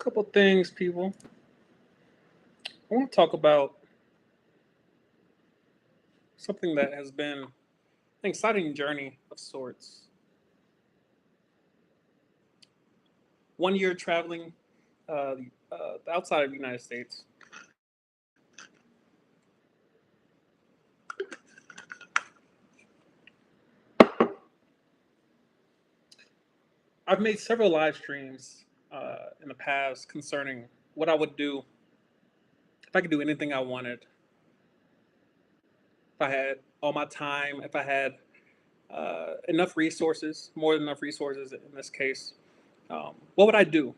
Couple things, people. I want to talk about something that has been an exciting journey of sorts. 1 year traveling uh, outside of the United States. I've made several live streams in the past concerning what I would do if I could do anything I wanted, if I had all my time, if I had enough resources, more than enough resources in this case. What would I do?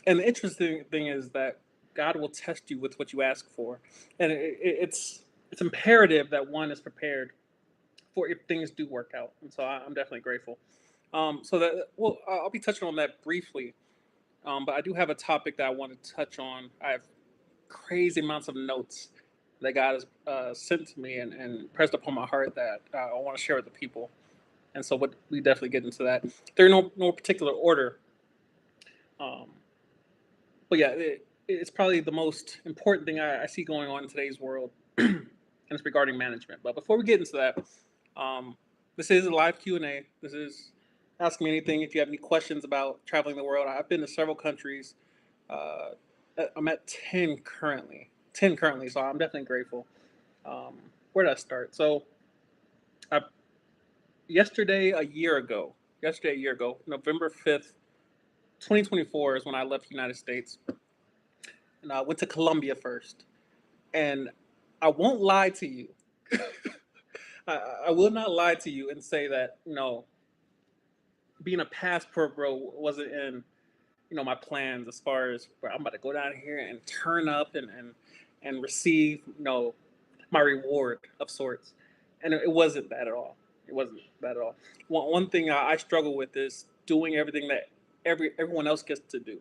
And the interesting thing is that God will test you with what you ask for, and it's imperative that one is prepared for if things do work out. And so I'm definitely grateful. So that well, I'll be touching on that briefly, but I do have a topic that I want to touch on. I have crazy amounts of notes that God has sent to me and pressed upon my heart that I want to share with the people. And so what we definitely get into that. They're no particular order. Um, but yeah, it's probably the most important thing I see going on in today's world, and it's regarding management. But before we get into that, um, this is a live Q&A. This is ask me anything if you have any questions about traveling the world. I've been to several countries. Uh, I'm at 10 currently. 10 currently, so I'm definitely grateful. Um, where did I start? So, I, yesterday, a year ago, November 5th, 2024 is when I left the United States. And I went to Colombia first. And I won't lie to you. I will not lie to you and say that, being a passport bro wasn't in, my plans as far as where I'm about to go down here and turn up and receive, my reward of sorts. And it wasn't that at all. It wasn't that at all. One thing I struggle with is doing everything that everyone else gets to do.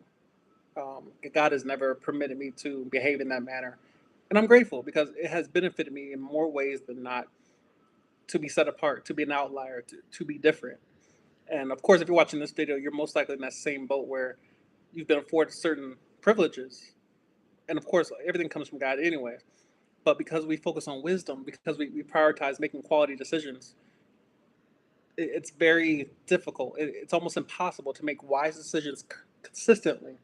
God has never permitted me to behave in that manner. And I'm grateful because it has benefited me in more ways than not to be set apart, to be an outlier, to be different. And of course, if you're watching this video, you're most likely in that same boat where you've been afforded certain privileges. And of course, everything comes from God anyway. But because we focus on wisdom, because we prioritize making quality decisions, it's very difficult. It's almost impossible to make wise decisions consistently,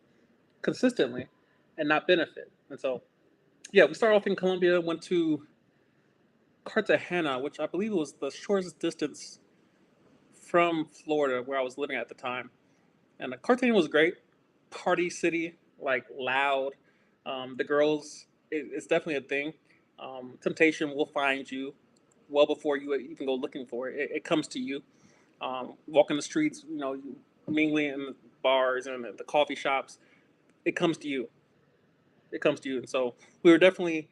and not benefit. And so, yeah, we started off in Colombia, went to Cartagena, which I believe was the shortest distance from Florida where I was living at the time. And Cartagena was great, party city, like loud. The girls, it's definitely a thing. Temptation will find you well before you even go looking for it. It comes to you. Walking the streets, mingling in the bars and the coffee shops. It comes to you. It comes to you. And so we were definitely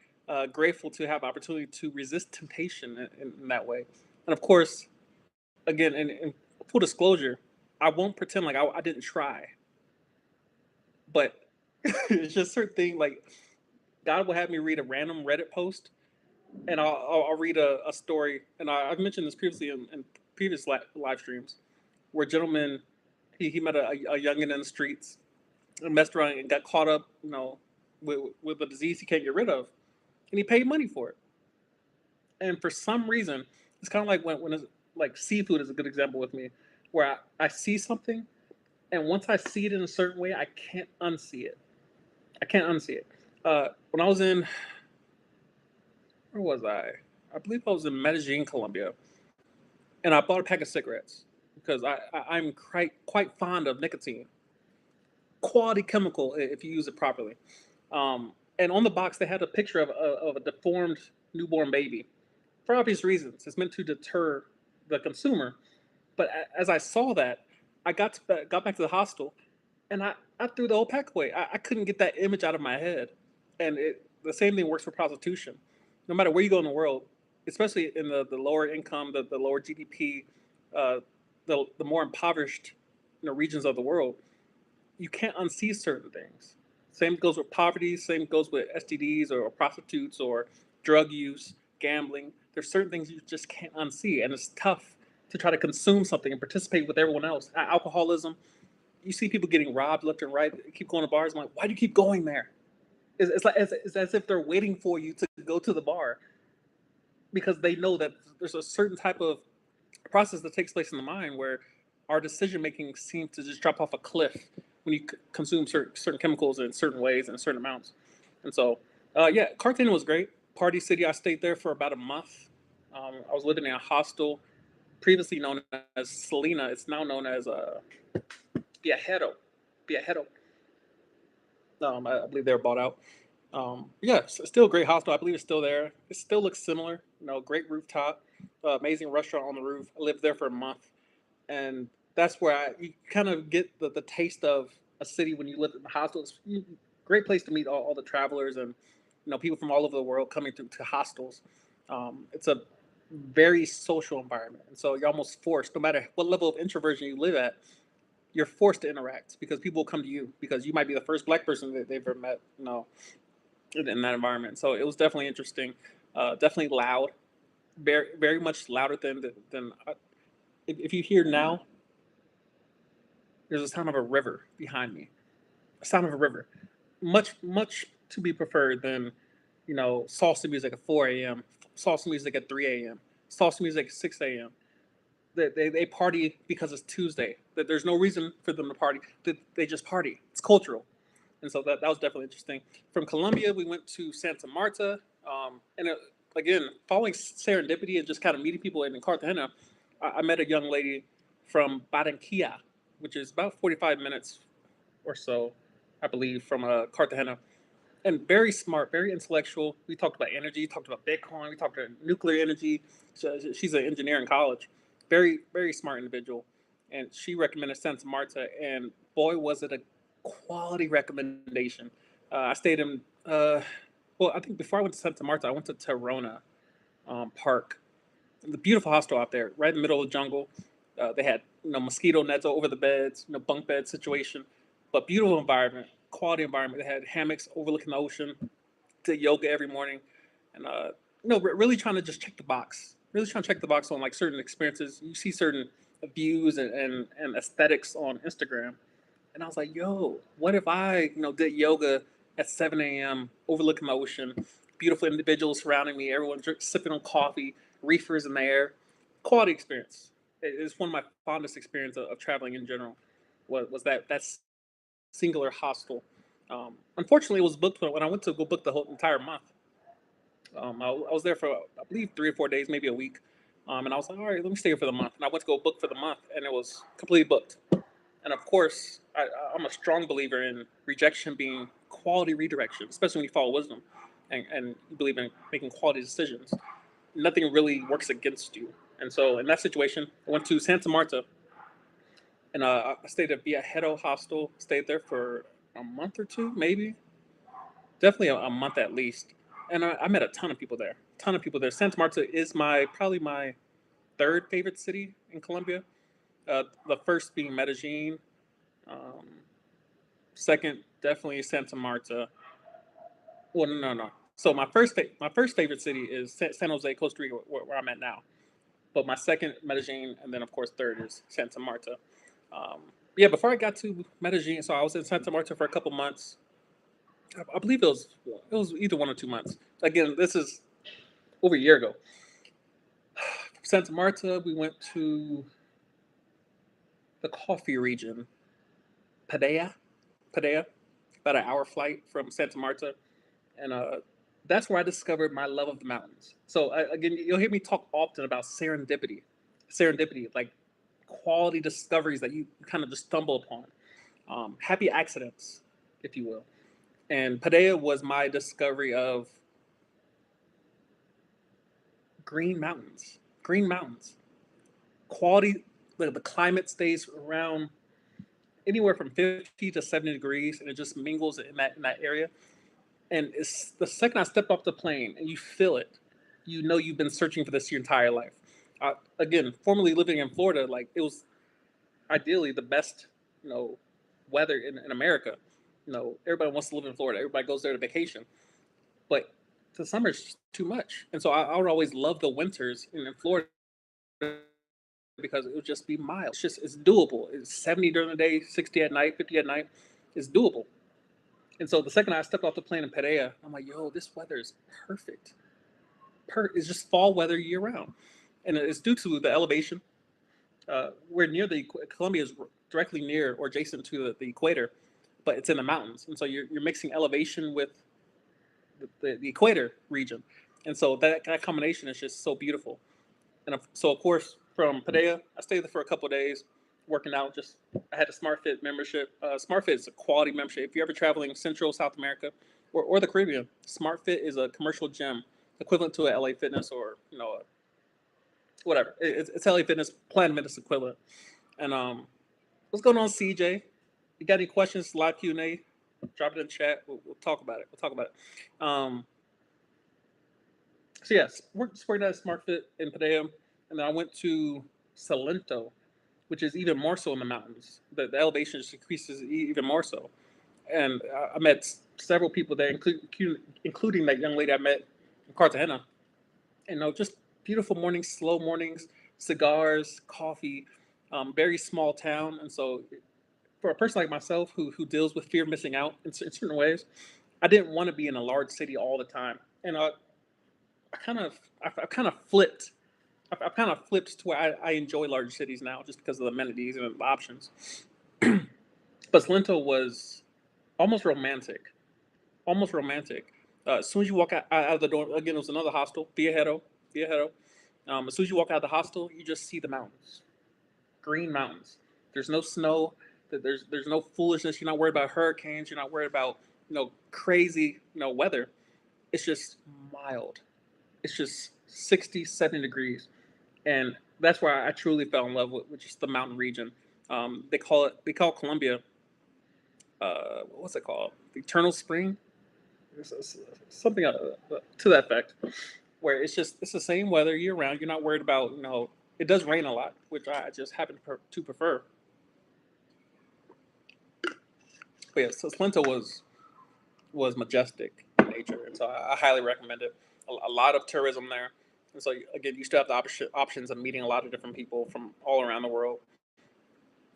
grateful to have opportunity to resist temptation in that way. And of course, again, in full disclosure, I won't pretend like I didn't try, but it's just certain thing like God will have me read a random Reddit post, and I'll read a story, and I've mentioned this previously in previous live streams, where a gentleman he met a youngin in the streets and messed around and got caught up, with a disease he can't get rid of, and he paid money for it. And for some reason, it's kind of like when it's, like seafood is a good example with me, where I see something, and once I see it in a certain way, I can't unsee it. I can't unsee it. When I was in, where was I? I believe I was in Medellin, Colombia, and I bought a pack of cigarettes because I'm quite fond of nicotine, quality chemical if you use it properly. And on the box, they had a picture of a deformed newborn baby. For obvious reasons, it's meant to deter the consumer. But as I saw that, I got back to the hostel, and I threw the whole pack away. I couldn't get that image out of my head. And the same thing works for prostitution. No matter where you go in the world, especially in the lower income, the lower GDP, uh, the more impoverished regions of the world, you can't unsee certain things. Same goes with poverty. Same goes with STDs or prostitutes or drug use, gambling. There's certain things you just can't unsee, and it's tough to try to consume something and participate with everyone else. Alcoholism, you see people getting robbed left and right, keep going to bars. I'm like, why do you keep going there? It's as if they're waiting for you to go to the bar because they know that there's a certain type of process that takes place in the mind where our decision making seems to just drop off a cliff when you consume certain chemicals in certain ways and certain amounts. And so, yeah, Cartagena was great. Party city. I stayed there for about a month. I was living in a hostel previously known as Selena. It's now known as Viajero. Viajero. I believe they were bought out. Yeah, still a great hostel. I believe it's still there. It still looks similar. Great rooftop, amazing restaurant on the roof. I lived there for a month, and that's where you kind of get the taste of a city when you live in the hostels. Great place to meet all the travelers and people from all over the world coming to hostels. It's a very social environment, and so you're almost forced, no matter what level of introversion you live at, you're forced to interact because people will come to you because you might be the first black person that they've ever met. In that environment. So it was definitely interesting, definitely loud, very very much louder than if you hear now. There's a sound of a river behind me, a sound of a river, much to be preferred than salsa music at 4 a.m., salsa music at 3 a.m., salsa music at 6 a.m. They party because it's Tuesday. That there's no reason for them to party. They just party. It's cultural. And so that was definitely interesting. From Colombia, we went to Santa Marta, and again, following serendipity and just kind of meeting people in Cartagena, I met a young lady from Barranquilla, which is about 45 minutes or so, I believe, from Cartagena, and very smart, very intellectual. We talked about energy, talked about Bitcoin, we talked about nuclear energy. So she's an engineer in college, very very smart individual, and she recommended Santa Marta, and boy was it a quality recommendation. I stayed in. Well, I think before I went to Santa Marta, I went to Terona Park, the beautiful hostel out there, right in the middle of the jungle. They had mosquito nets over the beds, bunk bed situation, but beautiful environment, quality environment. They had hammocks overlooking the ocean. Did yoga every morning, and really trying to just check the box. Really trying to check the box on like certain experiences. You see certain views and aesthetics on Instagram, and I was like, yo, what if I did yoga at 7 a.m. overlooking the ocean, beautiful individuals surrounding me, everyone sipping on coffee, reefers in the air, quality experience. It's one of my fondest experiences of traveling in general. Was that singular hostel? Unfortunately, it was booked when I went to go book the whole entire month. I was there for I believe 3 or 4 days, maybe a week, and I was like, all right, let me stay here for the month. And I went to go book for the month, and it was completely booked. And of course, I'm a strong believer in rejection being quality redirection, especially when you follow wisdom and you believe in making quality decisions. Nothing really works against you. And so in that situation, I went to Santa Marta, and I stayed at Viajero Hostel, stayed there for a month or two, maybe. Definitely a month at least. And I met a ton of people there. Ton of people there. Santa Marta is probably my third favorite city in Colombia. The first being Medellin. Um, Second, definitely Santa Marta. Well, no, no, no. So my first favorite city is San Jose, Costa Rica, where I'm at now. But my second, Medellin, and then of course third is Santa Marta. Um, yeah, before I got to Medellin, so I was in Santa Marta for a couple months. I believe it was either 1 or 2 months. Again, this is over a year ago. Santa Marta, we went to the coffee region, Padea, Padea, about an hour flight from Santa Marta, and that's where I discovered my love of the mountains. So again, you'll hear me talk often about serendipity, like quality discoveries that you kind of just stumble upon, happy accidents, if you will. And Padea was my discovery of green mountains, green mountains, quality. The climate stays around anywhere from 50 to 70 degrees, and it just mingles in that area. And it's the second I step off the plane and you feel it, you've been searching for this your entire life. Again, formerly living in Florida, like it was ideally the best, you know, weather in America. Everybody wants to live in Florida. Everybody goes there to vacation, but the summer's just too much. And so I would always love the winters in Florida because it would just be mild. It's doable. It's 70 during the day, 60 at night, 50 at night. It's doable. And so the second I stepped off the plane in Perea, I'm like, yo, this weather is perfect. It's just fall weather year round. And it's due to the elevation. We're near Colombia is directly near or adjacent to the equator, but it's in the mountains. And so you're mixing elevation with the equator region. And so that combination is just so beautiful. And so, of course, from Padea, I stayed there for a couple of days working out. I had a SmartFit membership. SmartFit is a quality membership. If you're ever traveling Central, South America, or the Caribbean, SmartFit is a commercial gym equivalent to a LA Fitness or, whatever. It's LA Fitness, Planet Fitness equivalent. And what's going on, CJ? You got any questions? Live Q&A? Drop it in the chat. We'll talk about it. So yes, worked at SmartFit in Padea, and then I went to Salento, which is even more so in the mountains. The elevation just increases even more so. And I met several people there, including that young lady I met in Cartagena. And just beautiful mornings, slow mornings, cigars, coffee, very small town. And so for a person like myself who deals with fear of missing out in certain ways, I didn't want to be in a large city all the time. And I've kind of flipped. I've kind of flipped to where I enjoy large cities now, just because of the amenities and the options. But Salento was almost romantic. Almost romantic. As soon as you walk out of the door, again, it was another hostel, Viajero. As soon as you walk out of the hostel, you just see the mountains, green mountains. There's no snow. There's no foolishness. You're not worried about hurricanes. You're not worried about crazy weather. It's just mild. It's just 60, 70 degrees, and that's where I truly fell in love with just the mountain region. They call Colombia, what's it called? The Eternal Spring, something to that effect, where it's the same weather year round. You're not worried about it does rain a lot, which I just happen to prefer. But yeah, so Salento was majestic in nature, and so I highly recommend it. A lot of tourism there, and so again, you still have the options of meeting a lot of different people from all around the world,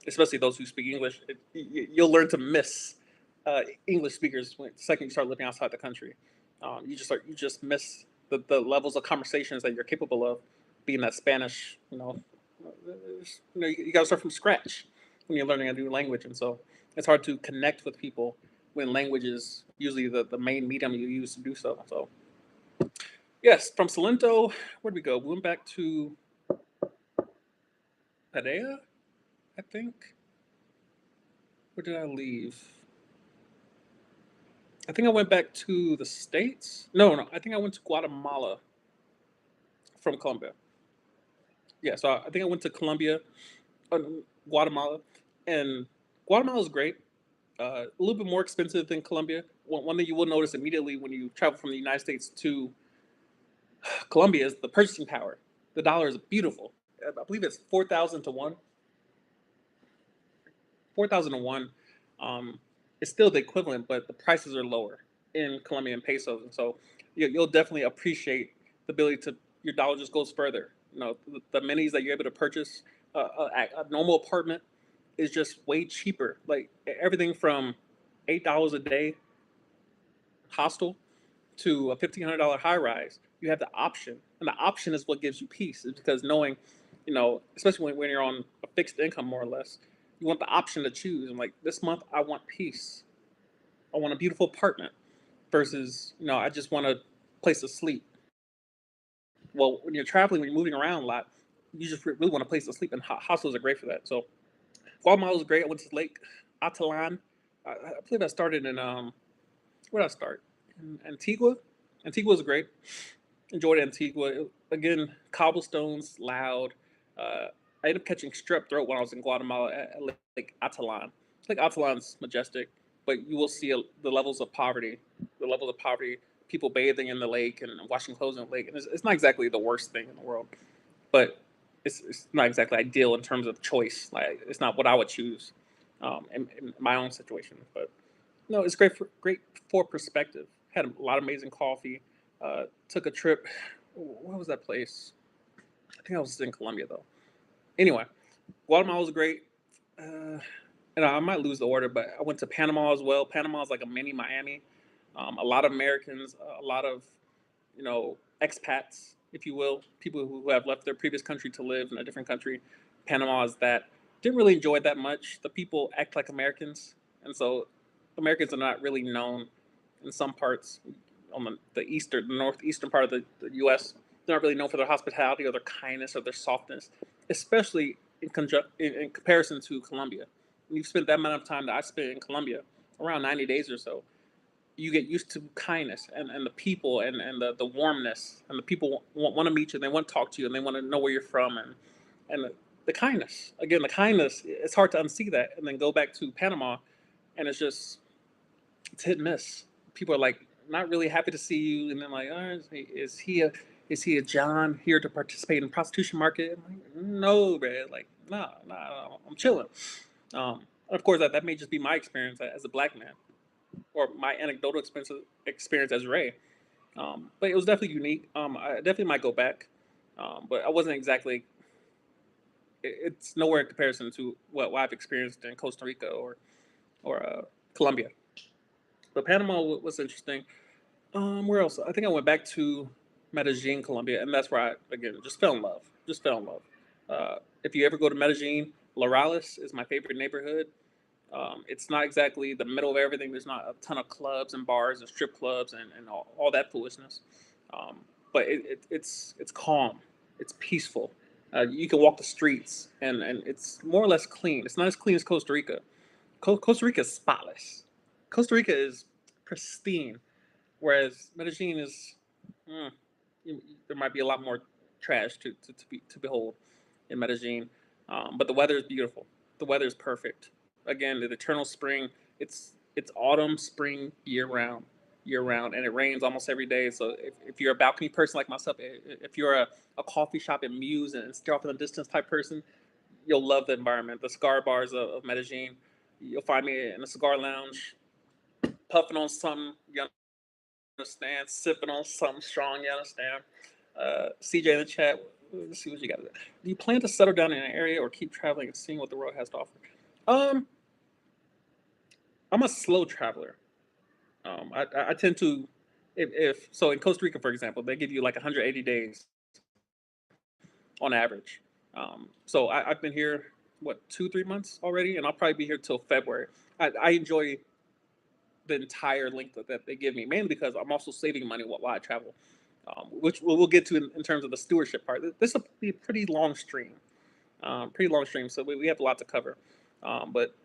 especially those who speak English. You'll learn to miss English speakers the second you start living outside the country. You just miss the levels of conversations that you're capable of being that Spanish. You got to start from scratch when you're learning a new language, and so it's hard to connect with people when language is usually the main medium you use to do so. So yes, from Salento, where did we go? We went back to Padea, I think. Where did I leave? I think I went back to the States. No, I think I went to Guatemala from Colombia. Yeah, so I think I went to Guatemala, and Guatemala is great. A little bit more expensive than Colombia. One thing you will notice immediately when you travel from the United States to Colombia is the purchasing power. The dollar is beautiful. I believe it's 4,000 to 1. 4,000 to 1. It's still the equivalent, but the prices are lower in Colombian pesos. And so you'll definitely appreciate the ability to, your dollar just goes further. The amenities that you're able to purchase, a normal apartment is just way cheaper. Like everything from $8 a day hostel to a $1,500 high rise, you have the option. And the option is what gives you peace. It's because knowing, especially when you're on a fixed income more or less, you want the option to choose. And like this month, I want peace. I want a beautiful apartment versus, I just want a place to sleep. Well, when you're traveling, when you're moving around a lot, you just really want a place to sleep, and hostels are great for that. So Guatemala was great. I went to Lake Atalan. I believe I started in, where did I start? In Antigua. Antigua was great. Enjoyed Antigua. Again, cobblestones, loud. I ended up catching strep throat when I was in Guatemala at Lake Atalan. Lake Atalan's majestic, but you will see the levels of poverty. People bathing in the lake and washing clothes in the lake. And it's not exactly the worst thing in the world, but it's not exactly ideal in terms of choice. Like it's not what I would choose in my own situation. But no, it's great for perspective. Had a lot of amazing coffee. Took a trip. What was that place? I think I was in Colombia though. Anyway, Guatemala was great. Uh, and I might lose the order, but I went to Panama as well. Panama is like a mini Miami. A lot of Americans, a lot of expats, if you will, people who have left their previous country to live in a different country. Panama is that. Didn't really enjoy it that much. The people act like Americans, and so Americans are not really known in some parts on the northeastern part of the U.S. They're not really known for their hospitality or their kindness or their softness, especially in comparison to Colombia. When you've spent that amount of time that I spent in Colombia, around 90 days or so, you get used to kindness and the people and the warmness, and the people want to meet you, and they want to talk to you, and they want to know where you're from, and the kindness. Again, the kindness, it's hard to unsee that and then go back to Panama, and it's hit and miss. People are like not really happy to see you, and then like, oh, is he a John here to participate in prostitution market? I'm like, no, bro. Like, nah, I'm chilling. Of course, that may just be my experience as a black man, or my anecdotal experience as Ray. But it was definitely unique. I definitely might go back, but I wasn't exactly. It's nowhere in comparison to what I've experienced in Costa Rica or Colombia. But Panama was interesting. Where else? I think I went back to Medellin, Colombia, and that's where I again just fell in love. Just fell in love. If you ever go to Medellin, Lorales is my favorite neighborhood. It's not exactly the middle of everything. There's not a ton of clubs and bars and strip clubs and all that foolishness. Um, but it's calm. It's peaceful. You can walk the streets, and it's more or less clean. It's not as clean as Costa Rica. Costa Rica is spotless. Costa Rica is pristine, whereas Medellin is. Mm, there might be a lot more trash to behold in Medellin, but the weather is beautiful. The weather is perfect. Again, the eternal spring. It's autumn, spring, year round, and it rains almost every day. So if you're a balcony person like myself, if you're a coffee shop and muse and stare off in the distance type person, you'll love the environment. The cigar bars of Medellin. You'll find me in a cigar lounge, puffing on something. You understand? Sipping on something strong. You understand? CJ in the chat. Let's see what you got. Do you plan to settle down in an area or keep traveling and seeing what the world has to offer? Um, I'm a slow traveler. I tend to, if so, in Costa Rica, for example, they give you like 180 days on average. So I've been here what 2 3 months already, and I'll probably be here till February. I enjoy the entire length that they give me, mainly because I'm also saving money while I travel, which we'll get to in terms of the stewardship part. This will be a pretty long stream, so we have a lot to cover. But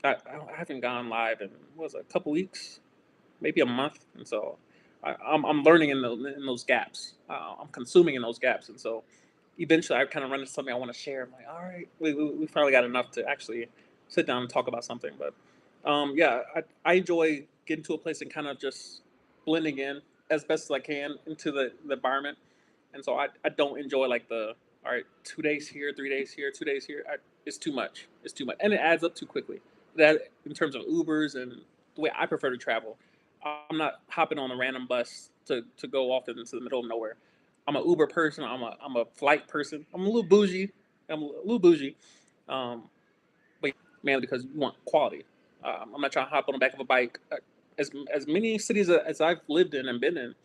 I haven't gone live in what was it, a couple weeks, maybe a month, and so I'm learning in those gaps. I'm consuming in those gaps, and so eventually I kind of run into something I want to share. I'm like, all right, we finally got enough to actually sit down and talk about something. But yeah, I enjoy getting to a place and kind of just blending in as best as I can into the environment. And so I don't enjoy like the all right 2 days here, 3 days here, 2 days here. It's too much. It's too much, and it adds up too quickly. That in terms of Ubers and the way I prefer to travel, I'm not hopping on a random bus to go off into the middle of nowhere. I'm an Uber person. I'm a flight person. I'm a little bougie. I'm a little bougie, but mainly because you want quality. I'm not trying to hop on the back of a bike. As many cities as I've lived in and been in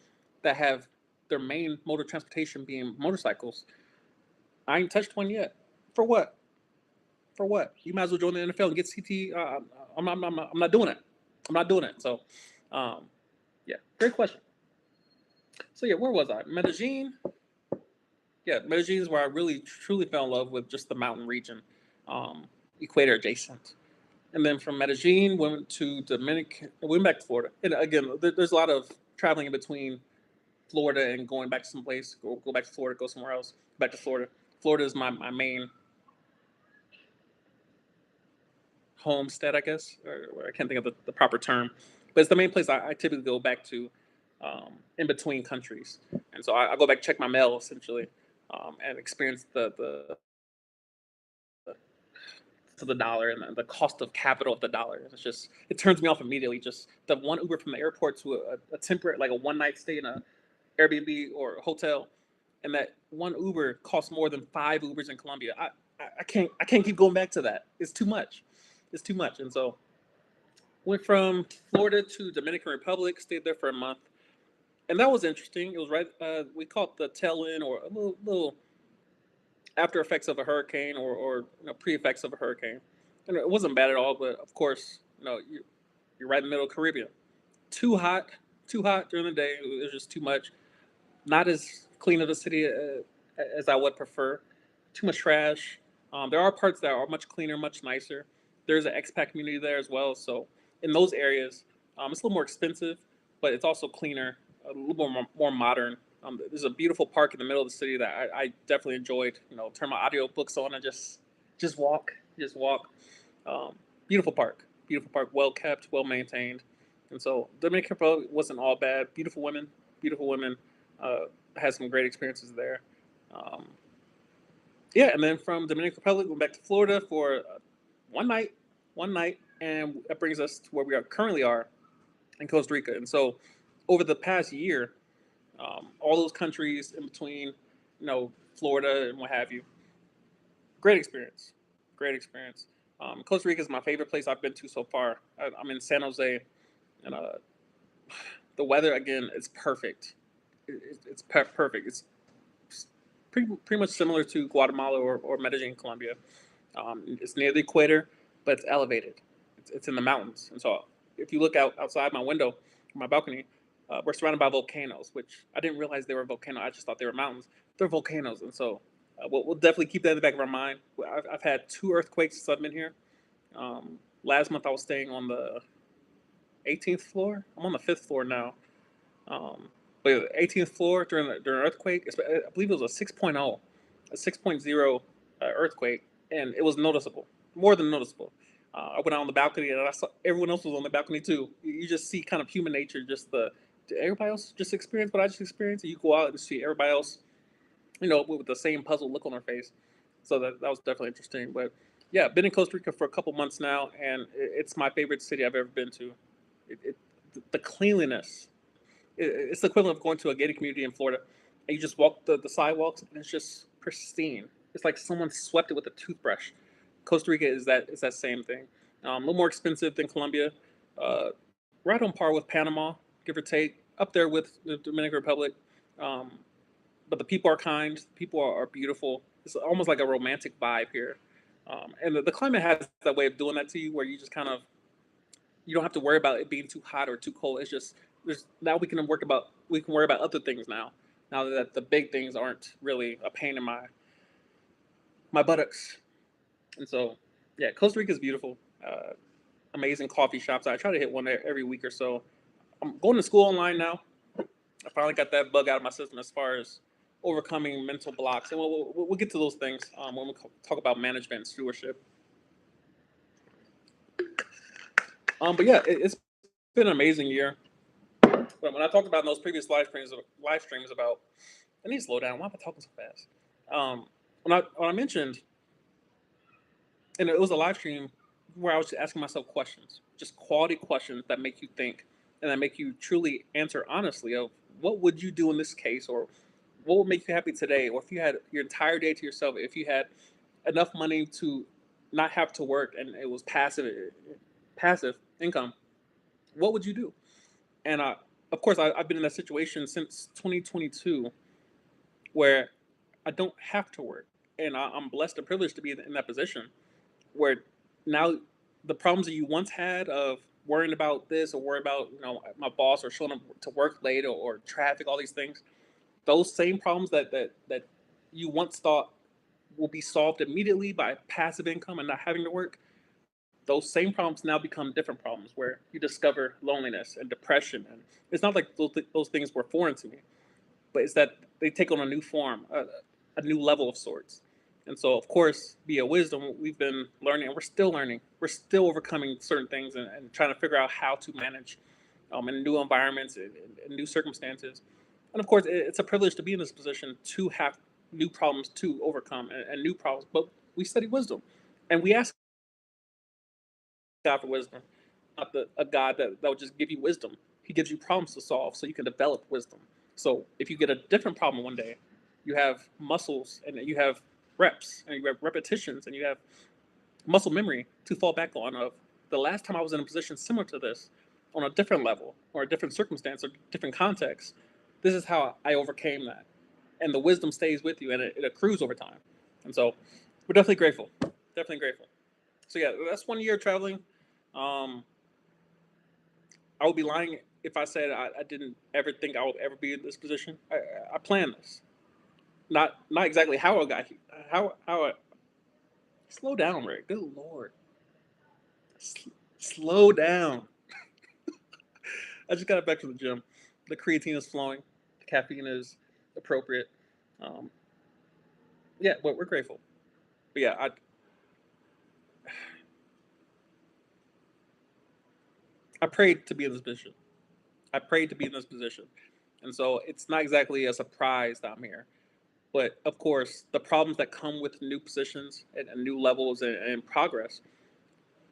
that have their main mode of transportation being motorcycles, I ain't touched one yet. For what? For what? You might as well join the NFL and get CT. I'm not doing it. I'm not doing it. So, um, yeah, great question. So yeah, where was I? Medellin. Yeah, Medellin is where I really truly fell in love with just the mountain region, um, equator adjacent. And then from Medellin, went to Dominican, went back to Florida. And again, there's a lot of traveling in between Florida and going back to some place, go back to Florida, go somewhere else, back to Florida. Florida is my main homestead, I guess, or I can't think of the proper term, but it's the main place I typically go back to in between countries. And so I go back check my mail essentially and experience the dollar and the cost of capital of the dollar. It's just it turns me off immediately. Just the one Uber from the airport to a temporary like a one night stay in a Airbnb or hotel, and that one Uber costs more than 5 Ubers in Colombia. I can't keep going back to that. It's too much. It's too much. And so went from Florida to Dominican Republic, stayed there for a month, and that was interesting. It was right. We caught the tail end or a little after effects of a hurricane or pre effects of a hurricane, and it wasn't bad at all. But of course, you're right in the middle of the Caribbean. Too hot, too hot during the day. It was just too much. Not as clean of a city as I would prefer. Too much trash. There are parts that are much cleaner, much nicer. There's an expat community there as well. So in those areas, it's a little more expensive, but it's also cleaner, a little more modern. There's a beautiful park in the middle of the city that I definitely enjoyed. Turn my audio books on and just walk, just walk. Um, beautiful park, well kept, well maintained. And so Dominican Republic wasn't all bad. Beautiful women, beautiful women. Had some great experiences there. Um, yeah, and then from Dominican Republic, went back to Florida for one night, and that brings us to where we currently are in Costa Rica. And so, over the past year, all those countries in between, Florida and what have you, great experience, great experience. Costa Rica is my favorite place I've been to so far. I'm in San Jose, and the weather again is perfect. It's perfect. It's pretty much similar to Guatemala or Medellin, Colombia. It's near the equator, but it's elevated. It's in the mountains, and so if you look outside my window, my balcony, we're surrounded by volcanoes, which I didn't realize they were volcanoes. I just thought they were mountains. They're volcanoes, and so we'll definitely keep that in the back of our mind. I've had 2 earthquakes since I've been here. Last month I was staying on the 18th floor. I'm on the 5th floor now. Um, but yeah, the 18th floor during an earthquake, I believe it was a 6.0, a 6.0 earthquake, and it was noticeable, more than noticeable. I went out on the balcony and I saw everyone else was on the balcony too. You just see kind of human nature, did everybody else just experience what I just experienced? And you go out and see everybody else, with the same puzzled look on their face. So that was definitely interesting. But yeah, been in Costa Rica for a couple months now, and it's my favorite city I've ever been to. The cleanliness, it's the equivalent of going to a gated community in Florida, and you just walk the sidewalks, and it's just pristine. It's like someone swept it with a toothbrush. Costa Rica is that same thing. A little more expensive than Colombia, uh, right on par with Panama, give or take, up there with the Dominican Republic. Um, but the people are kind, people are beautiful. It's almost like a romantic vibe here, and the climate has that way of doing that to you, where you just kind of you don't have to worry about it being too hot or too cold. It's just there's now we can worry about other things now. Now that the big things aren't really a pain in my buttocks. And so yeah, Costa Rica is beautiful. Amazing coffee shops. I try to hit one every week or so. I'm going to school online now. I finally got that bug out of my system as far as overcoming mental blocks, and we'll get to those things when we talk about management and stewardship. But yeah, it's been an amazing year. But when I talked about in those previous live streams about, I need to slow down. Why am I talking so fast? When I mentioned, and it was a live stream where I was asking myself questions, just quality questions that make you think and that make you truly answer honestly of what would you do in this case, or what would make you happy today, or if you had your entire day to yourself, if you had enough money to not have to work and it was passive income, what would you do? And of course, I've been in that situation since 2022 where I don't have to work, and I'm blessed and privileged to be in that position where now the problems that you once had of worrying about this or worry about my boss or showing up to work late or traffic, all these things, those same problems that you once thought will be solved immediately by passive income and not having to work, those same problems now become different problems where you discover loneliness and depression. And it's not like those things were foreign to me, but it's that they take on a new form, a new level of sorts. And so, of course, via wisdom, we've been learning, and we're still learning. We're still overcoming certain things and trying to figure out how to manage in new environments, in new circumstances. And of course, it's a privilege to be in this position to have new problems to overcome and new problems. But we study wisdom, and we ask God for wisdom, not a God that will just give you wisdom. He gives you problems to solve so you can develop wisdom. So if you get a different problem one day, you have muscles and you have reps and you have repetitions and you have muscle memory to fall back on of the last time I was in a position similar to this on a different level or a different circumstance or different context. This is how I overcame that. And the wisdom stays with you and it accrues over time. And so we're definitely grateful. Definitely grateful. So yeah, that's 1 year traveling. Um, I would be lying if I said I didn't ever think I would ever be in this position. I planned this. Not exactly how I got here. How I slow down, Rick. Good Lord. Slow down. I just got back from the gym. The creatine is flowing. The caffeine is appropriate. Um, yeah, but we're grateful. But yeah, I prayed to be in this position. I prayed to be in this position. And so it's not exactly a surprise that I'm here. But of course, the problems that come with new positions and new levels and progress,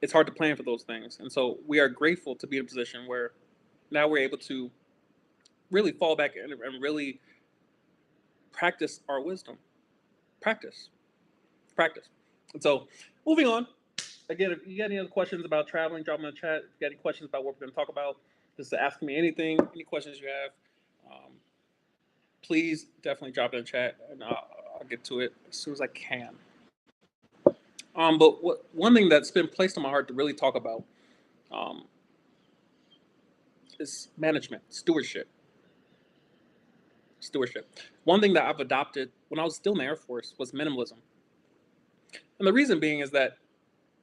it's hard to plan for those things. And so we are grateful to be in a position where now we're able to really fall back and really practice our wisdom. Practice. Practice. And so moving on. Again, if you got any other questions about traveling, drop them in the chat. If you got any questions about what we're going to talk about, just ask me anything, any questions you have, please definitely drop it in the chat, and I'll get to it as soon as I can. But one thing that's been placed on my heart to really talk about um, is management, stewardship. Stewardship. One thing that I've adopted when I was still in the Air Force was minimalism. And the reason being is that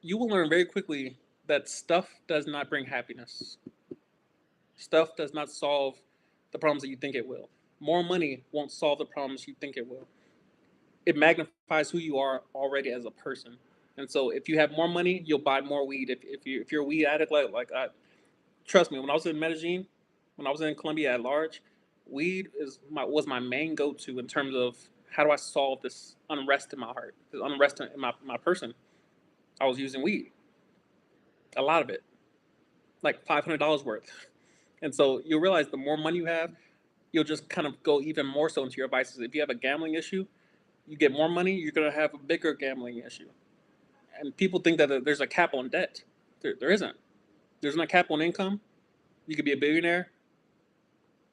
you will learn very quickly that stuff does not bring happiness. Stuff does not solve the problems that you think it will. More money won't solve the problems you think it will. It magnifies who you are already as a person. And so if you have more money, you'll buy more weed. If you're a weed addict like I, trust me, when I was in Medellin, when I was in Colombia at large, weed was my main go-to in terms of how do I solve this unrest in my heart, this unrest in my person. I was using weed, a lot of it, like $500 worth. And so you'll realize the more money you have, you'll just kind of go even more so into your vices. If you have a gambling issue, you get more money, you're going to have a bigger gambling issue. And people think that there's a cap on debt. There isn't. There's no cap on income. You could be a billionaire.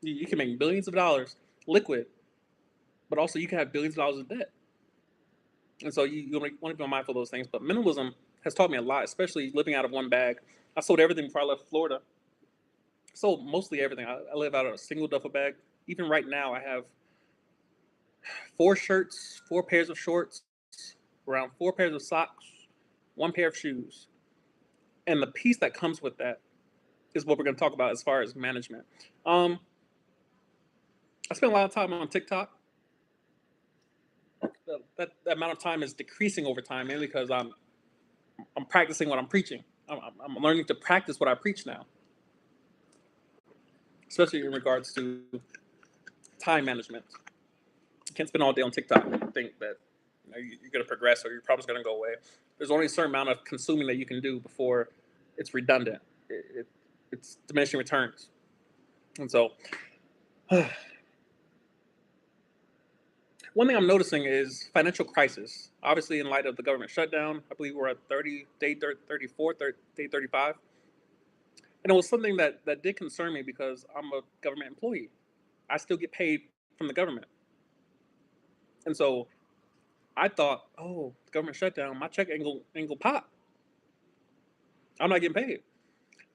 You can make billions of dollars liquid, but also you can have billions of dollars of debt. And so you want to be mindful of those things. But minimalism has taught me a lot, especially living out of one bag. I sold everything before I left Florida. I sold mostly everything. I live out of a single duffel bag. Even right now, I have 4 shirts, 4 pairs of shorts, around 4 pairs of socks, 1 pair of shoes. And the piece that comes with that is what we're going to talk about as far as management. I spend a lot of time on TikTok. That amount of time is decreasing over time, mainly because I'm practicing what I'm preaching. I'm learning to practice what I preach now, especially in regards to time management. You can't spend all day on TikTok and think that you're going to progress or your problem's going to go away. There's only a certain amount of consuming that you can do before it's redundant. It's diminishing returns. And so one thing I'm noticing is financial crisis. Obviously, in light of the government shutdown, I believe we're at day 34, day 35. And it was something that did concern me because I'm a government employee. I still get paid from the government. And so I thought, oh, the government shutdown, my check ain't gonna pop. I'm not getting paid.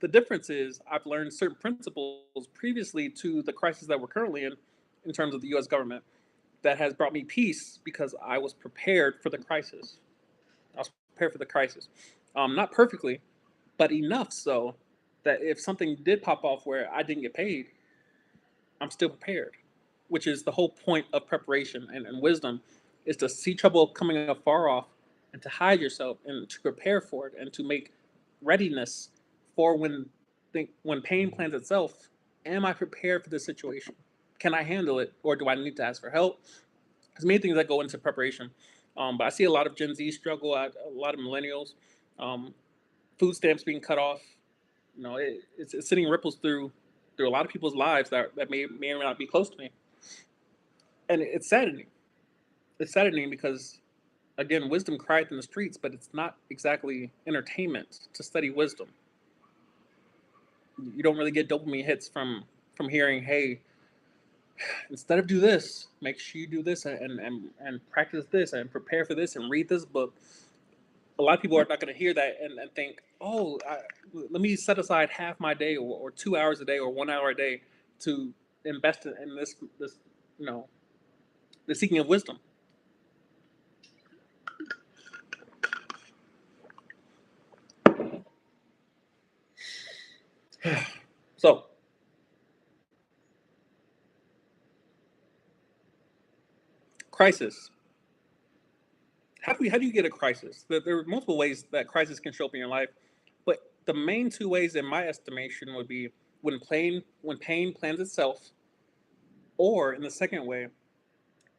The difference is I've learned certain principles previously to the crisis that we're currently in terms of the U.S. government, that has brought me peace because I was prepared for the crisis. I was prepared for the crisis. Not perfectly, but enough so that if something did pop off where I didn't get paid, I'm still prepared, which is the whole point of preparation and wisdom, is to see trouble coming up far off and to hide yourself and to prepare for it and to make readiness for when pain plans itself. Am I prepared for this situation? Can I handle it, or do I need to ask for help? There's many things that go into preparation. But I see a lot of Gen Z struggle, a lot of millennials, um, food stamps being cut off. It's sending ripples through a lot of people's lives that may or not be close to me, and it's saddening. It's saddening because Again, wisdom crieth in the streets, but it's not exactly entertainment to study wisdom. You don't really get dopamine hits from hearing, hey, instead of do this, make sure you do this and practice this and prepare for this and read this book. A lot of people are not going to hear that and think, oh, let me set aside half my day or 2 hours a day or 1 hour a day to invest in this you know the seeking of wisdom. So crisis. How do you get a crisis? There are multiple ways that crisis can show up in your life, but the main two ways, in my estimation, would be when pain plans itself, or in the second way,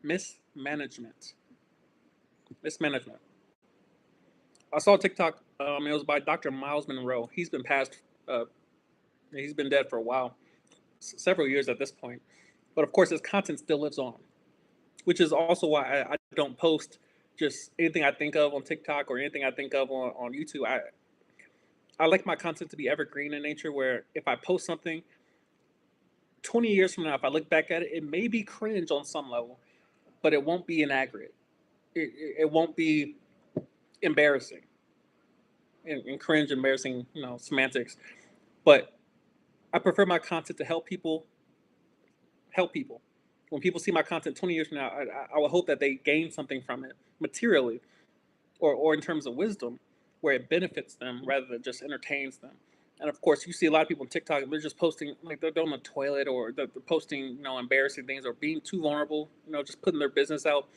mismanagement. Mismanagement. I saw TikTok. It was by Dr. Miles Monroe. Uh, he's been dead for a while, several years at this point. But of course, his content still lives on, which is also why I don't post just anything I think of on TikTok or anything I think of on YouTube. I like my content to be evergreen in nature, where if I post something 20 years from now, if I look back at it, it may be cringe on some level, but it won't be inaccurate. It won't be embarrassing and cringe, embarrassing, semantics. But I prefer my content to help people. Help people. When people see my content 20 years from now, I will hope that they gain something from it materially, or in terms of wisdom, where it benefits them rather than just entertains them. And of course, you see a lot of people on TikTok, they're just posting, like they're on the toilet, or they're posting, embarrassing things, or being too vulnerable, just putting their business out.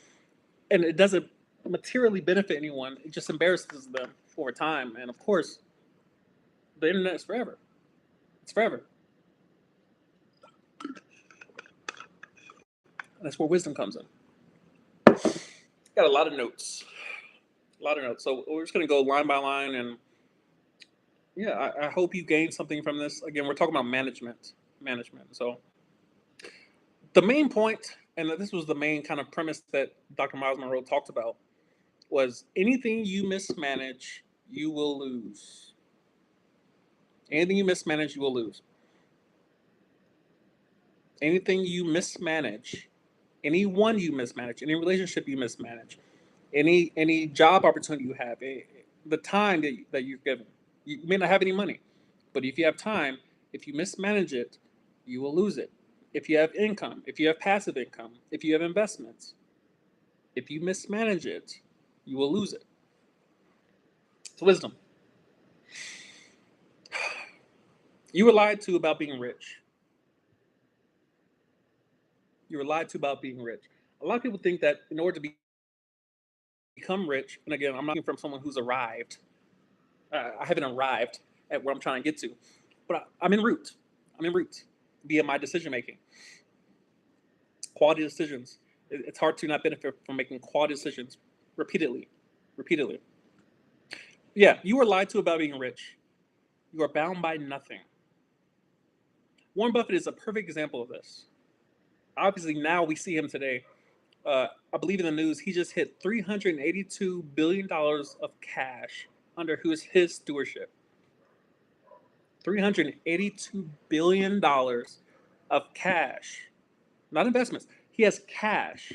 And it doesn't materially benefit anyone, it just embarrasses them for a time. And of course, the internet is forever. It's forever. And that's where wisdom comes in. Got a lot of notes. A lot of notes. So we're just going to go line by line. And yeah, I hope you gain something from this. Again, we're talking about management. Management. So the main point, and this was the main kind of premise that Dr. Miles Monroe talked about, was anything you mismanage, you will lose. Anything you mismanage, you will lose. Anything you mismanage, anyone you mismanage, any relationship you mismanage, any job opportunity you have, the time that you're given. You may not have any money, but if you have time, if you mismanage it, you will lose it. If you have income, if you have passive income, if you have investments, if you mismanage it, you will lose it. It's wisdom. You were lied to about being rich. You were lied to about being rich. A lot of people think that in order to become rich, and again, I'm not from someone who's arrived. I haven't arrived at where I'm trying to get to, but I'm en route. I'm en route via my decision making. Quality decisions. It's hard to not benefit from making quality decisions repeatedly. Repeatedly. Yeah, you were lied to about being rich. You are bound by nothing. Warren Buffett is a perfect example of this. Obviously, now we see him today. I believe in the news, he just hit $382 billion of cash under his stewardship. $382 billion of cash, not investments. He has cash.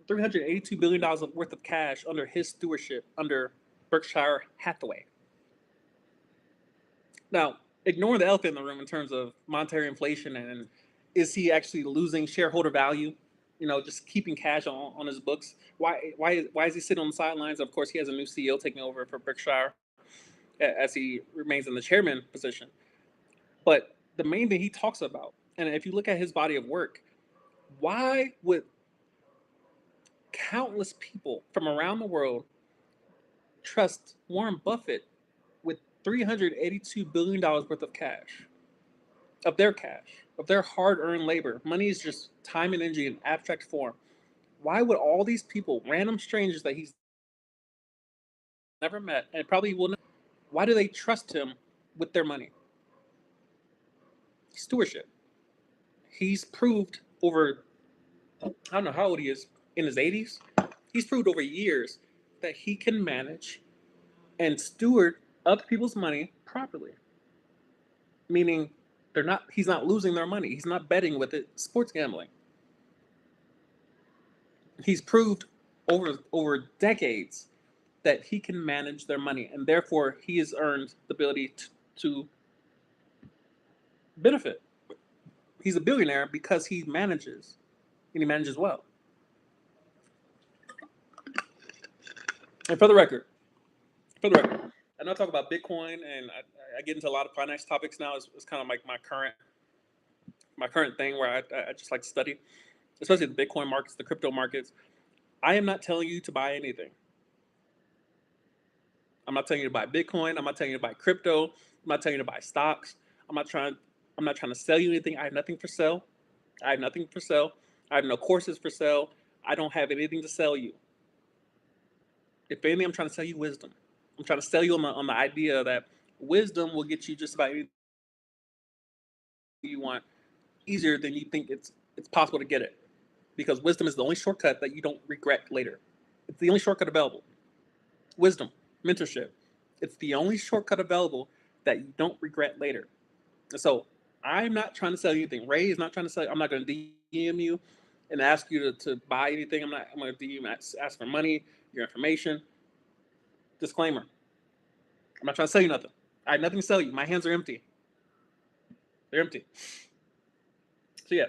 $382 billion worth of cash under his stewardship, under Berkshire Hathaway. Now, ignoring the elephant in the room in terms of monetary inflation, and is he actually losing shareholder value? Just keeping cash on his books. Why is he sitting on the sidelines? Of course, he has a new CEO taking over for Berkshire as he remains in the chairman position. But the main thing he talks about, and if you look at his body of work, why would countless people from around the world trust Warren Buffett with $382 billion worth of cash, of their hard earned labor? Money is just time and energy in abstract form. Why would all these people, random strangers that he's never met and probably will never, why do they trust him with their money? Stewardship. He's proved over, I don't know how old he is, in his 80s. He's proved over years that he can manage and steward other people's money properly. Meaning he's not losing their money. He's not betting with it, sports gambling. He's proved over decades that he can manage their money, and therefore he has earned the ability to benefit. He's a billionaire because he manages, and he manages well. And for the record, I know I talk about Bitcoin, and I get into a lot of finance topics now. It's kind of like my current thing where I just like to study, especially the Bitcoin markets, the crypto markets. I am not telling you to buy anything. I'm not telling you to buy Bitcoin. I'm not telling you to buy crypto. I'm not telling you to buy stocks. I'm not trying. I'm not trying to sell you anything. I have nothing for sale. I have nothing for sale. I have no courses for sale. I don't have anything to sell you. If anything, I'm trying to sell you wisdom. I'm trying to sell you on the idea that wisdom will get you just about anything you want easier than you think it's possible to get it. Because wisdom is the only shortcut that you don't regret later. It's the only shortcut available. Wisdom, mentorship. It's the only shortcut available that you don't regret later. And so I'm not trying to sell you anything. Ray is not trying to sell you. I'm not going to DM you and ask you to buy anything. I'm going to DM ask for money, your information. Disclaimer. I'm not trying to sell you nothing. I have nothing to sell you. My hands are empty. They're empty. So yeah,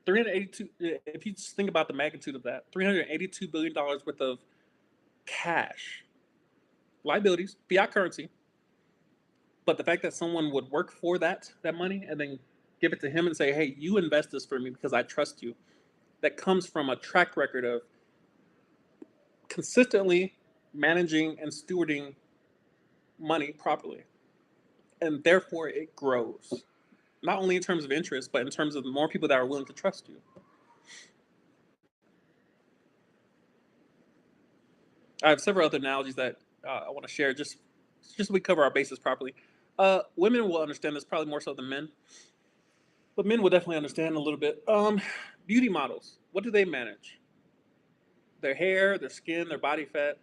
382. If you just think about the magnitude of that, $382 billion worth of cash, liabilities, fiat currency. But the fact that someone would work for that money and then give it to him and say, "Hey, you invest this for me because I trust you," that comes from a track record of consistently managing and stewarding money properly, and therefore it grows. Not only in terms of interest, but in terms of more people that are willing to trust you. I have several other analogies that I want to share just so we cover our bases properly. Women will understand this probably more so than men, but men will definitely understand a little bit. Beauty models, what do they manage? Their hair, their skin, their body fat.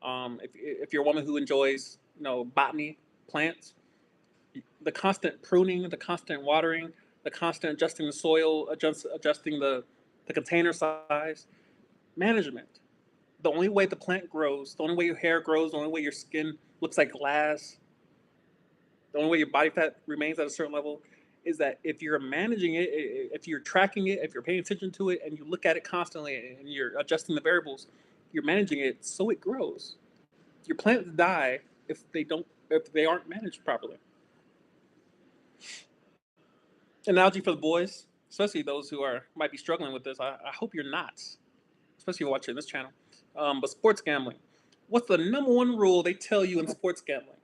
If you're a woman who enjoys, botany, plants, the constant pruning, the constant watering, the constant adjusting the soil, adjusting the container size, management. The only way the plant grows, the only way your hair grows, the only way your skin looks like glass, the only way your body fat remains at a certain level is that if you're managing it, if you're tracking it, if you're paying attention to it, and you look at it constantly and you're adjusting the variables, you're managing it so it grows. Your plants die if they aren't managed properly. Analogy for the boys, especially those who might be struggling with this. I hope you're not, especially if you're watching this channel. But sports gambling. What's the number one rule they tell you in sports gambling?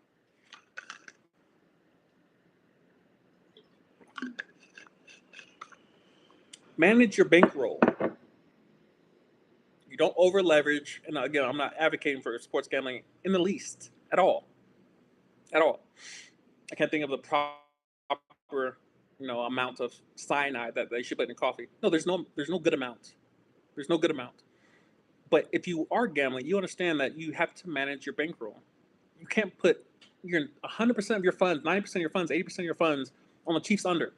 Manage your bankroll. You don't over leverage. And again, I'm not advocating for sports gambling in the least at all. At all. I can't think of the proper, amount of cyanide that they should put in coffee. No, there's no good amount. There's no good amount. But if you are gambling, you understand that you have to manage your bankroll. You can't put your 100% of your funds, 90% of your funds, 80% of your funds on the Chiefs under.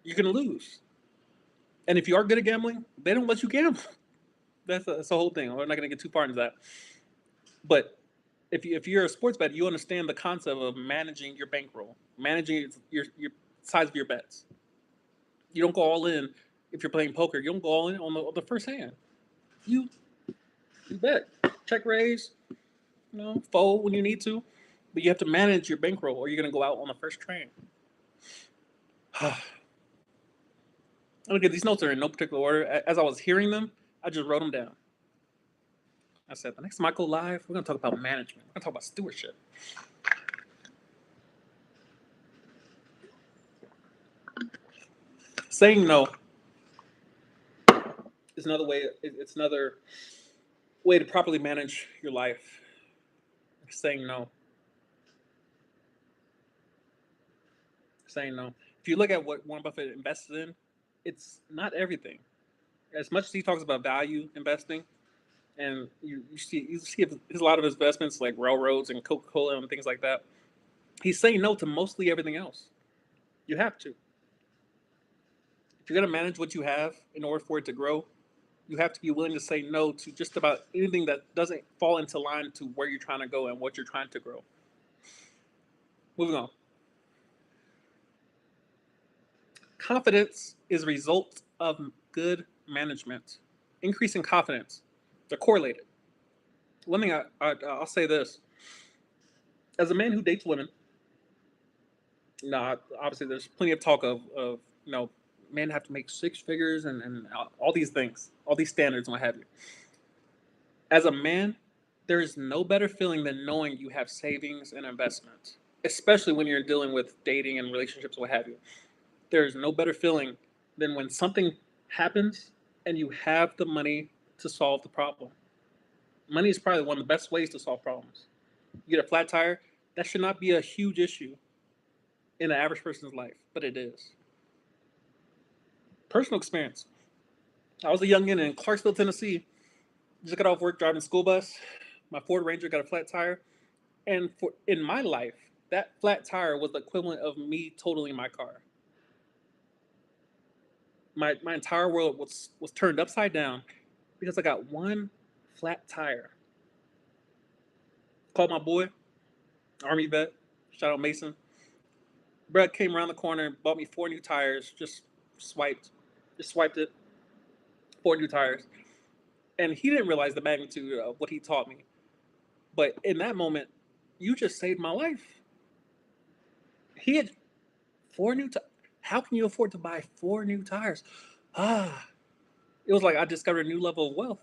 You're gonna lose. And if you are good at gambling, they don't let you gamble. That's the whole thing. We're not gonna get too far into that. But if you're a sports bet, you understand the concept of managing your bankroll, managing your size of your bets. You don't go all in if you're playing poker. You don't go all in on the first hand. You bet, check raise, fold when you need to, but you have to manage your bankroll, or you're gonna go out on the first train. Okay, these notes are in no particular order. As I was hearing them, I just wrote them down. I said, the next time I go live, we're going to talk about management. We're going to talk about stewardship. Saying no is another way. It's another way to properly manage your life. Saying no. Saying no. If you look at what Warren Buffett invested in, it's not everything. As much as he talks about value investing, and you see a lot of his investments like railroads and Coca-Cola and things like that. He's saying no to mostly everything else. You have to. If you're going to manage what you have in order for it to grow, you have to be willing to say no to just about anything that doesn't fall into line to where you're trying to go and what you're trying to grow. Moving on. Confidence is a result of good management. Increasing confidence. They're correlated. One thing I'll say this. As a man who dates women, obviously there's plenty of talk of men have to make six figures and all these things, all these standards and what have you. As a man, there is no better feeling than knowing you have savings and investments, especially when you're dealing with dating and relationships, what have you. There is no better feeling than when something happens and you have the money to solve the problem. Money is probably one of the best ways to solve problems. You get a flat tire, that should not be a huge issue in the average person's life, but it is. Personal experience. I was a youngin' in Clarksville, Tennessee. Just got off work driving school bus. My Ford Ranger got a flat tire. And in my life, that flat tire was the equivalent of me totaling my car. My entire world was turned upside down because I got one flat tire. Called my boy, Army vet, shout out Mason. Brett came around the corner and bought me 4 new tires. Swiped, just swiped it. 4 new tires, and he didn't realize the magnitude of what he taught me. But in that moment, you just saved my life. He had 4 new. How can you afford to buy 4 new tires? Ah, it was like I discovered a new level of wealth.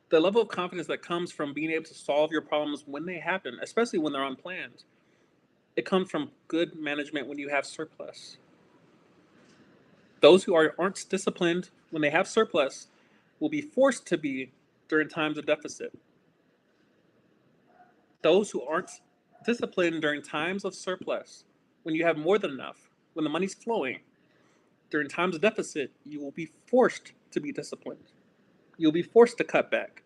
The level of confidence that comes from being able to solve your problems when they happen, especially when they're unplanned. It comes from good management when you have surplus. Those who aren't disciplined when they have surplus will be forced to be during times of deficit. Those who aren't disciplined during times of surplus, when you have more than enough, when the money's flowing, during times of deficit, you will be forced to be disciplined. You'll be forced to cut back.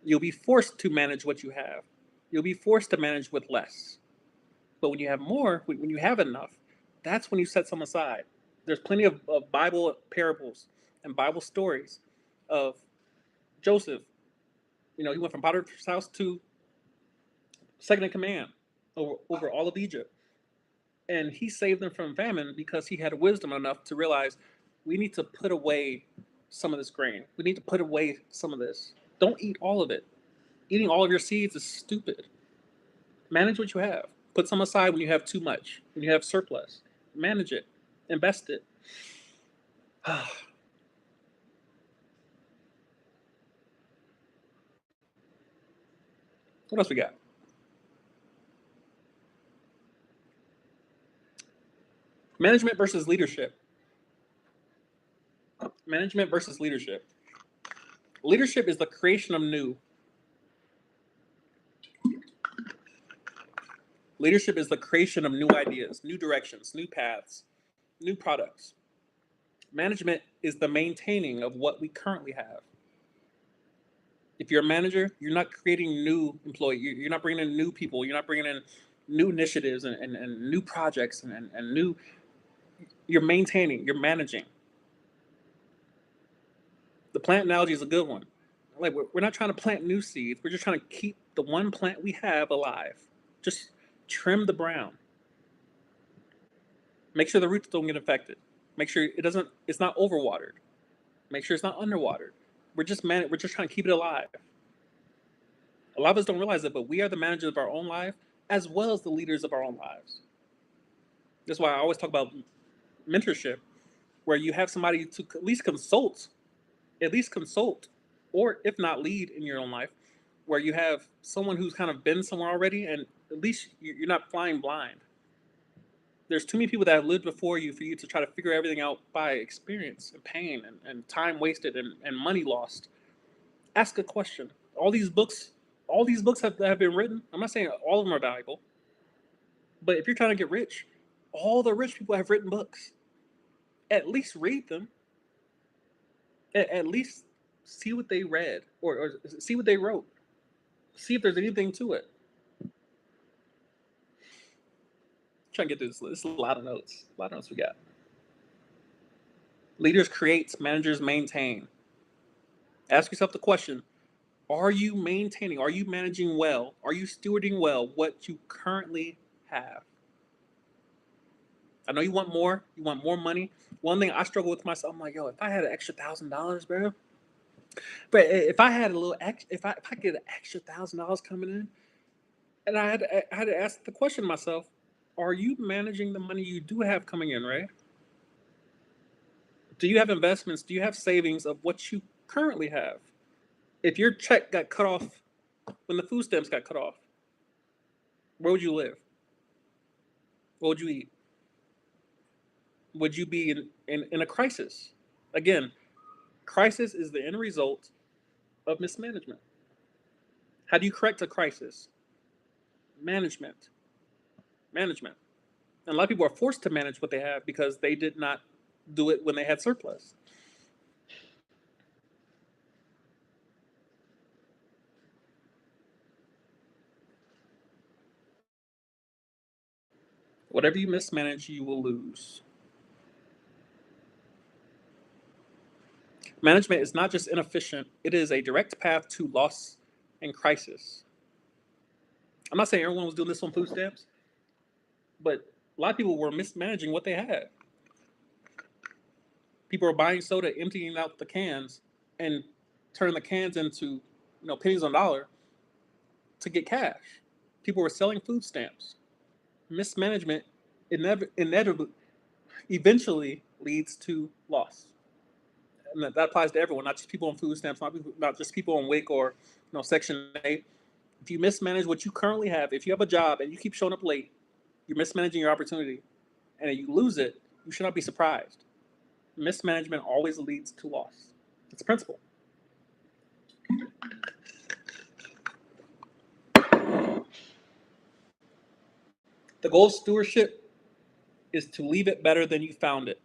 You'll be forced to manage what you have. You'll be forced to manage with less. But when you have more, when you have enough, that's when you set some aside. There's plenty of Bible parables and Bible stories of Joseph. He went from Potiphar's house to second in command over all of Egypt. And he saved them from famine because he had wisdom enough to realize we need to put away some of this grain. We need to put away some of this. Don't eat all of it. Eating all of your seeds is stupid. Manage what you have. Put some aside when you have too much, when you have surplus. Manage it. Invest it. What else we got? Management versus leadership. Management versus leadership. Leadership is the creation of new. Leadership is the creation of new ideas, new directions, new paths, new products. Management is the maintaining of what we currently have. If you're a manager, you're not creating new employees. You're not bringing in new people. You're not bringing in new initiatives and new projects and new. You're maintaining. You're managing. The plant analogy is a good one. Like we're not trying to plant new seeds. We're just trying to keep the one plant we have alive. Just trim the brown. Make sure the roots don't get affected. Make sure it's not overwatered. Make sure it's not underwatered. We're just trying to keep it alive. A lot of us don't realize it, but we are the managers of our own life as well as the leaders of our own lives. That's why I always talk about mentorship, where you have somebody to at least consult, or if not lead in your own life, where you have someone who's kind of been somewhere already, and at least you're not flying blind. There's too many people that have lived before you for you to try to figure everything out by experience and pain and time wasted and money lost. Ask a question. All these books have been written. I'm not saying all of them are valuable, but if you're trying to get rich, all the rich people have written books. At least read them. At least see what they read, or see what they wrote. See if there's anything to it. Trying to get through this. This is a lot of notes. A lot of notes we got. Leaders create, managers maintain. Ask yourself the question: are you maintaining? Are you managing well? Are you stewarding well what you currently have? I know you want more. You want more money. One thing I struggle with myself, I'm like, yo, if I had an extra $1,000, bro, but if I had a little, if I get an extra $1,000 coming in, and I had to ask the question to myself: are you managing the money you do have coming in, right? Do you have investments? Do you have savings of what you currently have? If your check got cut off when the food stamps got cut off, where would you live? What would you eat? Would you be in a crisis? Again, crisis is the end result of mismanagement. How do you correct a crisis? Management. Management. And a lot of people are forced to manage what they have because they did not do it when they had surplus. Whatever you mismanage, you will lose. Management is not just inefficient, it is a direct path to loss and crisis. I'm not saying everyone was doing this on food stamps, but a lot of people were mismanaging what they had. People were buying soda, emptying out the cans, and turning the cans into, pennies on a dollar to get cash. People were selling food stamps. Mismanagement inevitably, eventually leads to loss. And that applies to everyone, not just people on food stamps, not just people on WIC or Section 8. If you mismanage what you currently have, if you have a job and you keep showing up late, you're mismanaging your opportunity, and you lose it, you should not be surprised. Mismanagement always leads to loss. It's a principle. The goal of stewardship is to leave it better than you found it.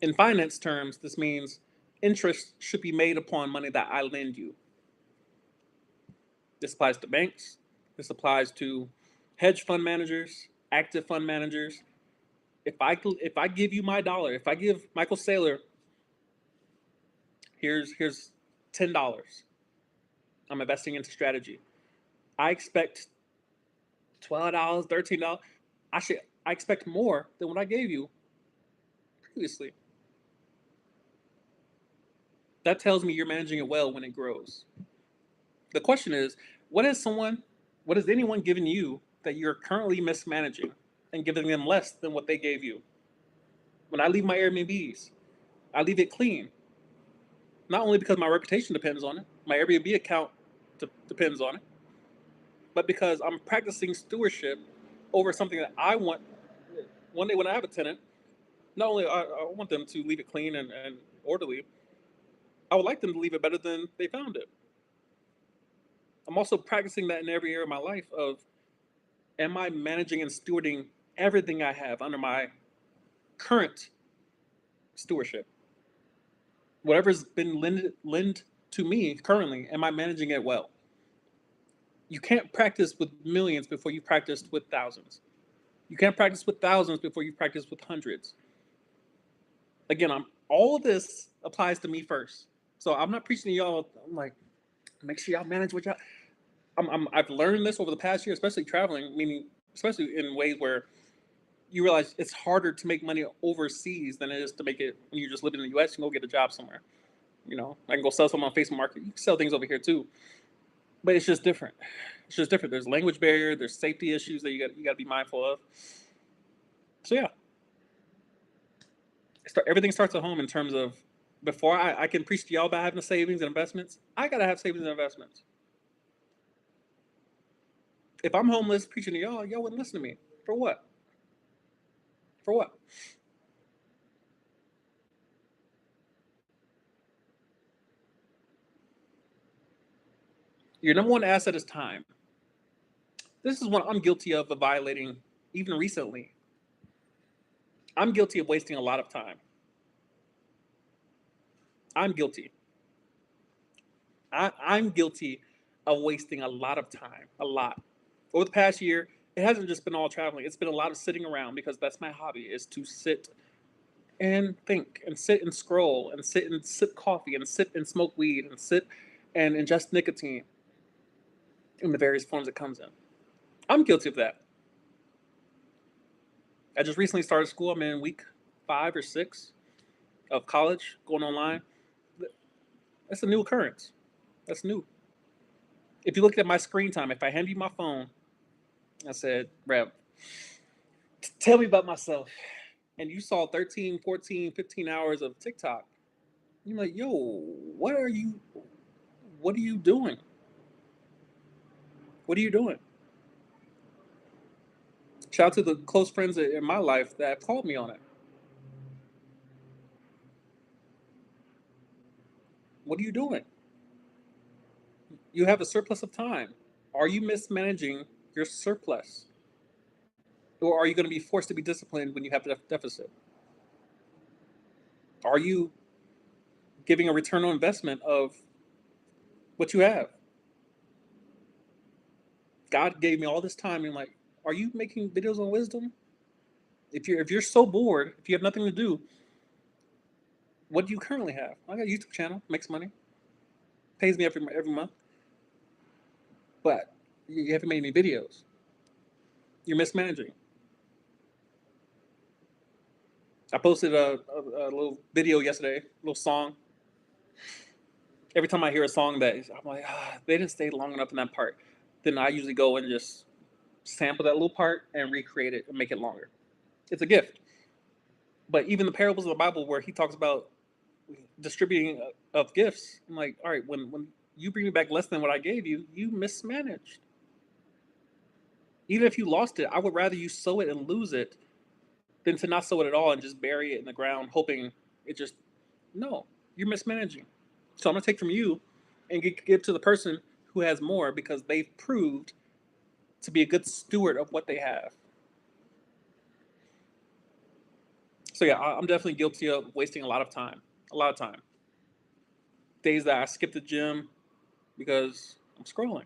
In finance terms, this means interest should be made upon money that I lend you. This applies to banks. This applies to hedge fund managers, active fund managers. If I give you my dollar, if I give Michael Saylor, here's $10. I'm investing into strategy. I expect $12, $13. I expect more than what I gave you previously. That tells me you're managing it well when it grows. The question is, what has anyone given you that you're currently mismanaging and giving them less than what they gave you? When I leave my Airbnbs, I leave it clean. Not only because my reputation depends on it, my Airbnb account depends on it, but because I'm practicing stewardship over something that I want. One day when I have a tenant, not only I want them to leave it clean and orderly, I would like them to leave it better than they found it. I'm also practicing that in every area of my life of, am I managing and stewarding everything I have under my current stewardship? Whatever's been lent to me currently, am I managing it well? You can't practice with millions before you practiced with thousands. You can't practice with thousands before you practice with hundreds. Again, all of this applies to me first. So I'm not preaching to y'all. I'm like, make sure y'all manage what y'all. I've learned this over the past year, especially traveling, meaning especially in ways where you realize it's harder to make money overseas than it is to make it when you're just living in the U.S. You can go get a job somewhere. I can go sell something on Facebook Market. You can sell things over here too, but it's just different. It's just different. There's language barrier. There's safety issues that you got to be mindful of. So yeah, everything starts at home in terms of before I can preach to y'all about having savings and investments. I gotta have savings and investments. If I'm homeless preaching to y'all wouldn't listen to me. For what? For what? Your number one asset is time. This is what I'm guilty of violating even recently. I'm guilty of wasting a lot of time. I'm guilty. I'm guilty of wasting a lot of time, a lot. Over the past year, it hasn't just been all traveling. It's been a lot of sitting around because that's my hobby, is to sit and think and sit and scroll and sit and sip coffee and sit and smoke weed and sit and ingest nicotine in the various forms it comes in. I'm guilty of that. I just recently started school. I'm in week 5 or 6 of college, going online. That's a new occurrence. That's new. If you look at my screen time, if I hand you my phone, I said, Rev, tell me about myself. And you saw 13, 14, 15 hours of TikTok. You're like, yo, what are you doing? What are you doing? Shout out to the close friends in my life that called me on it. What are you doing? You have a surplus of time. Are you mismanaging your surplus? Or are you going to be forced to be disciplined when you have a deficit? Are you giving a return on investment of what you have? God gave me all this time, and like, are you making videos on wisdom? If you're so bored, if you have nothing to do, what do you currently have? I got a YouTube channel, makes money, pays me every month, but you haven't made any videos. You're mismanaging. I posted a little video yesterday, a little song. Every time I hear a song that I'm like, they didn't stay long enough in that part, then I usually go and just sample that little part and recreate it and make it longer. It's a gift. But even the parables of the Bible where he talks about distributing of gifts, I'm like, all right, when you bring me back less than what I gave you, you mismanaged. Even if you lost it, I would rather you sow it and lose it than to not sow it at all and just bury it in the ground, hoping it just, no, you're mismanaging. So I'm going to take from you and give to the person who has more because they've proved to be a good steward of what they have. So yeah, I'm definitely guilty of wasting a lot of time. A lot of time. Days that I skip the gym because I'm scrolling.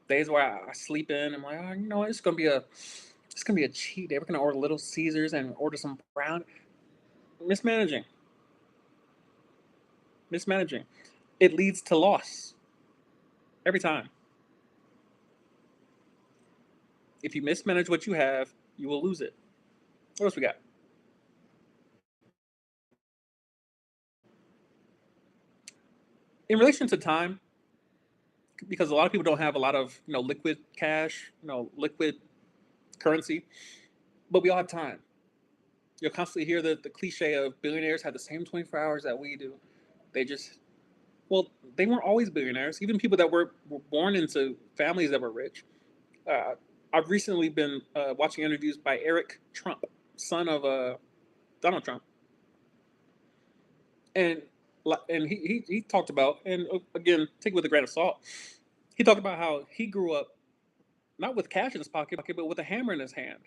Days where I sleep in. I'm like, you know what? It's gonna be a cheat day. We're gonna order Little Caesars and order some brown. Mismanaging. Mismanaging. It leads to loss every time. If you mismanage what you have, you will lose it. What else we got? In relation to time, because a lot of people don't have a lot of liquid cash, liquid currency, but we all have time. You'll constantly hear the cliche of billionaires have the same 24 hours that we do. They just, well, they weren't always billionaires. Even people that were born into families that were rich. Uh, I've recently been watching interviews by Eric Trump, son of Donald Trump, and he talked about, and again, take it with a grain of salt. He talked about how he grew up not with cash in his pocket, but with a hammer in his hand.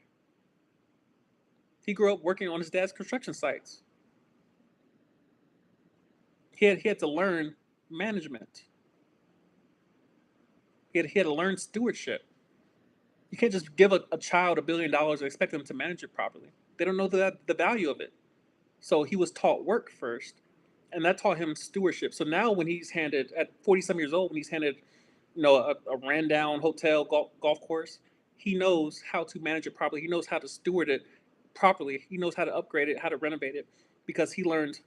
He grew up working on his dad's construction sites. He had to learn management. He had to learn stewardship. You can't just give a child $1 billion and expect them to manage it properly. They don't know the value of it. So he was taught work first, and that taught him stewardship. So now when he's handed at 40 some years old, when he's handed a ran down hotel golf course, he knows how to manage it properly. He knows how to steward it properly. He knows how to upgrade it, how to renovate it, because he learned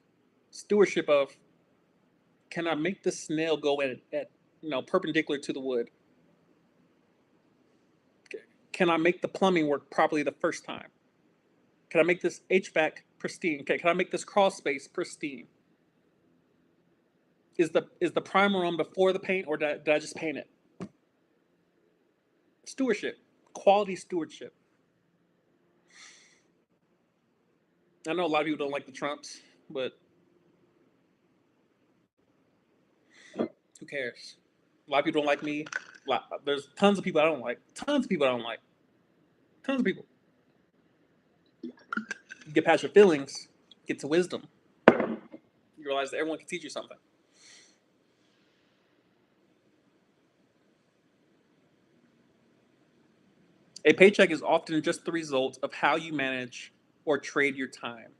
stewardship of, can I make this snail go at perpendicular to the wood? Can I make the plumbing work properly the first time? Can I make this HVAC pristine? Can I make this crawl space pristine? Is the primer on before the paint, or did I just paint it? Stewardship, quality stewardship. I know a lot of people don't like the Trumps, but who cares? A lot of people don't like me. There's tons of people I don't like. Tons of people I don't like. Tons of people. You get past your feelings, get to wisdom. You realize that everyone can teach you something. A paycheck is often just the result of how you manage or trade your time.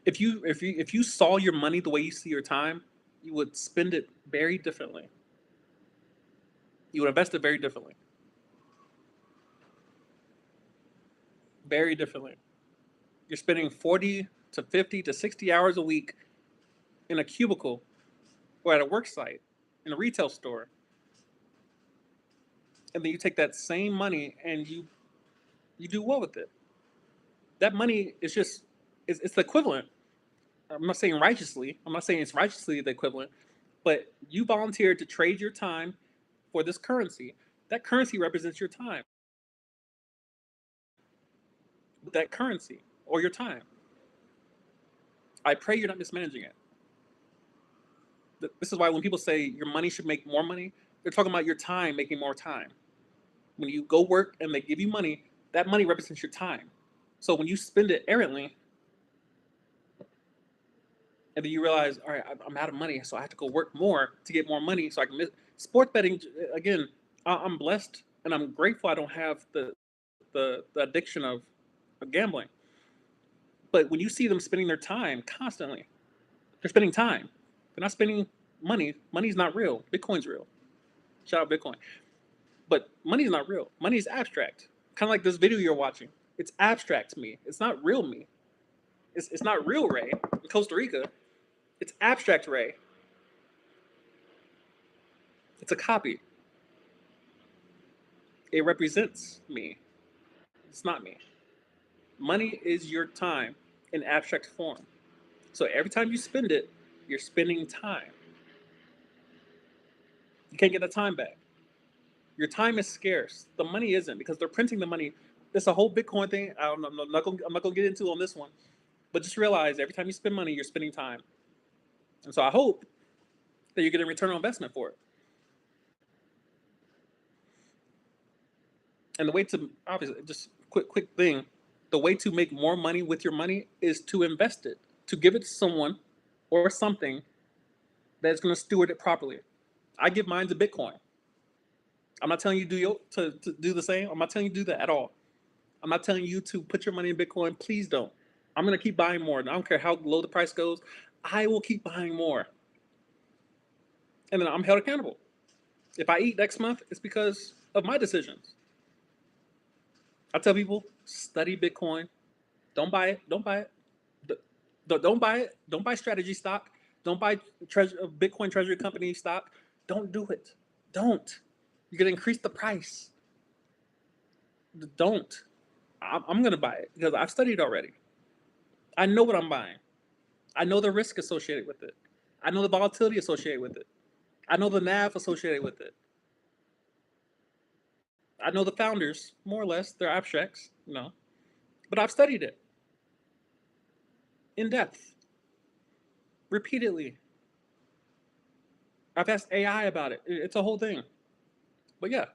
If you saw your money the way you see your time, you would spend it very differently. You would invest it very differently. Very differently. You're spending 40 to 50 to 60 hours a week in a cubicle or at a work site, in a retail store. And then you take that same money and you do what with it? That money is just it's the equivalent. I'm not saying righteously. I'm not saying it's righteously the equivalent, but you volunteered to trade your time for this currency. That currency represents your time. That currency or your time. I pray you're not mismanaging it. This is why when people say your money should make more money, they're talking about your time making more time. When you go work and they give you money, that money represents your time. So when you spend it errantly, and then you realize, all right, I'm out of money, so I have to go work more to get more money, so I can miss sports betting. Again, I'm blessed and I'm grateful. I don't have the addiction of gambling. But when you see them spending their time constantly, they're spending time. They're not spending money. Money's not real. Bitcoin's real. Shout out Bitcoin. But money's not real. Money is abstract. Kind of like this video you're watching. It's abstract to me. It's not real me. It's not real Ray in Costa Rica. It's abstract Ray. It's a copy. It represents me. It's not me. Money is your time in abstract form. So every time you spend it, you're spending time. You can't get that time back. Your time is scarce. The money isn't because they're printing the money. It's a whole Bitcoin thing. I'm not gonna get into on this one, but just realize every time you spend money, you're spending time. And so I hope that you're getting a return on investment for it. And the way to obviously just quick thing, the way to make more money with your money is to invest it, to give it to someone or something that's going to steward it properly. I give mine to Bitcoin. I'm not telling you to do the same. I'm not telling you to do that at all. I'm not telling you to put your money in Bitcoin. Please don't. I'm going to keep buying more. And I don't care how low the price goes. I will keep buying more. And then I'm held accountable. If I eat next month, it's because of my decisions. I tell people, study Bitcoin. Don't buy it. Don't buy it. Don't buy it. Don't buy strategy stock. Don't buy Bitcoin treasury company stock. Don't do it. Don't. You're going to increase the price. Don't. I'm going to buy it because I've studied already. I know what I'm buying. I know the risk associated with it. I know the volatility associated with it. I know the NAV associated with it. I know the founders, more or less. They're abstracts, but I've studied it in depth, repeatedly. I've asked AI about it. It's a whole thing. But yeah,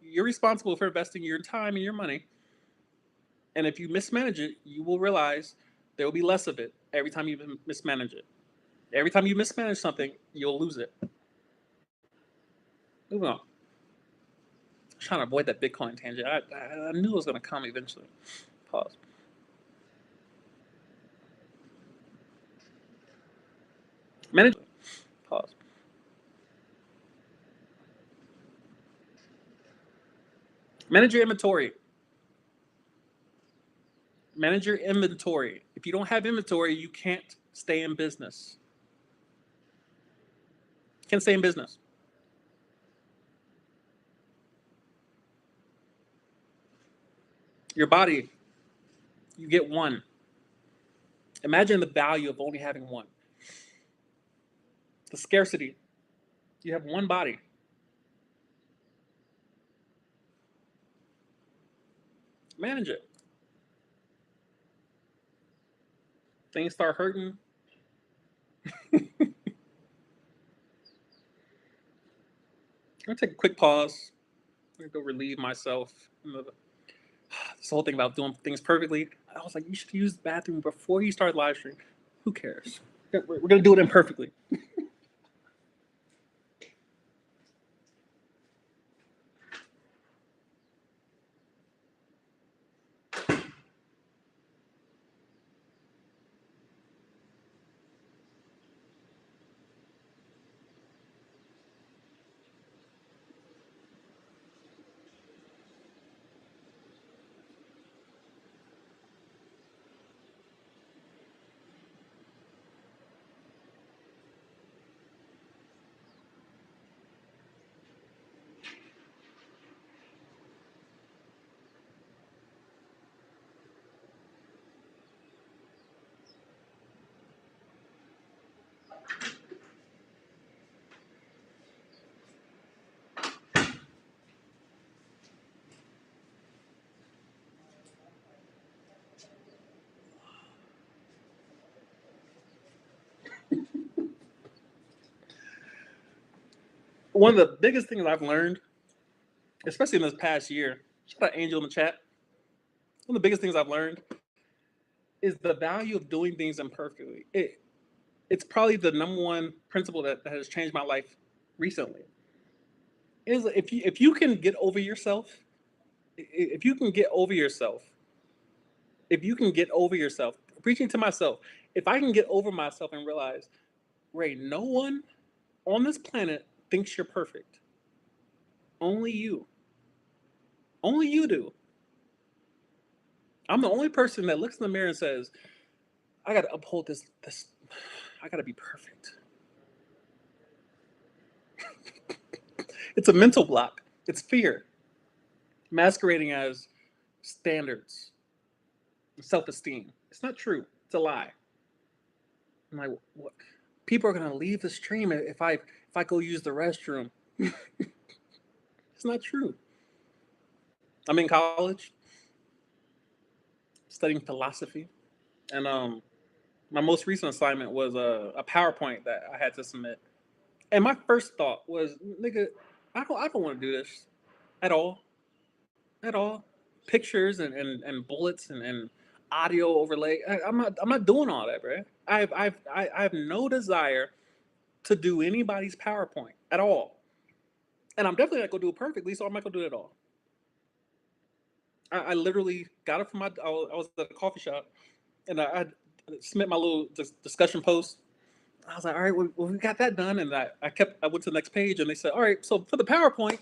you're responsible for investing your time and your money. And if you mismanage it, you will realize there will be less of it every time you mismanage it. Every time you mismanage something, you'll lose it. Moving on. I'm trying to avoid that Bitcoin tangent. I knew it was going to come eventually. Pause. Manage. Pause. Manage your inventory. Manage your inventory. If you don't have inventory, you can't stay in business. Can't stay in business. Your body, you get one. Imagine the value of only having one. The scarcity. You have one body. Manage it. Things start hurting. I'm gonna take a quick pause. I go relieve myself. This whole thing about doing things perfectly. I was like, you should use the bathroom before you start live stream. Who cares? We're gonna do it imperfectly. One of the biggest things I've learned, especially in this past year, shout out Angel in the chat. One of the biggest things I've learned is the value of doing things imperfectly. It's probably the number one principle that has changed my life recently. Is if you can get over yourself, if you can get over yourself, if you can get over yourself, preaching to myself, if I can get over myself and realize, Ray, no one on this planet thinks you're perfect. Only you. Only you do. I'm the only person that looks in the mirror and says, I gotta uphold this I gotta be perfect. It's a mental block. It's fear. Masquerading as standards, self-esteem. It's not true. It's a lie. I'm like, what? People are gonna leave the stream if I go use the restroom. It's not true. I'm in college studying philosophy, and my most recent assignment was a PowerPoint that I had to submit. And my first thought was, nigga, I don't want to do this at all, at all. Pictures and bullets and audio overlay. I'm not doing all that, bro. I have no desire to do anybody's PowerPoint at all, and I'm definitely not gonna do it perfectly. So I'm not gonna do it at all. I literally got it from I was at a coffee shop, and I submit my little discussion post. I was like, all right, well, we got that done, and I went to the next page, and they said, all right, so for the PowerPoint,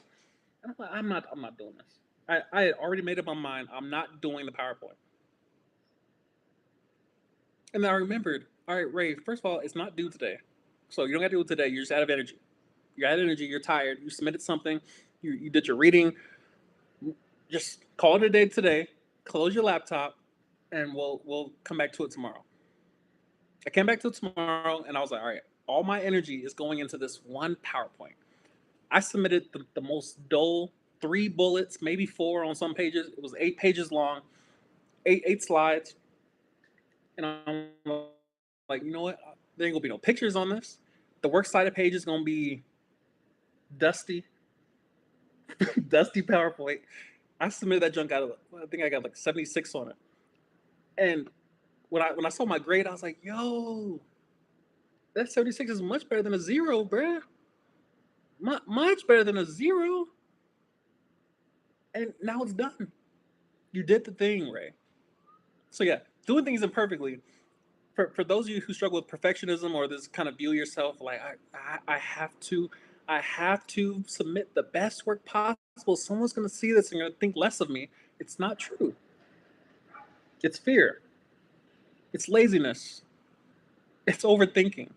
and I'm like, I'm not doing this. I had already made up my mind. I'm not doing the PowerPoint. And then I remembered, all right, Ray, first of all, it's not due today. So you don't got to do it today. You're just out of energy. You're out of energy. You're tired. You submitted something. You did your reading. Just call it a day today. Close your laptop, and we'll come back to it tomorrow. I came back to it tomorrow, and I was like, all right, all my energy is going into this one PowerPoint. I submitted the most dull 3 bullets, maybe 4 on some pages. It was 8 pages long, eight slides. And I'm like, you know what? There ain't gonna be no pictures on this. The works cited page is gonna be dusty, dusty PowerPoint. I submitted that junk out. I think I got like 76 on it. And when I saw my grade, I was like, yo, that 76 is much better than a 0, bruh. Much better than a 0. And now it's done. You did the thing, Ray. So yeah, doing things imperfectly. For those of you who struggle with perfectionism or this kind of view yourself like I have to submit the best work possible. Someone's gonna see this and gonna think less of me. It's not true. It's fear. It's laziness. It's overthinking.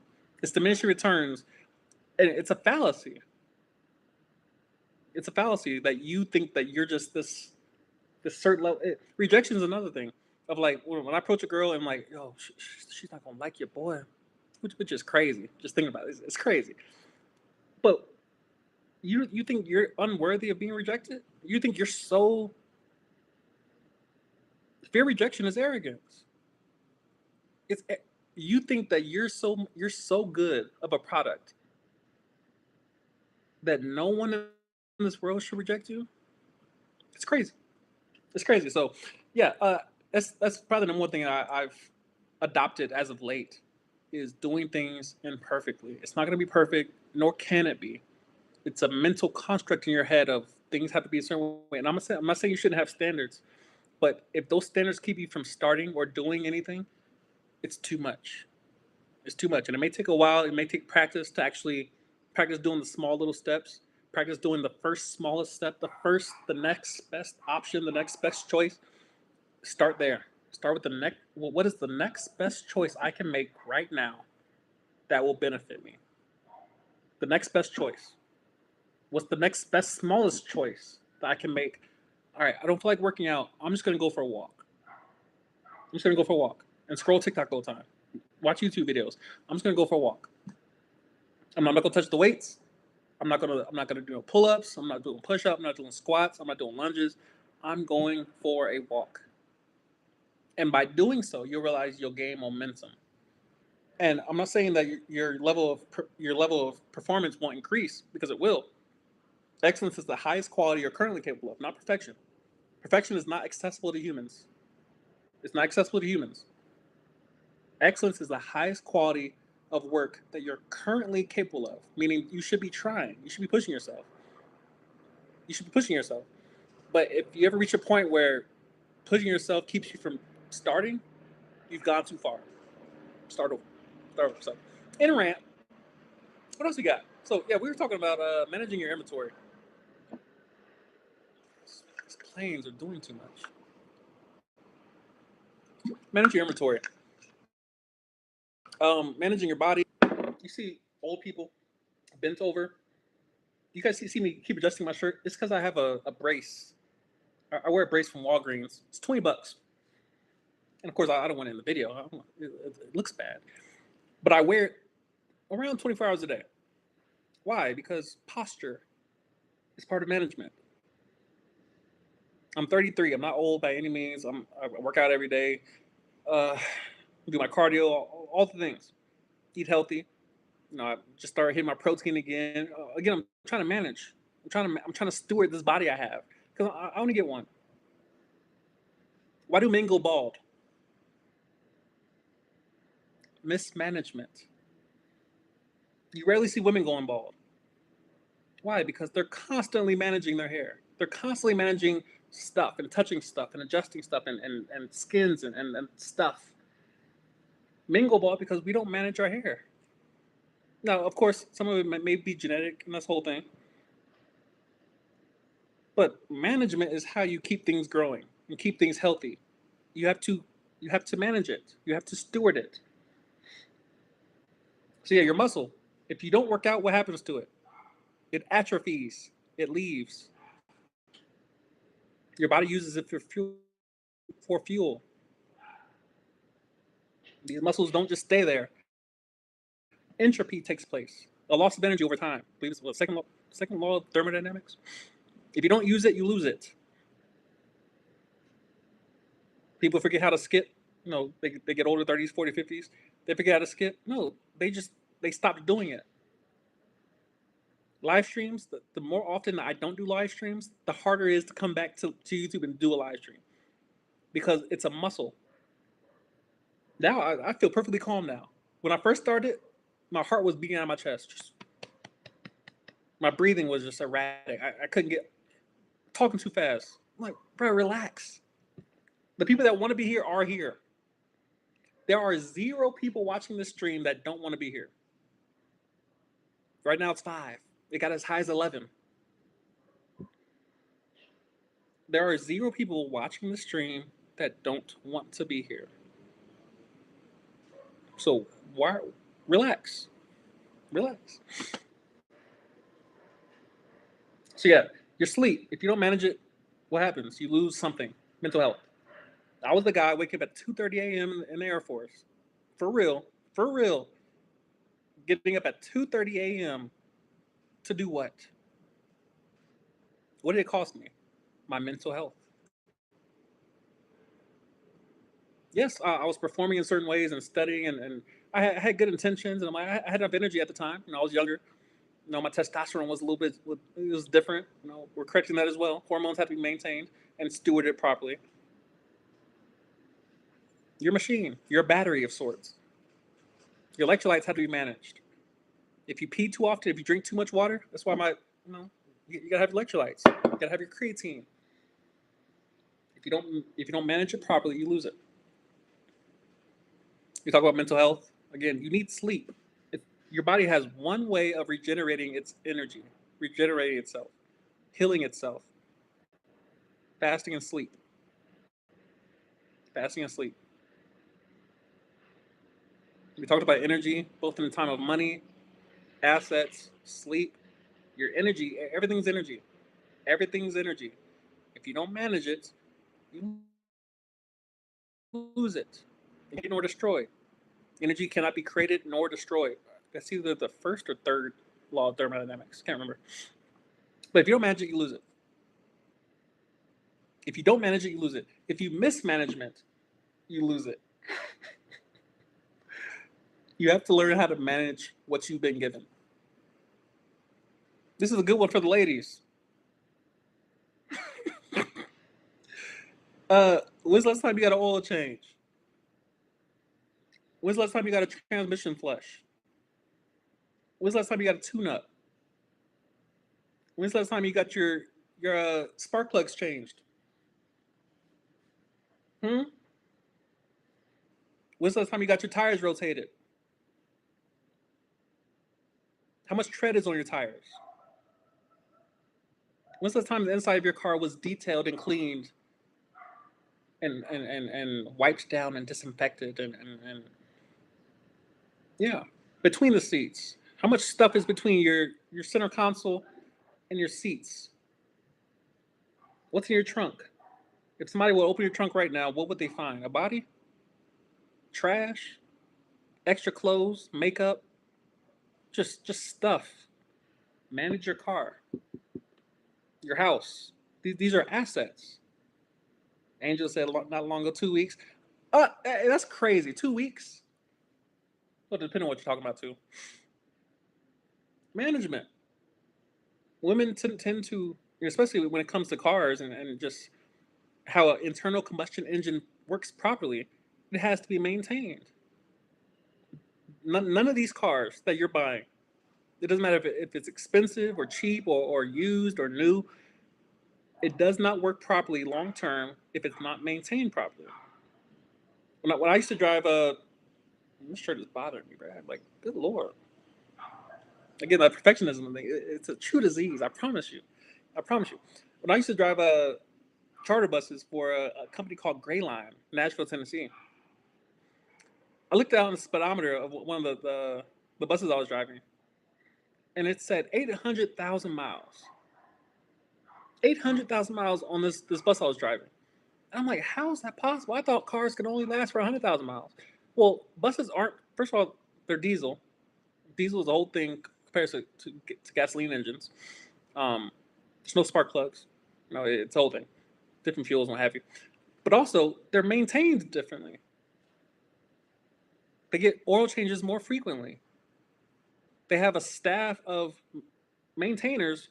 It's diminishing returns. And it's a fallacy. It's a fallacy that you think that you're just this certain level. Rejection is another thing of like when I approach a girl and I'm like, yo, she's not gonna like your boy, which is crazy. Just think about it. It's crazy. But you think you're unworthy of being rejected? You think you're so fear rejection is arrogance. It's you think that you're so good of a product that no one in this world should reject you? It's crazy. It's crazy. So, yeah, that's probably the number one thing I've adopted as of late is doing things imperfectly. It's not going to be perfect, nor can it be. It's a mental construct in your head of things have to be a certain way. And I'm not saying you shouldn't have standards, but if those standards keep you from starting or doing anything, it's too much. It's too much, and it may take a while. It may take practice to actually practice doing the small little steps. Practice doing the first smallest step, the next best option, the next best choice. Start there. Start with the next. Well, what is the next best choice I can make right now that will benefit me? The next best choice. What's the next best smallest choice that I can make? All right, I don't feel like working out. I'm just gonna go for a walk. I'm just gonna go for a walk and scroll TikTok all the time. Watch YouTube videos. I'm just gonna go for a walk. I'm not gonna touch the weights. I'm not gonna do no pull-ups. I'm not doing push-ups. I'm not doing squats. I'm not doing lunges. I'm going for a walk. And by doing so, you'll realize you'll gain momentum. And I'm not saying that your level of performance won't increase, because it will. Excellence is the highest quality you're currently capable of, not perfection. Perfection is not accessible to humans. It's not accessible to humans. Excellence is the highest quality of work that you're currently capable of, meaning you should be trying. You should be pushing yourself. You should be pushing yourself. But if you ever reach a point where pushing yourself keeps you from starting, you've gone too far. Start over. Start over. So, in rant, what else we got? So, yeah, we were talking about managing your inventory. These planes are doing too much. Manage your inventory. Managing your body. You see old people bent over. You guys see me keep adjusting my shirt. It's because I have a brace. I wear a brace from Walgreens. It's $20, and of course I don't want it in the video. It looks bad, but I wear it around 24 hours a day. Why? Because posture is part of management. I'm 33. I'm not old by any means. I work out every day. Uh, do my cardio, all the things. Eat healthy. I just started hitting my protein again. Again, I'm trying to manage. I'm trying to steward this body I have, because I only get one. Why do men go bald? Mismanagement. You rarely see women going bald. Why? Because they're constantly managing their hair. They're constantly managing stuff and touching stuff and adjusting stuff and skins and stuff. Men go bald because we don't manage our hair. Now, of course, some of it may be genetic and this whole thing. But management is how you keep things growing and keep things healthy. You have to you have to manage it. You have to steward it. So yeah, your muscle. If you don't work out, what happens to it? It atrophies. It leaves. Your body uses it for fuel. For fuel. These muscles don't just stay there. Entropy takes place. A loss of energy over time. I believe it's the second law of thermodynamics. If you don't use it, you lose it. People forget how to skip. They get older, 30s, 40s, 50s. They forget how to skip. No, they stopped doing it. Live streams, the more often that I don't do live streams, the harder it is to come back to YouTube and do a live stream, because it's a muscle. Now I feel perfectly calm now. When I first started, my heart was beating out of my chest. My breathing was just erratic. I couldn't get talking too fast. I'm like, bro, relax. The people that want to be here are here. There are 0 people watching this stream that don't want to be here. Right now it's 5. It got as high as 11. There are 0 people watching the stream that don't want to be here. So why? Relax. Relax. So yeah, your sleep. If you don't manage it, what happens? You lose something. Mental health. I was the guy waking up at 2:30 a.m. in the Air Force. For real. For real. Getting up at 2:30 a.m. to do what? What did it cost me? My mental health. Yes, I was performing in certain ways and studying, and I had good intentions, and I had enough energy at the time. I was younger. My testosterone was a little bit, it was different. We're correcting that as well. Hormones have to be maintained and stewarded properly. Your machine, your battery of sorts. Your electrolytes have to be managed. If you pee too often, if you drink too much water, that's why you gotta have electrolytes. You gotta have your creatine. If you don't manage it properly, you lose it. You talk about mental health. Again, you need sleep. Your body has one way of regenerating its energy, regenerating itself, healing itself. Fasting and sleep. Fasting and sleep. We talked about energy, both in the time of money, assets, sleep. Your energy, everything's energy. Everything's energy. If you don't manage it, you lose it. Nor destroy. Energy cannot be created nor destroyed. That's either the first or third law of thermodynamics. Can't remember. But if you don't manage it, you lose it. If you don't manage it, you lose it. If you mismanagement, you lose it. You have to learn how to manage what you've been given. This is a good one for the ladies. When's the last time you got an oil change? When's the last time you got a transmission flush? When's the last time you got a tune-up? When's the last time you got your spark plugs changed? When's the last time you got your tires rotated? How much tread is on your tires? When's the last time the inside of your car was detailed and cleaned and wiped down and disinfected and yeah, between the seats? How much stuff is between your center console and your seats? What's in your trunk? If somebody would open your trunk right now, what would they find? A body? Trash? Extra clothes? Makeup? Just stuff. Manage your car. Your house. These are assets. Angel said not long ago, 2 weeks. That's crazy. 2 weeks? Well, depending on what you're talking about, too. Management. Women tend to, especially when it comes to cars and just how an internal combustion engine works properly, it has to be maintained. None of these cars that you're buying, it doesn't matter if it's expensive or cheap or used or new, it does not work properly long term if it's not maintained properly. When I used to drive this shirt is bothering me, bro. I'm like, good Lord. Again, that perfectionism thing, it's a true disease. I promise you. When I used to drive charter buses for a company called Gray Line, Nashville, Tennessee, I looked down the speedometer of one of the buses I was driving, and it said 800,000 miles. 800,000 miles on this bus I was driving. And I'm like, how is that possible? I thought cars could only last for 100,000 miles. Well, buses aren't, first of all, they're diesel. Diesel is an old thing compared to gasoline engines. There's no spark plugs. It's old thing. Different fuels and what have you. But also, they're maintained differently. They get oil changes more frequently. They have a staff of maintainers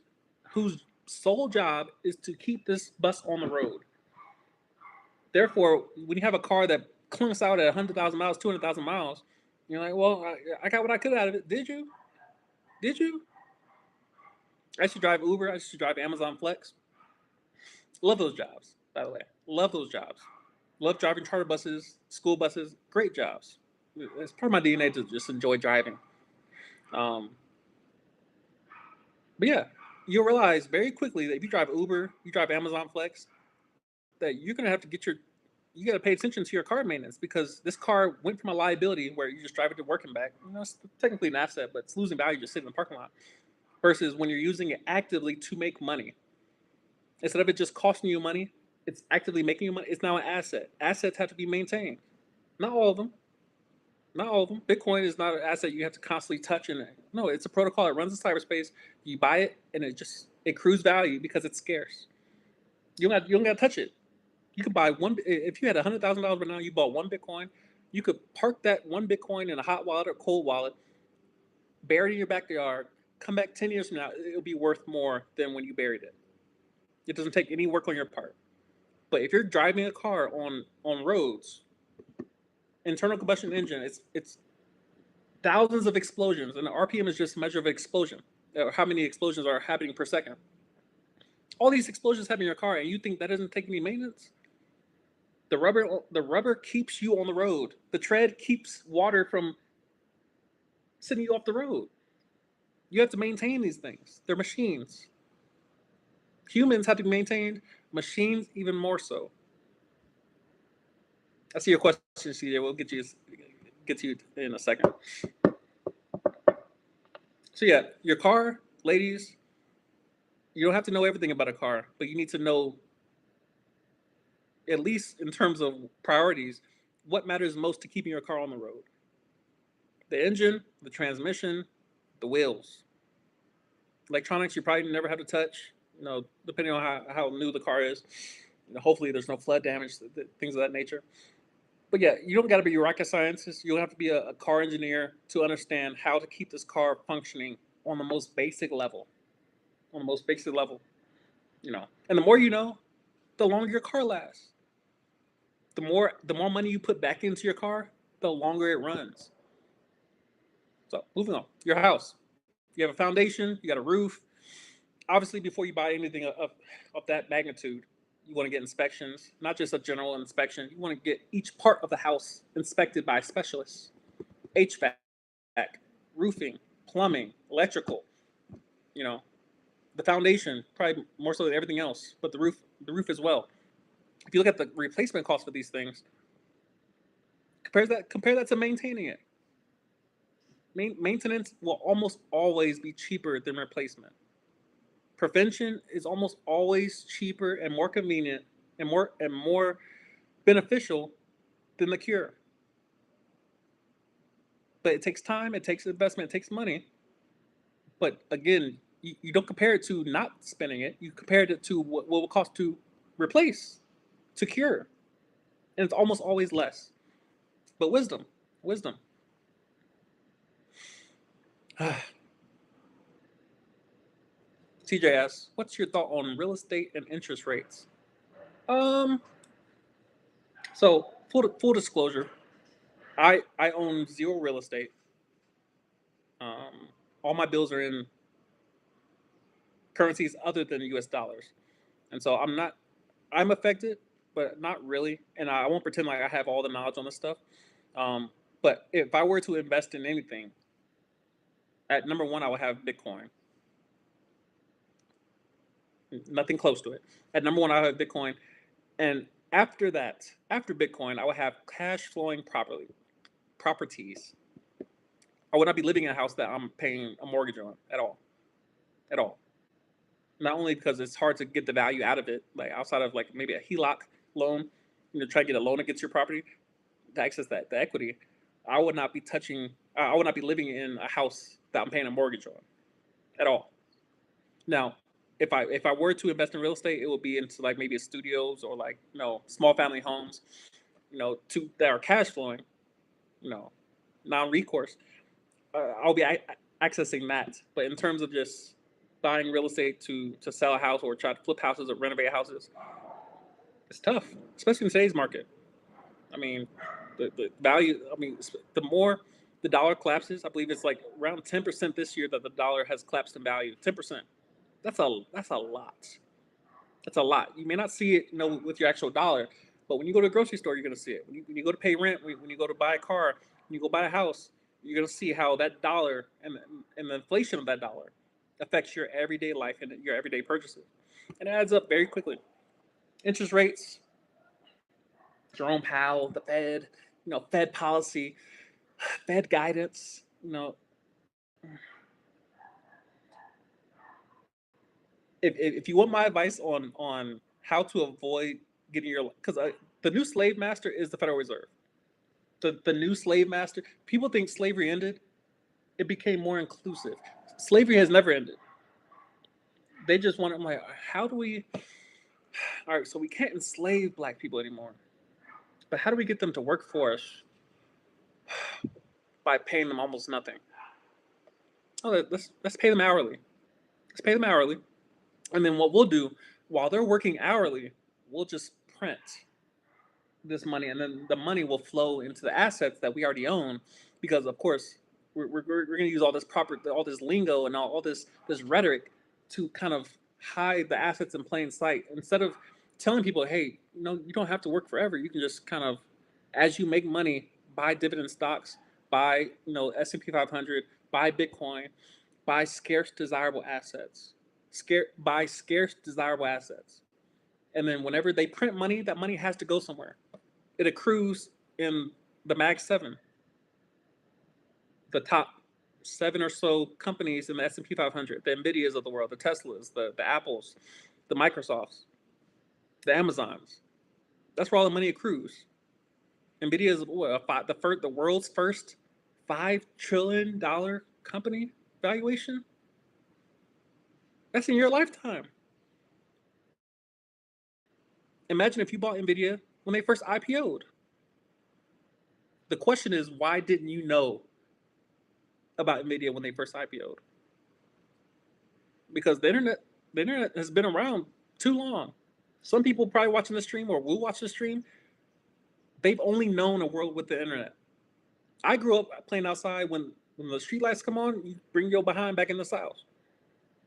whose sole job is to keep this bus on the road. Therefore, when you have a car that clunks out at 100,000 miles, 200,000 miles, you're like, well, I got what I could out of it. Did you? I used to drive Uber. I used to drive Amazon Flex. Love those jobs, by the way. Love those jobs. Love driving charter buses, school buses. Great jobs. It's part of my DNA to just enjoy driving. But yeah, you'll realize very quickly that if you drive Uber, you drive Amazon Flex, that you're going to have to you got to pay attention to your car maintenance, because this car went from a liability where you just drive it to work and back. It's technically an asset, but it's losing value just sitting in the parking lot, versus when you're using it actively to make money. Instead of it just costing you money, it's actively making you money. It's now an asset. Assets have to be maintained. Not all of them. Bitcoin is not an asset you have to constantly touch. No, it's a protocol that runs in cyberspace. You buy it, and it accrues value because it's scarce. You don't got to touch it. You could buy one. If you had $100,000 right now, you bought one Bitcoin. You could park that one Bitcoin in a hot wallet or cold wallet, bury it in your backyard, come back 10 years from now, it'll be worth more than when you buried it. It doesn't take any work on your part. But if you're driving a car on roads, internal combustion engine, it's thousands of explosions, and the RPM is just a measure of explosion, or how many explosions are happening per second. All these explosions happen in your car, and you think that doesn't take any maintenance? The rubber keeps you on the road. The tread keeps water from sending you off the road. You have to maintain these things. They're machines. Humans have to be maintained. Machines even more so. I see your question, CJ. We'll get to you in a second. So yeah, your car, ladies. You don't have to know everything about a car, but you need to know, at least in terms of priorities, what matters most to keeping your car on the road. The engine, the transmission, the wheels. Electronics you probably never have to touch, depending on how new the car is. Hopefully there's no flood damage, things of that nature. But yeah, you don't got to be a rocket scientist. You don't have to be a car engineer to understand how to keep this car functioning on the most basic level. On the most basic level, And the more you know, the longer your car lasts. The more money you put back into your car, the longer it runs. So moving on, your house. You have a foundation, you got a roof. Obviously, before you buy anything of that magnitude, you want to get inspections, not just a general inspection. You want to get each part of the house inspected by specialists. HVAC, roofing, plumbing, electrical, the foundation, probably more so than everything else, but the roof as well. If you look at the replacement cost for these things, compare that to maintaining it. Maintenance will almost always be cheaper than replacement. Prevention is almost always cheaper and more convenient and more beneficial than the cure. But it takes time, it takes investment, it takes money. But again, you don't compare it to not spending it. You compare it to what it will cost to replace, to cure. And it's almost always less. But wisdom. TJ asks, what's your thought on real estate and interest rates? So full disclosure, I own zero real estate. All my bills are in currencies other than US dollars. And so I'm affected, but not really. And I won't pretend like I have all the knowledge on this stuff. But if I were to invest in anything, at number one, I would have Bitcoin. Nothing close to it. At number one, I have Bitcoin. And after that, after Bitcoin, I would have cash flowing properties. I would not be living in a house that I'm paying a mortgage on at all. At all. Not only because it's hard to get the value out of it, like outside of like maybe a HELOC loan, try to get a loan against your property to access the equity. I would not be living in a house that I'm paying a mortgage on at all. Now, if I were to invest in real estate, it would be into like maybe studios or like small family homes, that are cash flowing, non-recourse. I'll be accessing that. But in terms of just buying real estate to sell a house or try to flip houses or renovate houses, it's tough, especially in today's market. I mean, the value. I mean, the more the dollar collapses, I believe it's like around 10% this year that the dollar has collapsed in value. 10%. That's a lot. That's a lot. You may not see it, with your actual dollar, but when you go to the grocery store, you're gonna see it. When you go to pay rent, when you go to buy a car, when you go buy a house, you're gonna see how that dollar and the inflation of that dollar affects your everyday life and your everyday purchases, and it adds up very quickly. Interest rates, Jerome Powell, the Fed, Fed policy, Fed guidance, if you want my advice on how to avoid getting because the new slave master is the Federal Reserve. The new slave master. People think slavery ended. It became more inclusive. Slavery has never ended. They just want. I'm like, how do we? All right, so we can't enslave Black people anymore. But how do we get them to work for us by paying them almost nothing? Oh, let's pay them hourly. Let's pay them hourly, and then what we'll do while they're working hourly, we'll just print this money, and then the money will flow into the assets that we already own, because of course we're going to use all this lingo and all this rhetoric to kind of hide the assets in plain sight, instead of telling people, hey, you don't have to work forever. You can just kind of, as you make money, buy dividend stocks, buy S&P 500, buy Bitcoin, buy scarce desirable assets, buy scarce desirable assets, and then whenever they print money, that money has to go somewhere. It accrues in the Mag 7, the top 7 or so companies in the S&P 500, the NVIDIAs of the world, the Teslas, the Apples, the Microsofts, the Amazons. That's where all the money accrues. NVIDIA is the world's first $5 trillion company valuation. That's in your lifetime. Imagine if you bought NVIDIA when they first IPO'd. The question is, why didn't you know about NVIDIA when they first IPO'd? Because the internet has been around too long. Some people probably watching the stream or will watch the stream, they've only known a world with the internet. I grew up playing outside when the street lights come on, you bring your behind back in the house.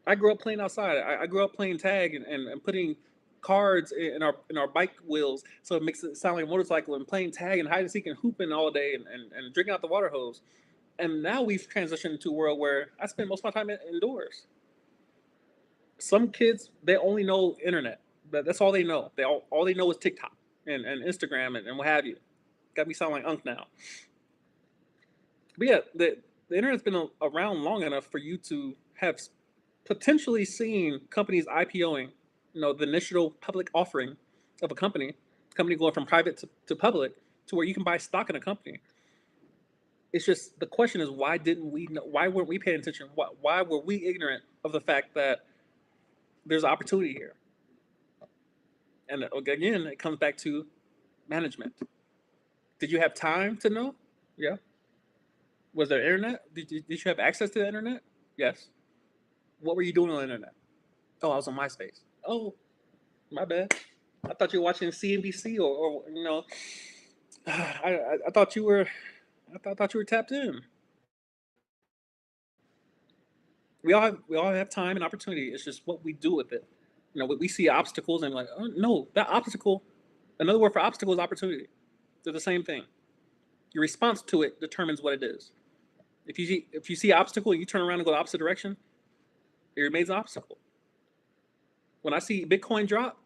I grew up playing outside. I grew up playing tag and putting cards in our bike wheels so it makes it sound like a motorcycle, and playing tag and hide and seek and hooping all day and drinking out the water hose. And now we've transitioned to a world where I spend most of my time indoors. Some kids, they only know internet. That's all they know. All they know is TikTok and Instagram and what have you. Got me sound like Unc now. But yeah, the internet's been around long enough for you to have potentially seen companies IPOing, the initial public offering of a company going from private to public, to where you can buy stock in a company. It's just, the question is, why didn't we know? Why weren't we paying attention? Why were we ignorant of the fact that there's opportunity here? And again, it comes back to management. Did you have time to know? Yeah. Was there internet? Did you have access to the internet? Yes. What were you doing on the internet? Oh, I was on MySpace. Oh, my bad. I thought you were watching CNBC or I thought you were tapped in. We all have time and opportunity. It's just what we do with it. We see obstacles and like, oh no, that obstacle. Another word for obstacle is opportunity. They're the same thing. Your response to it determines what it is. If you see obstacle and you turn around and go the opposite direction, it remains an obstacle. When I see Bitcoin drop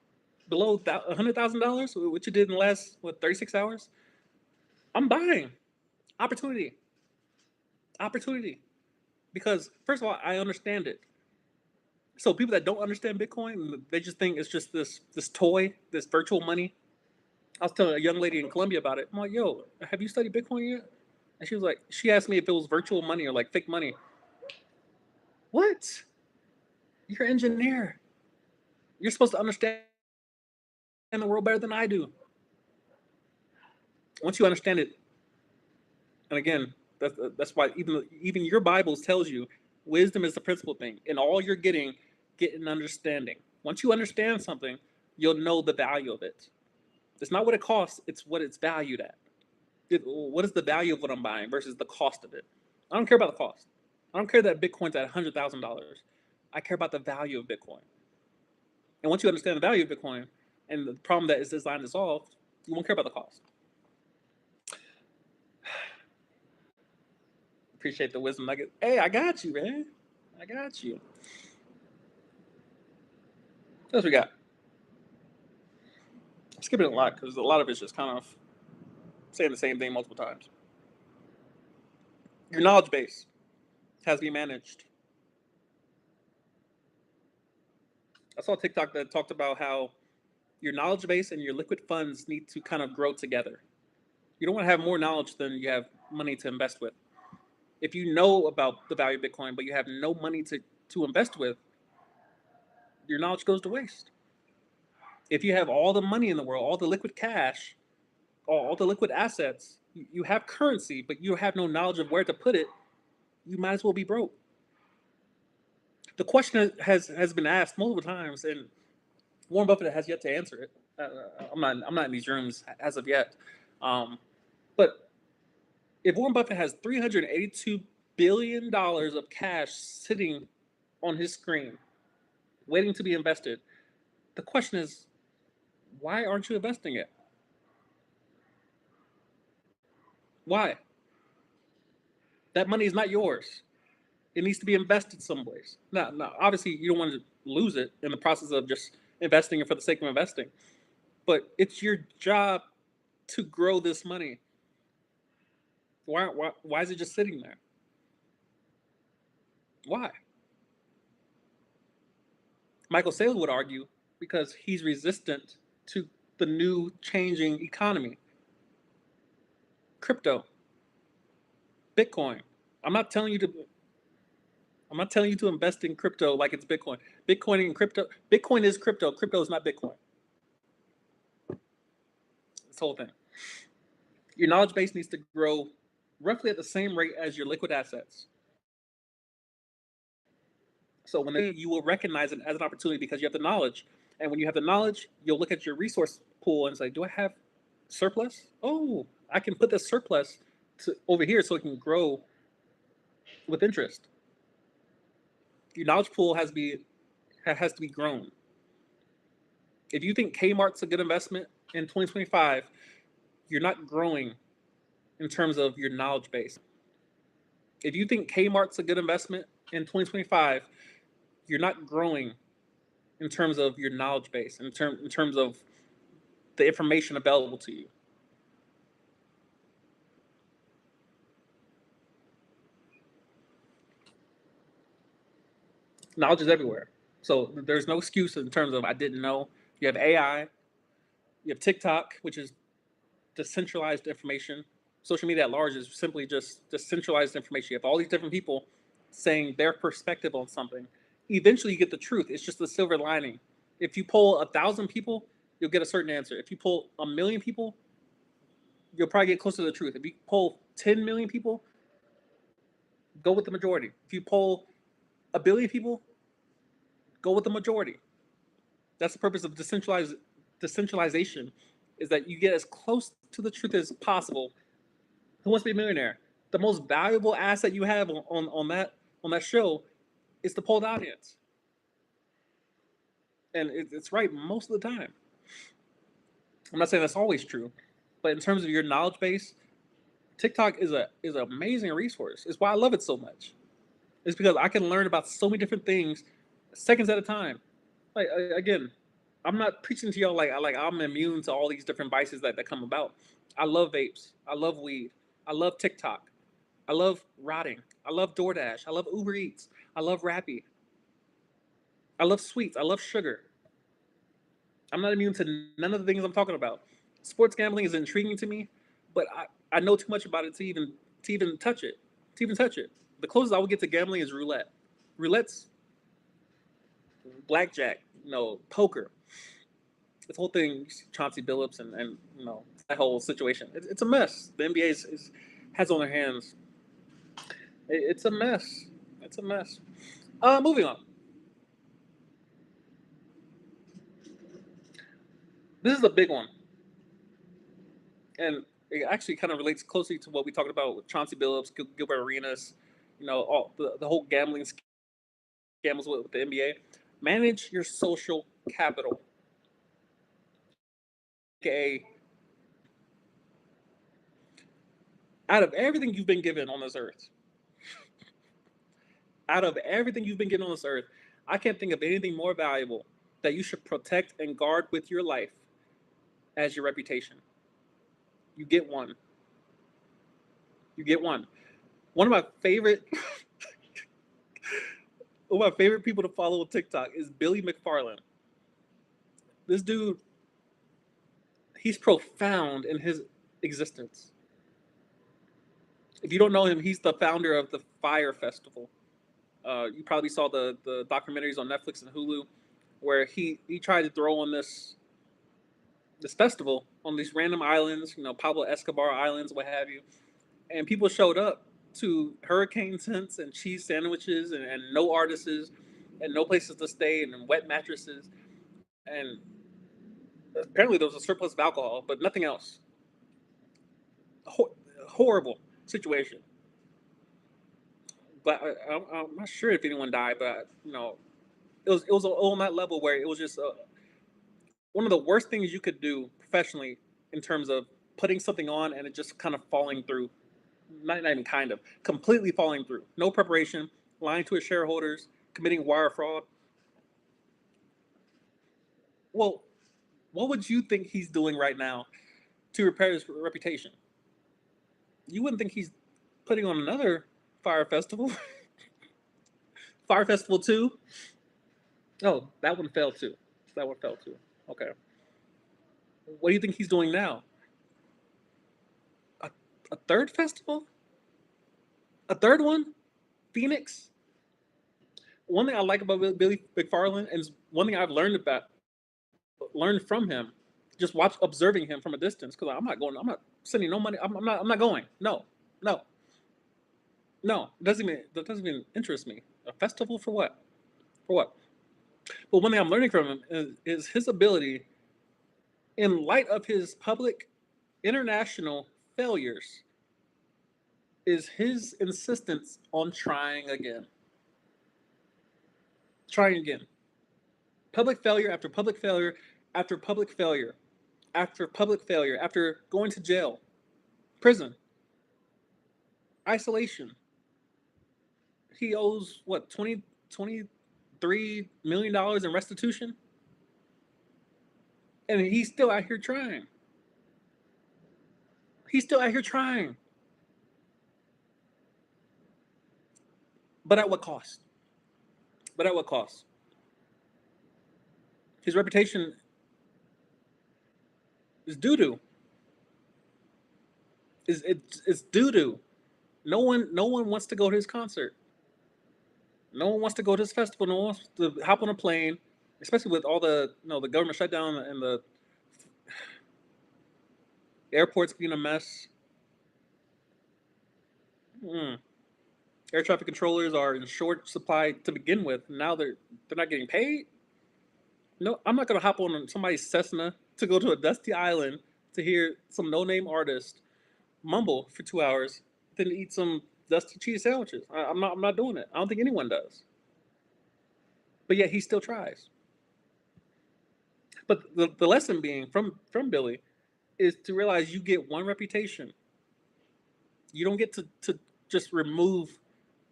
below $100,000, which it did in the last 36 hours, I'm buying. Opportunity. Because first of all, I understand it. So people that don't understand Bitcoin, they just think it's just this toy, this virtual money. I was telling a young lady in Colombia about it. I'm like, yo, have you studied Bitcoin yet? And she asked me if it was virtual money or like fake money. What? You're an engineer. You're supposed to understand the world better than I do. Once you understand it, and again, that's why even your Bible tells you wisdom is the principal thing. And all you're get an understanding. Once you understand something, you'll know the value of it. It's not what it costs, it's what it's valued at. What is the value of what I'm buying versus the cost of it? I don't care about the cost. I don't care that Bitcoin's at $100,000. I care about the value of Bitcoin. And once you understand the value of Bitcoin and the problem that it's designed to solve, you won't care about the cost. Appreciate the wisdom nugget. Hey, I got you, man. I got you. What else we got? I'm skipping a lot because a lot of it's just kind of saying the same thing multiple times. Your knowledge base has to be managed. I saw a TikTok that talked about how your knowledge base and your liquid funds need to kind of grow together. You don't want to have more knowledge than you have money to invest with. If you know about the value of Bitcoin, but you have no money to invest with, your knowledge goes to waste. If you have all the money in the world, all the liquid cash, all the liquid assets, you have currency, but you have no knowledge of where to put it, you might as well be broke. The question has been asked multiple times, and Warren Buffett has yet to answer it. I'm not in these rooms as of yet. But if Warren Buffett has $382 billion of cash sitting on his screen, waiting to be invested, the question is, why aren't you investing it? Why? That money is not yours. It needs to be invested someplace. Now, obviously, you don't want to lose it in the process of just investing it for the sake of investing. But it's your job to grow this money. Why is it just sitting there? Why? Michael Saylor would argue because he's resistant to the new changing economy. Crypto, Bitcoin. I'm not telling you to I'm not telling you to invest in crypto like it's Bitcoin. Bitcoin and crypto. Bitcoin is crypto. Crypto is not Bitcoin. This whole thing. Your knowledge base needs to grow roughly at the same rate as your liquid assets. So you will recognize it as an opportunity because you have the knowledge. And when you have the knowledge, you'll look at your resource pool and say, do I have surplus? Oh, I can put this surplus over here so it can grow with interest. Your knowledge pool has to be grown. If you think Kmart's a good investment in 2025, you're not growing in terms of your knowledge base. If you think Kmart's a good investment in 2025, you're not growing in terms of your knowledge base, in terms of the information available to you. Knowledge is everywhere. So there's no excuse in terms of I didn't know. You have AI, you have TikTok, which is decentralized information. Social media at large is simply just decentralized information. You have all these different people saying their perspective on something. Eventually, you get the truth. It's just the silver lining. If you poll 1,000 people, you'll get a certain answer. If you poll 1,000,000 people, you'll probably get closer to the truth. If you poll 10 million people, go with the majority. If you poll 1 billion people, go with the majority. That's the purpose of decentralization, is that you get as close to the truth as possible. Who Wants to Be a Millionaire? The most valuable asset you have on that show is the polled audience, and it's right most of the time. I'm not saying that's always true, but in terms of your knowledge base, TikTok is an amazing resource. It's why I love it so much. It's because I can learn about so many different things seconds at a time. Like, again, I'm not preaching to y'all like I'm immune to all these different vices that come about. I love vapes. I love weed. I love TikTok. I love rotting. I love DoorDash. I love Uber Eats. I love Rappi. I love sweets. I love sugar. I'm not immune to none of the things I'm talking about. Sports gambling is intriguing to me, but I know too much about it to even touch it. To even touch it. The closest I would get to gambling is roulette. Roulette's blackjack, poker. This whole thing, Chauncey Billups and that whole situation. It's a mess. The NBA has on their hands. It's a mess. It's a mess. Moving on. This is a big one, and it actually kind of relates closely to what we talked about with Chauncey Billups, Gilbert Arenas, all the whole gambling scams with the NBA. Manage your social capital, aka out of everything you've been given on this earth, out of everything you've been given on this earth, I can't think of anything more valuable that you should protect and guard with your life as your reputation. You get one. You get one. One of my favorite one of my favorite people to follow on TikTok is Billy McFarland. This dude, he's profound in his existence. If you don't know him, he's the founder of the Fire Festival. You probably saw the documentaries on Netflix and Hulu, where he tried to throw on this festival on these random islands, Pablo Escobar Islands, what have you, and people showed up to hurricane tents and cheese sandwiches and no artists, and no places to stay and wet mattresses. And apparently there was a surplus of alcohol, but nothing else. Ho- Horrible situation. But I'm not sure if anyone died, but it was on that level where it was just one of the worst things you could do professionally in terms of putting something on and it just kind of falling through. Not even kind of, completely falling through. No preparation, lying to his shareholders, committing wire fraud. Well, what would you think he's doing right now to repair his reputation? You wouldn't think he's putting on another fire festival. Fire Festival 2? Oh, that one fell too. That one fell too. Okay. What do you think he's doing now? A, a third festival? A third one? Phoenix? One thing I like about Billy McFarland, and one thing I've learned from him, just observing him from a distance, because I'm not sending no money. I'm not going. No, no, no. That doesn't even interest me. A festival for what? For what? But one thing I'm learning from him is his ability, in light of his public international failures, is his insistence on trying again. Trying again. Public failure after public failure after public failure after public failure after going to jail, prison, isolation. He owes what, 23 million dollars in restitution, and he's still out here trying. He's still out here trying. But at what cost? But at what cost? His reputation is doo doo. It's doo doo. No one wants to go to his concert. No one wants to go to this festival. No one wants to hop on a plane, especially with all the government shutdown and the airports being a mess. Mm. Air traffic controllers are in short supply to begin with. Now they're not getting paid. No, I'm not gonna hop on somebody's Cessna to go to a dusty island to hear some no-name artist mumble for 2 hours, then eat some dusty cheese sandwiches. I'm not doing it. I don't think anyone does. But yet he still tries. But the lesson being from Billy is to realize you get one reputation. You don't get to just remove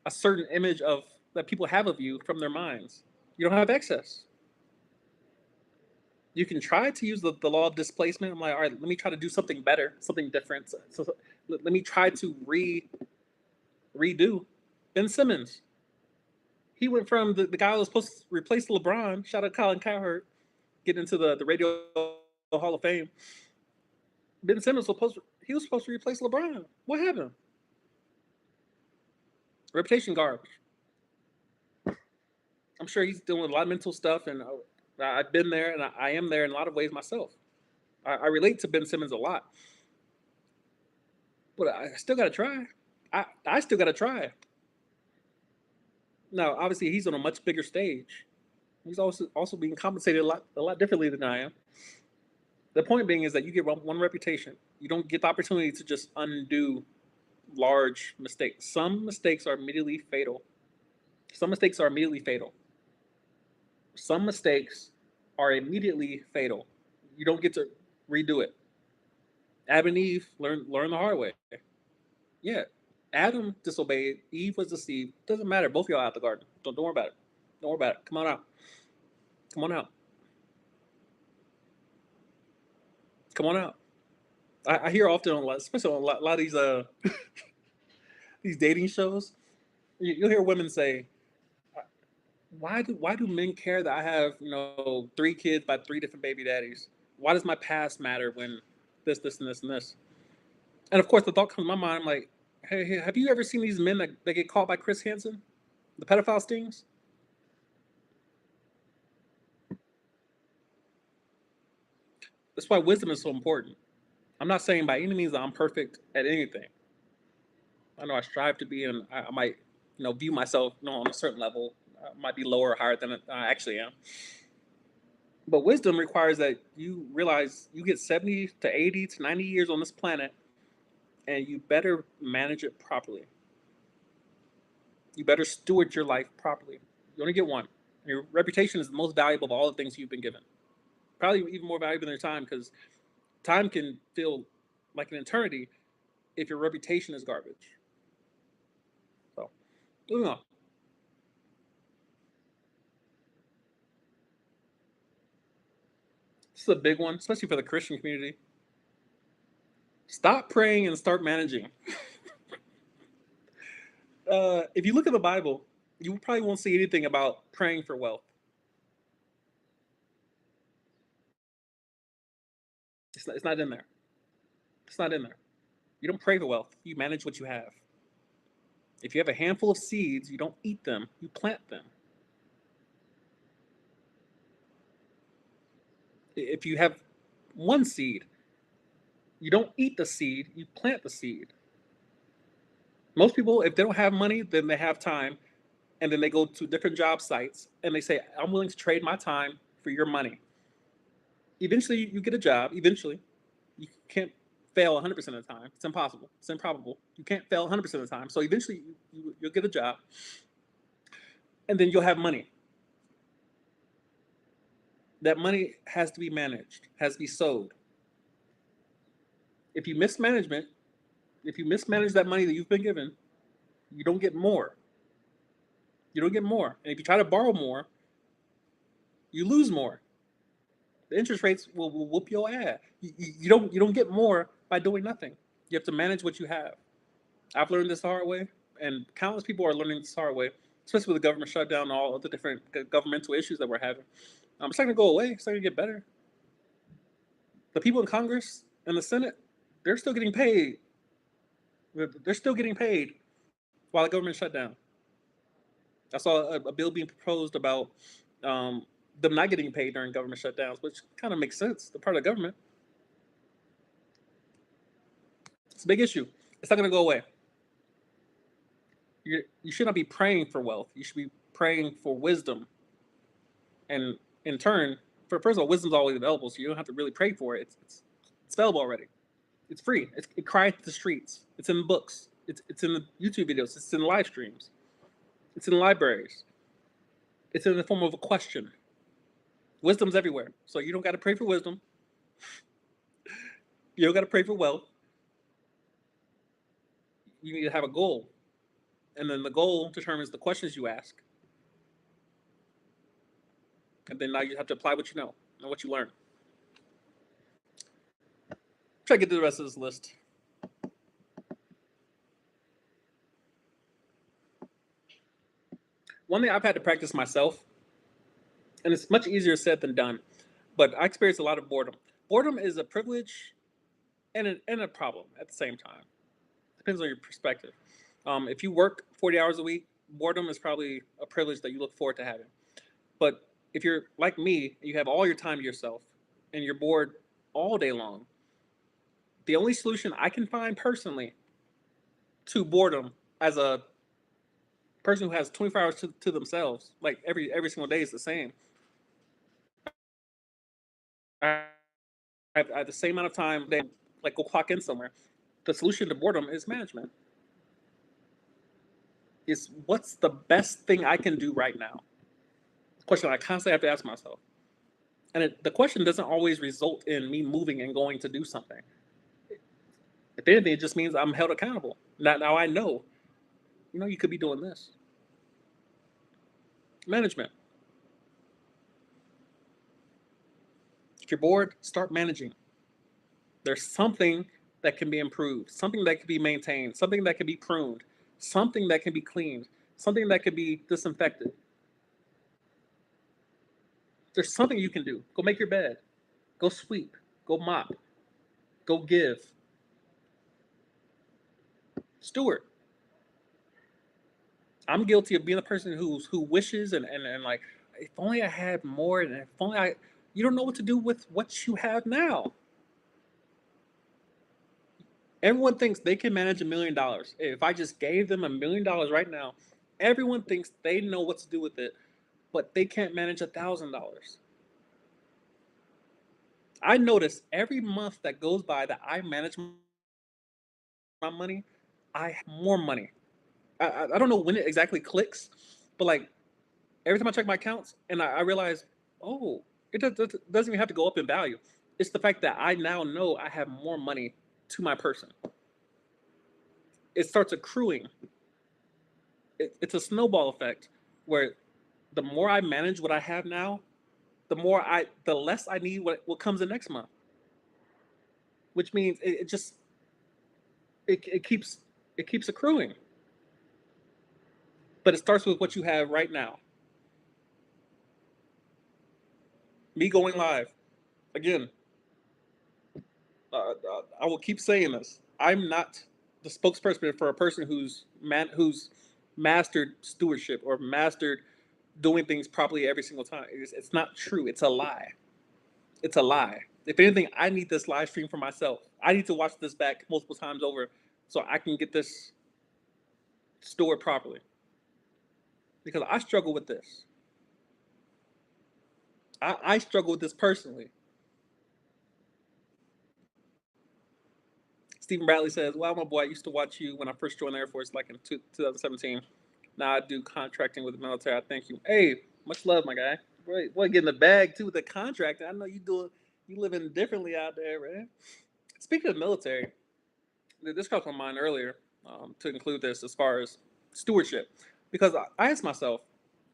a certain image of that people have of you from their minds. You don't have excess. You can try to use the law of displacement. I'm like, all right, let me try to do something better, something different. So let me try to redo. Ben Simmons. He went from the guy who was supposed to replace LeBron, shout out Colin Cowherd, get into the Radio Hall of Fame. Ben Simmons was supposed to replace LeBron. What happened? Reputation garbage. I'm sure he's dealing with a lot of mental stuff, and I've been there, and I am there in a lot of ways myself. I relate to Ben Simmons a lot, but I still got to try. I still got to try. Now, obviously, he's on a much bigger stage. He's also being compensated a lot differently than I am. The point being is that you get one reputation. You don't get the opportunity to just undo large mistakes. Some mistakes are immediately fatal. Some mistakes are immediately fatal. Some mistakes are immediately fatal. You don't get to redo it. Adam and Eve learn the hard way. Yeah. Adam disobeyed. Eve was deceived. Doesn't matter. Both of y'all out the garden. Don't worry about it. Don't worry about it. Come on out. Come on out. Come on out. I hear often on especially on a lot of these these dating shows. You'll hear women say, why do men care that I have 3 kids by 3 different baby daddies? Why does my past matter when this and this and this? And of course, the thought comes to my mind, I'm like, hey, have you ever seen these men that get caught by Chris Hansen, the pedophile stings? That's why wisdom is so important. I'm not saying by any means that I'm perfect at anything. I know I strive to be, and I might view myself on a certain level. might be lower or higher than I actually am. But wisdom requires that you realize you get 70 to 80 to 90 years on this planet, and you better manage it properly. You better steward your life properly. You only get one. Your reputation is the most valuable of all the things you've been given. Probably even more valuable than your time, because time can feel like an eternity if your reputation is garbage. So, moving on. This is a big one, especially for the Christian community. Stop praying and start managing. If you look at the Bible, you probably won't see anything about praying for wealth. It's not in there. It's not in there. You don't pray for wealth. You manage what you have. If you have a handful of seeds, you don't eat them. You plant them. If you have one seed, you don't eat the seed. You plant the seed. Most people, if they don't have money, then they have time, and then they go to different job sites and they say, "I'm willing to trade my time for your money." Eventually, you get a job. Eventually, you can't fail 100% of the time. It's impossible. It's improbable. You can't fail 100% of the time. So eventually, you'll get a job, and then you'll have money. That money has to be managed, has to be sowed. If you mismanagement, if you mismanage that money that you've been given, you don't get more. You don't get more. And if you try to borrow more, you lose more. The interest rates will whoop your ass. You don't get more by doing nothing. You have to manage what you have. I've learned this the hard way, and countless people are learning this the hard way, especially with the government shutdown and all of the different governmental issues that we're having. It's not gonna go away. It's not gonna get better. The people in Congress and the Senate, they're still getting paid. They're still getting paid while the government shut down. I saw a bill being proposed about them not getting paid during government shutdowns, which kind of makes sense. They're part of the government. It's a big issue. It's not going to go away. You should not be praying for wealth. You should be praying for wisdom. And in turn, first of all, wisdom's always available, so you don't have to really pray for it. It's available already. It's free. It cries to the streets. It's in the books. It's in the YouTube videos. It's in the live streams. It's in the libraries. It's in the form of a question. Wisdom's everywhere. So you don't got to pray for wisdom. You don't got to pray for wealth. You need to have a goal. And then the goal determines the questions you ask. And then now you have to apply what you know and what you learn. Try to get to the rest of this list. One thing I've had to practice myself, and it's much easier said than done, but I experience a lot of boredom. Boredom is a privilege and a problem at the same time. Depends on your perspective. If you work 40 hours a week, boredom is probably a privilege that you look forward to having. But if you're like me, you have all your time to yourself, and you're bored all day long, the only solution I can find personally to boredom as a person who has 24 hours to themselves, like every single day is the same. I have the same amount of time, they like go clock in somewhere. The solution to boredom is management. Is what's the best thing I can do right now? Question I constantly have to ask myself. And the question doesn't always result in me moving and going to do something. If anything, it just means I'm held accountable. Now I know, you could be doing this. Management. If you're bored, start managing. There's something that can be improved, something that can be maintained, something that can be pruned, something that can be cleaned, something that can be disinfected. There's something you can do. Go make your bed. Go sweep. Go mop. Go give. Steward. I'm guilty of being a person who wishes and like, if only I had more, and if only you don't know what to do with what you have now. Everyone thinks they can manage $1 million. If I just gave them $1 million right now, Everyone thinks they know what to do with it, but they can't manage $1,000. I notice every month that goes by that I manage my money, I have more money. I don't know when it exactly clicks, but like every time I check my accounts and I realize, oh, doesn't even have to go up in value. It's the fact that I now know I have more money to my person. It starts accruing. It's a snowball effect where the more I manage what I have now, the less I need what comes in next month. Which means it just it keeps it keeps accruing. But it starts with what you have right now. Me going live again. I will keep saying this. I'm not the spokesperson for a person who's mastered stewardship or mastered doing things properly every single time. It's not true. It's a lie. It's a lie. If anything, I need this live stream for myself. I need to watch this back multiple times over so I can get this stored properly. Because I struggle with this. I struggle with this personally. Stephen Bradley says, "Wow, my boy, I used to watch you when I first joined the Air Force, like in 2017. Now I do contracting with the military. I thank you. Hey, much love, my guy. Boy, getting the bag too with the contracting. I know you living differently out there, man. Speaking of military, this comes to my mind earlier to include this as far as stewardship, because I asked myself,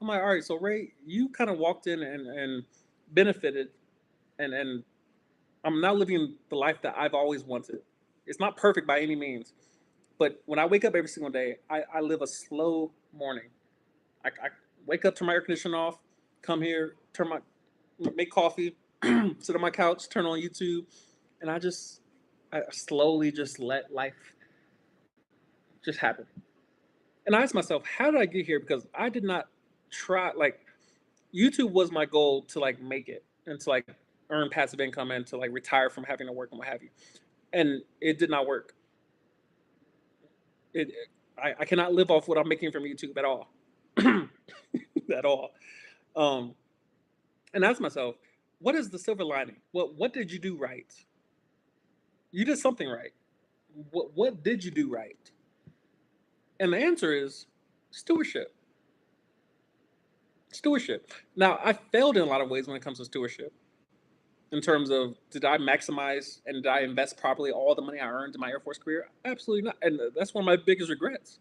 I'm like, all right, so Ray, you kind of walked in and benefited, and I'm now living the life that I've always wanted. It's not perfect by any means, but when I wake up every single day, I live a slow morning. I wake up, turn my air conditioner off, come here, make coffee, sit on my couch, turn on YouTube, and I slowly just let life just happen. And I asked myself, how did I get here? Because I did not try. Like YouTube was my goal to like make it and to like earn passive income and to like retire from having to work and what have you. And it did not work. It I cannot live off what I'm making from YouTube at all, at all. Um, and ask myself, what is the silver lining? What did you do right? You did something right. What did you do right? And the answer is stewardship. Stewardship. Now I failed in a lot of ways when it comes to stewardship. In terms of did I maximize and did I invest properly all the money I earned in my Air Force career? Absolutely not. And that's one of my biggest regrets.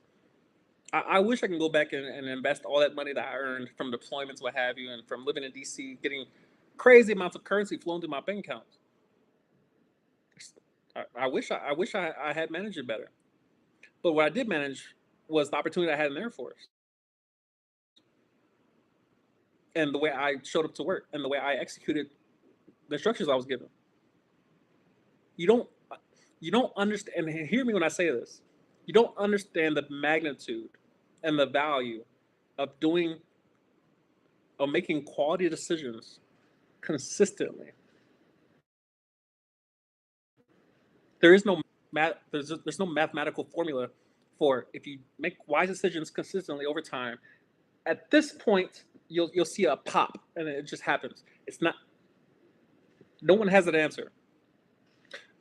I wish I can go back and invest all that money that I earned from deployments, what have you, and from living in DC, getting crazy amounts of currency flowing through my bank accounts. I wish I had managed it better. But what I did manage was the opportunity I had in the Air Force and the way I showed up to work and the way I executed the instructions I was given. You don't you don't understand, and hear me when I say this. You don't understand the magnitude and the value of making quality decisions consistently. There is no there's no mathematical formula for if you make wise decisions consistently over time. At this point, you'll see a pop, and it just happens. It's not. No one has an answer.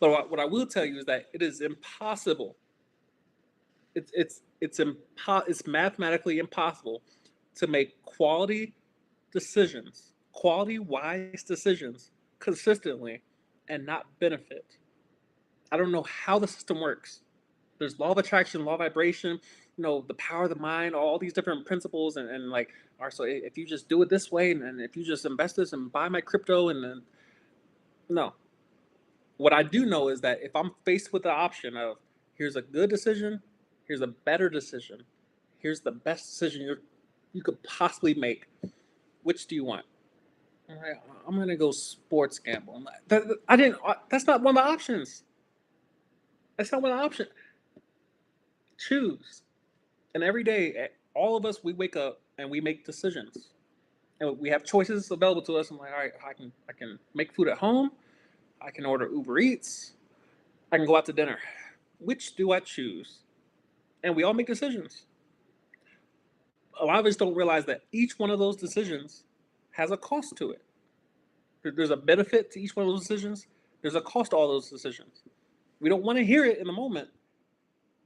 But what I will tell you is that it is impossible. It's mathematically impossible to make quality wise decisions consistently, and not benefit. I don't know how the system works. There's law of attraction, law of vibration, the power of the mind, all these different principles, and like, all right, so if you just do it this way, and if you just invest this and buy my crypto, and then no. What I do know is that if I'm faced with the option of here's a good decision, here's a better decision, here's the best decision you could possibly make, which do you want? All right, I'm gonna go sports gamble. I didn't. That's not one of the options. That's not one of the options. Choose. And every day, all of us, we wake up and we make decisions, and we have choices available to us. I'm like, all right, I can make food at home. I can order Uber Eats. I can go out to dinner. Which do I choose? And we all make decisions. a lot of us don't realize that each one of those decisions has a cost to it. There's a benefit to each one of those decisions. There's a cost to all those decisions. We don't want to hear it in the moment,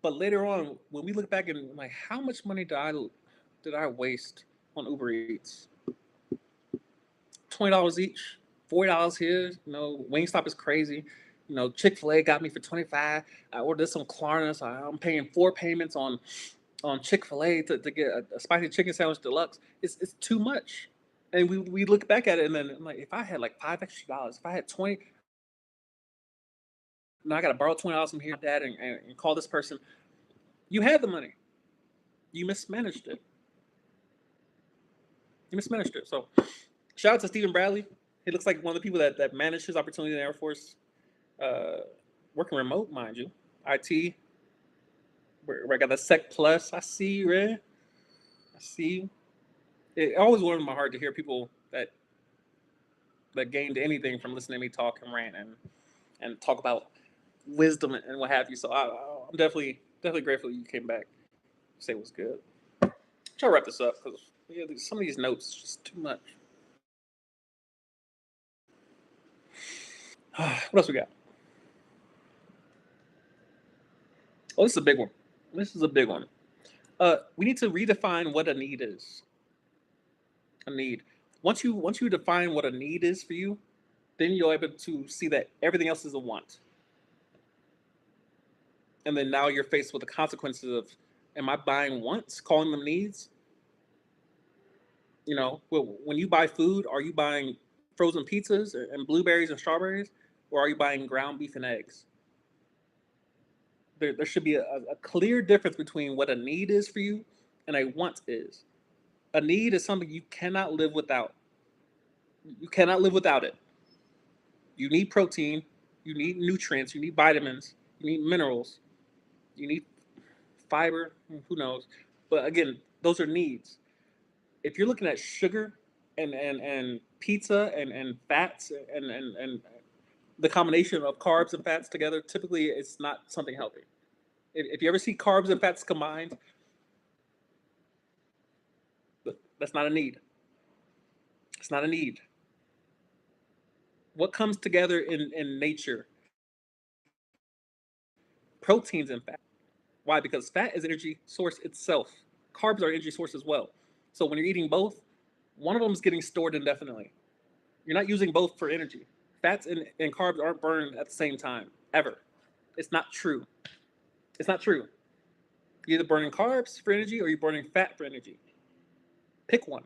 but later on, when we look back and like, how much money did I waste on Uber Eats? $20 each, $40 here. Wingstop is crazy. Chick-fil-A got me for 25. I ordered some Klarna, so I'm paying 4 payments on Chick-fil-A to get a spicy chicken sandwich deluxe. It's too much. And we look back at it, and then I'm like, if I had like $5 extra, if I had 20, now I got to borrow $20 from here, dad, and call this person. You had the money. You mismanaged it. So shout out to Stephen Bradley. He looks like one of the people that managed his opportunity in the Air Force, working remote, mind you. IT, where I got the Sec Plus. I see you, Red. I see you. It always warmed my heart to hear people that gained anything from listening to me talk and rant and talk about wisdom and what have you. So I'm definitely grateful you came back. Say what's good. Try to wrap this up because some of these notes just too much. What else we got? Oh, this is a big one. We need to redefine what a need is. A need. Once you define what a need is for you, then you're able to see that everything else is a want. And then now you're faced with the consequences of, am I buying wants, calling them needs? When you buy food, are you buying frozen pizzas and blueberries and strawberries, or are you buying ground beef and eggs? There should be a clear difference between what a need is for you and a want is. A need is something you cannot live without. You cannot live without it. You need protein, you need nutrients, you need vitamins, you need minerals, you need fiber, who knows. But again, those are needs. If you're looking at sugar and pizza and fats and the combination of carbs and fats together, typically it's not something healthy. If you ever see carbs and fats combined, that's not a need. It's not a need. What comes together in nature? Proteins and fat. Why? Because fat is energy source itself. Carbs are energy source as well. So when you're eating both, one of them is getting stored indefinitely. You're not using both for energy. Fats and carbs aren't burned at the same time, ever. It's not true. It's not true. You're either burning carbs for energy or you're burning fat for energy. Pick one.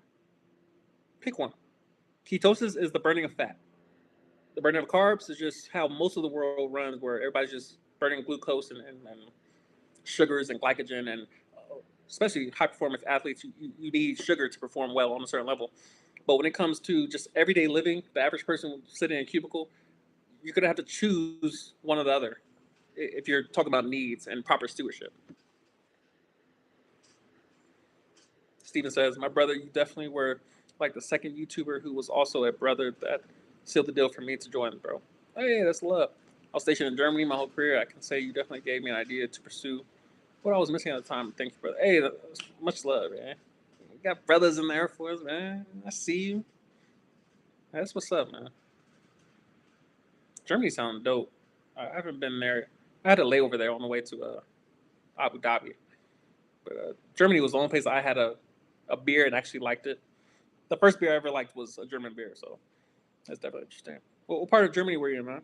Pick one. Ketosis is the burning of fat. The burning of carbs is just how most of the world runs, where everybody's just burning glucose and sugars and glycogen, and especially high performance athletes, you need sugar to perform well on a certain level. But when it comes to just everyday living, the average person sitting in a cubicle, you're going to have to choose one or the other if you're talking about needs and proper stewardship. Steven says, my brother, you definitely were like the second YouTuber who was also a brother that sealed the deal for me to join, bro. Hey, that's love. I was stationed in Germany my whole career. I can say you definitely gave me an idea to pursue what I was missing at the time. Thank you, brother. Hey, much love, man. We got brothers in the Air Force, man. I see you. That's what's up, man. Germany sounds dope. I haven't been there. I had a layover there on the way to Abu Dhabi. But Germany was the only place I had a beer and actually liked it. The first beer I ever liked was a German beer, so that's definitely interesting. What part of Germany were you in, man?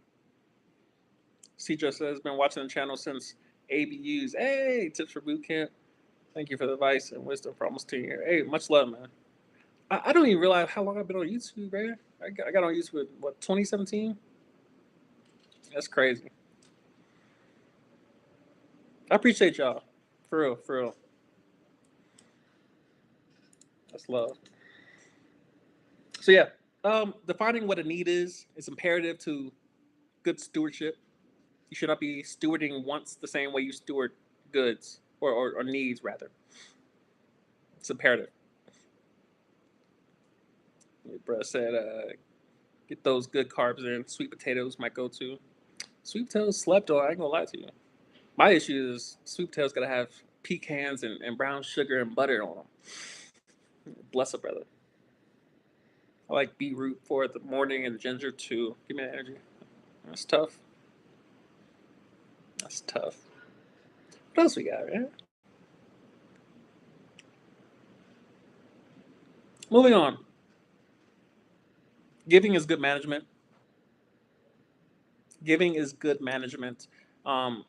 Cedra says, been watching the channel since ABUs. Hey, tips for boot camp. Thank you for the advice and wisdom for almost 10 years. Hey, much love, man. I don't even realize how long I've been on YouTube, man. I got on YouTube, what, 2017? That's crazy. I appreciate y'all. For real, for real. That's love. So yeah, defining what a need is imperative to good stewardship. You should not be stewarding wants the same way you steward goods or needs, rather. It's imperative. My brother said, get those good carbs in. Sweet potatoes might go to. Sweet potatoes slept on. I ain't gonna lie to you. My issue is sweet potatoes gotta have pecans and brown sugar and butter on them. Bless a brother. I like beetroot for the morning and ginger to give me that energy. That's tough. That's tough. What else we got, man? Moving on. Giving is good management. Giving is good management. Um,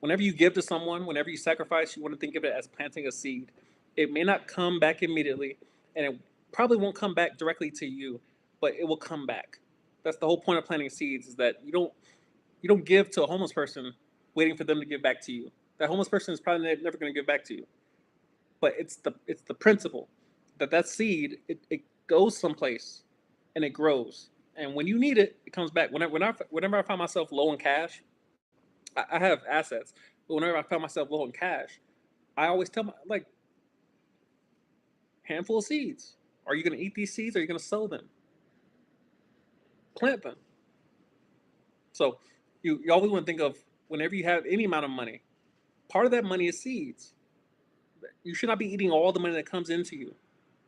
Whenever you give to someone, whenever you sacrifice, you want to think of it as planting a seed. It may not come back immediately, and it probably won't come back directly to you, but it will come back. That's the whole point of planting seeds, is that you don't give to a homeless person waiting for them to give back to you. That homeless person is probably never going to give back to you. But it's the principle that seed, it goes someplace and it grows. And when you need it, it comes back. Whenever I find myself low in cash, I have assets, but whenever I find myself low in cash, I always tell my, like, handful of seeds. Are you going to eat these seeds? Or are you going to sow them? Plant them. So you always want to think of, whenever you have any amount of money, part of that money is seeds. You should not be eating all the money that comes into you.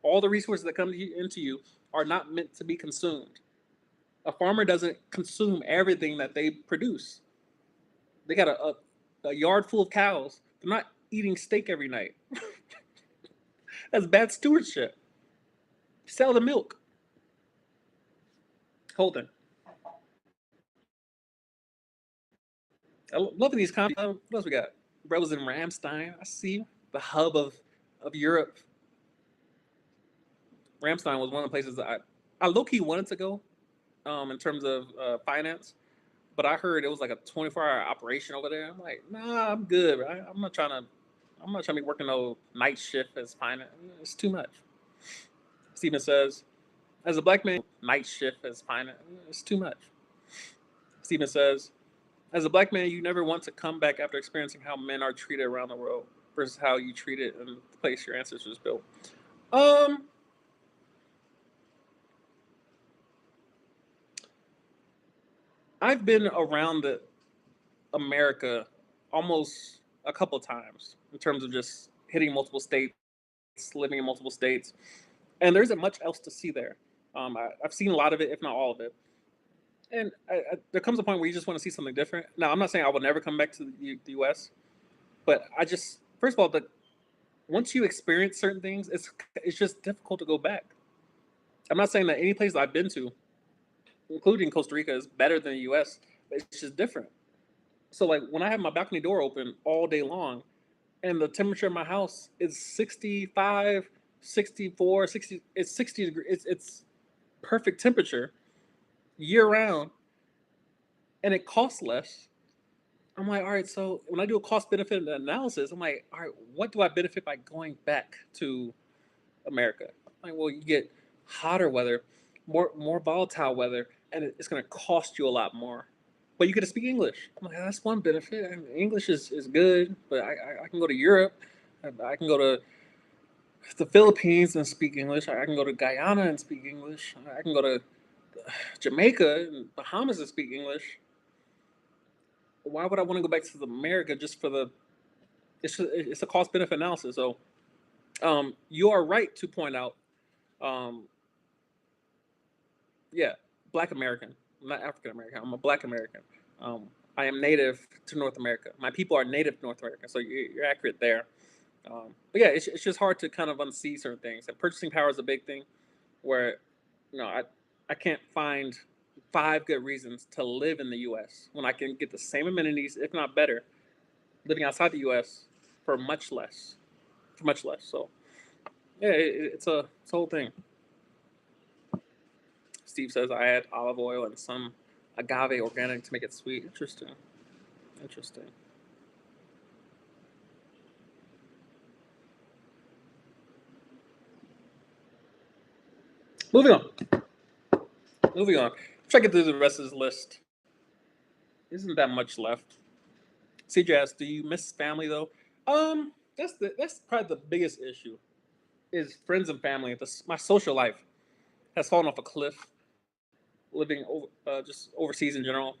All the resources that come into you are not meant to be consumed. A farmer doesn't consume everything that they produce. They got a yard full of cows. They're not eating steak every night. That's bad stewardship. Sell the milk. Hold on. Loving these comments. What else we got? Brothers in Ramstein. I see you. The hub of Europe. Ramstein was one of the places that I low key wanted to go, in terms of finance, but I heard it was like a 24-hour operation over there. I'm like, nah, I'm good. I'm not trying to. I'm not trying to be working no night shift as finance. It's too much. Steven says, as a black man, night shift as finance. It's too much. Steven says, as a black man, you never want to come back after experiencing how men are treated around the world versus how you treated in the place your ancestors built. Um, I've been around America almost a couple times in terms of just hitting multiple states, living in multiple states, and there isn't much else to see there. I've seen a lot of it, if not all of it, and there comes a point where you just want to see something different. Now, I'm not saying I will never come back to the U.S., but I just, first of all, once you experience certain things, it's just difficult to go back. I'm not saying that any place I've been to, including Costa Rica, is better than the U.S. But it's just different. So, like, when I have my balcony door open all day long, and the temperature in my house is 65, 64, 60, it's 60 degrees. It's perfect temperature year round, and it costs less. I'm like, all right, so when I do a cost benefit analysis, I'm like, all right, what do I benefit by going back to America? I'm like, well, you get hotter weather, more volatile weather, and it's going to cost you a lot more. But you get to speak English. I'm like, that's one benefit. I mean, English is good, but I can go to Europe. I can go to the Philippines and speak English. I can go to Guyana and speak English. I can go to Jamaica and Bahamas and speak English. Why would I want to go back to America just for the? It's a cost benefit analysis. So, you are right to point out, um, yeah, Black American. I'm not African American. I'm a Black American. Um, I am native to North America. My people are native to North America. So you're accurate there. But yeah, it's just hard to kind of unsee certain things. And purchasing power is a big thing where, I can't find 5 good reasons to live in the U.S. when I can get the same amenities, if not better, living outside the U.S. for much less. For much less. So yeah, it's a whole thing. Steve says I add olive oil and some agave organic to make it sweet. Interesting. Interesting. Moving on. Moving on. Try to get through the rest of this list. Isn't that much left? CJ asks, "Do you miss family though?" That's probably the biggest issue. Is friends and family. My social life has fallen off a cliff. Living just overseas in general,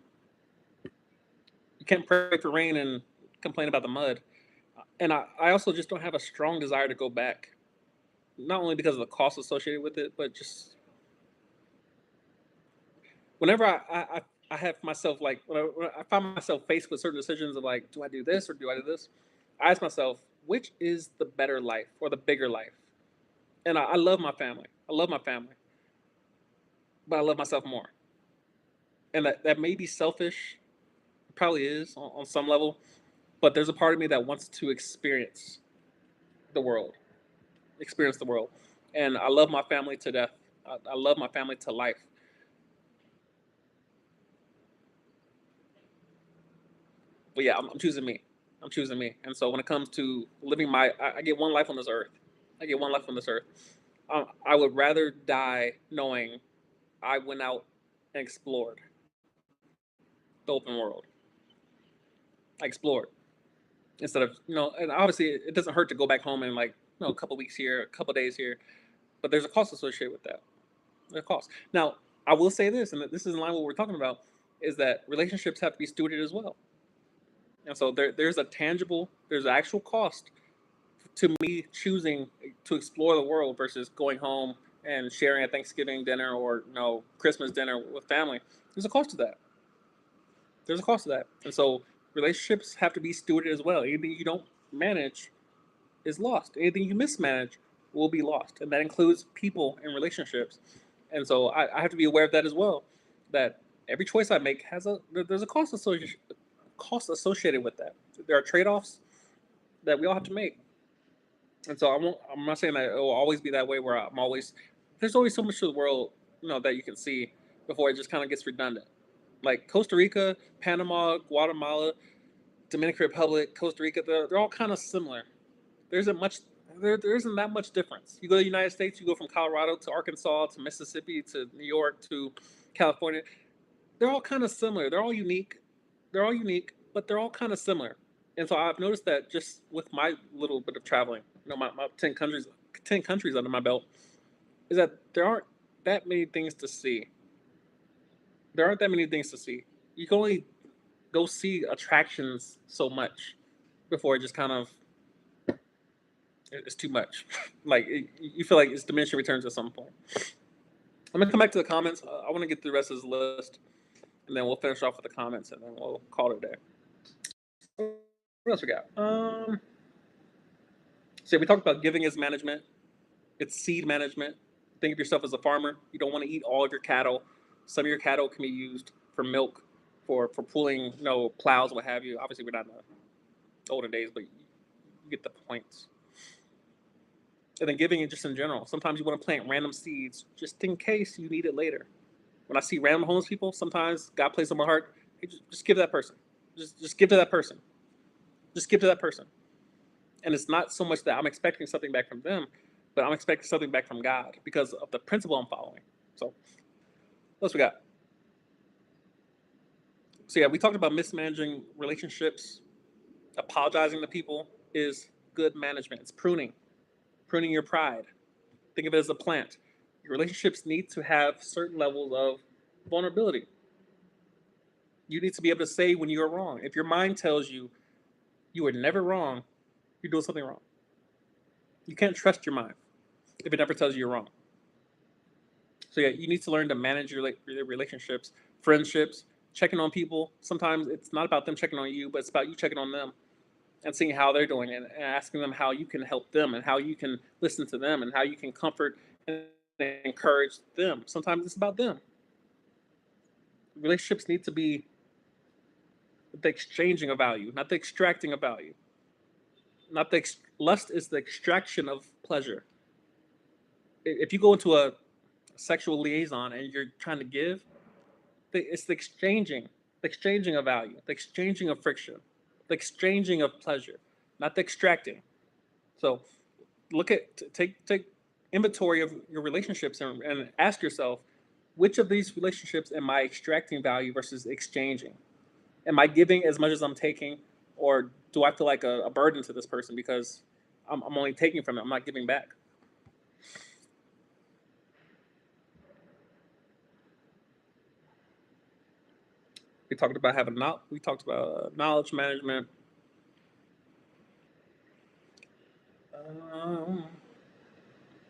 you can't pray for rain and complain about the mud. And I also just don't have a strong desire to go back. not only because of the cost associated with it, but just whenever I have myself like when I find myself faced with certain decisions of like, do I do this or do I do this? I ask myself, which is the better life or the bigger life? And I love my family. I love my family, but I love myself more. And that may be selfish, it probably is on some level, but there's a part of me that wants to the world, experience the world. And I love my family to death. I love my family to life. But yeah, I'm choosing me. I'm choosing me. And so when it comes to living I get one life on this earth. I get one life on this earth. I would rather die knowing I went out and explored the open world. I explored instead of and obviously it doesn't hurt to go back home and like a couple weeks here, a couple days here, but there's a cost associated with that. There's a cost. Now I will say this, and this is in line with what we're talking about, is that relationships have to be stewarded as well. And so there's a tangible, there's an actual cost to me choosing to explore the world versus going home and sharing a Thanksgiving dinner or Christmas dinner with family. There's a cost to that. There's a cost to that, and so relationships have to be stewarded as well. Anything you don't manage is lost. Anything you mismanage will be lost, and that includes people and relationships. And so I have to be aware of that as well. That every choice I make there's a cost associated with that. There are trade offs that we all have to make. And so I'm not saying that it will always be that way where I'm always. There's always so much to the world, that you can see before it just kind of gets redundant. Like Costa Rica, Panama, Guatemala, Dominican Republic, Costa Rica, they're all kind of similar. There isn't much. There isn't that much difference. You go to the United States, you go from Colorado to Arkansas to Mississippi to New York to California. They're all kind of similar. They're all unique. They're all unique, but they're all kind of similar. And so I've noticed that just with my little bit of traveling, my 10 countries under my belt, is that there aren't that many things to see. There aren't that many things to see. You can only go see attractions so much before it just kind of it's too much. Like you feel like it's diminishing returns at some point. I'm gonna come back to the comments. I want to get through the rest of this list, and then we'll finish off with the comments, and then we'll call it a day. What else we got? So we talked about giving as management. It's seed management. Think of yourself as a farmer. You don't want to eat all of your cattle. Some of your cattle can be used for milk, for pulling, plows, what have you. Obviously, we're not in the olden days, but you get the points. And then giving it just in general. Sometimes you want to plant random seeds just in case you need it later. When I see random homeless people, sometimes God plays on my heart. Hey, just give to that person. Just give to that person. Just give to that person. And it's not so much that I'm expecting something back from them, but I'm expecting something back from God because of the principle I'm following. So, what else we got? So yeah, we talked about mismanaging relationships. Apologizing to people is good management. It's pruning your pride. Think of it as a plant. Your relationships need to have certain levels of vulnerability. You need to be able to say when you are wrong. If your mind tells you you are never wrong, you're doing something wrong. You can't trust your mind if it never tells you you're wrong. So yeah, you need to learn to manage your relationships, friendships, checking on people. Sometimes it's not about them checking on you, but it's about you checking on them and seeing how they're doing and asking them how you can help them and how you can listen to them and how you can comfort and encourage them. Sometimes it's about them. Relationships need to be the exchanging of value, not the extracting of value. Not the lust is the extraction of pleasure. If you go into a sexual liaison and you're trying to give, it's the exchanging of value, the exchanging of friction, the exchanging of pleasure, not the extracting. So take inventory of your relationships and ask yourself, which of these relationships am I extracting value versus exchanging? Am I giving as much as I'm taking, or do I feel like a burden to this person because I'm only taking from it, I'm not giving back? We talked about knowledge management. Um,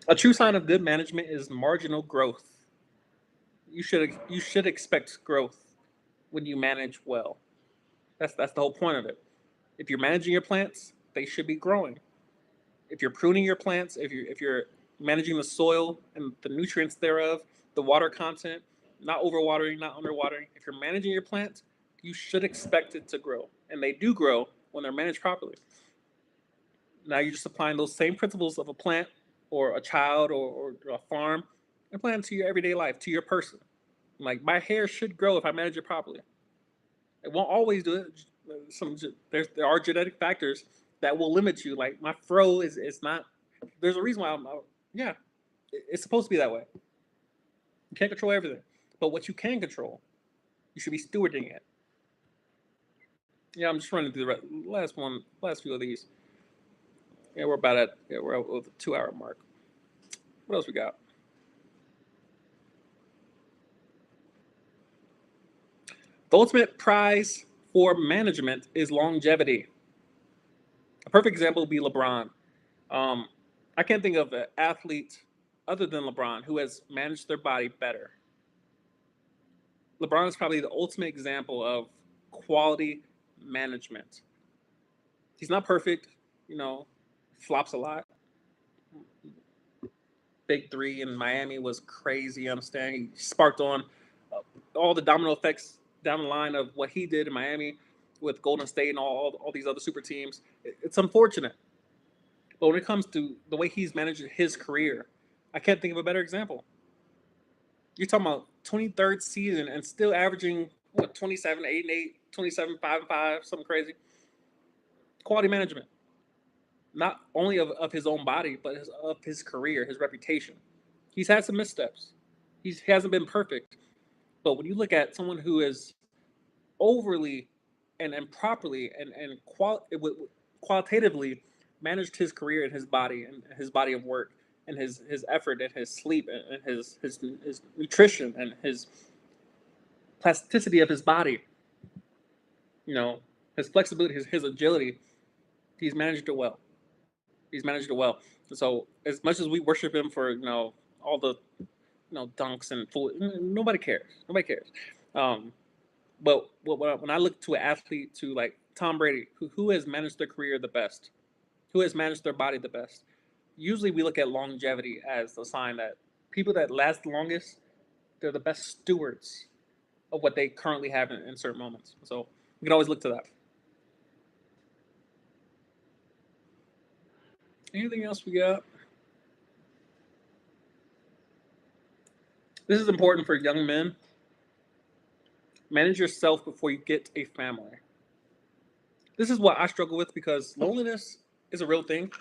A true sign of good management is marginal growth. You should expect growth when you manage well. That's the whole point of it. If you're managing your plants, they should be growing. If you're pruning your plants, if you're managing the soil and the nutrients thereof, the water content, not overwatering, not underwatering. If you're managing your plants, you should expect it to grow, and they do grow when they're managed properly. Now you're just applying those same principles of a plant or a child or a farm and apply them to your everyday life, to your person. Like my hair should grow if I manage it properly. It won't always do it. There are genetic factors that will limit you. Like my fro is not. There's a reason why yeah, it's supposed to be that way. You can't control everything, but what you can control, you should be stewarding it. Yeah, I'm just running through the last few of these. Yeah, we're at the 2 hour mark. What else we got? The ultimate prize for management is longevity. A perfect example would be LeBron. Um, I can't think of an athlete other than LeBron who has managed their body better. LeBron is probably the ultimate example of quality management. He's not perfect, you know, flops a lot. Big three in Miami was crazy. I'm saying he sparked on uh, all the domino effects down the line of what he did in Miami with Golden State and all these other super teams. It's unfortunate. But when it comes to the way he's managed his career, I can't think of a better example. You're talking about 23rd season and still averaging what 27, 8 and 8, 27, 5 and 5, something crazy. Quality management, not only of his own body, but of his career, his reputation. He's had some missteps. He hasn't been perfect. But when you look at someone who is overly and properly qualitatively managed his career and his body of work and his effort and his sleep and his nutrition and his plasticity of his body, you know, his flexibility, his agility, he's managed it well. He's managed it well. So as much as we worship him for all the dunks and full, nobody cares. Nobody cares. Um, but when I look to an athlete to like Tom Brady, who has managed their career the best, who has managed their body the best, usually we look at longevity as a sign that people that last the longest, they're the best stewards of what they currently have in certain moments. So we can always look to that. Anything else we got? This is important for young men. Manage yourself before you get a family. This is what I struggle with because loneliness is a real thing.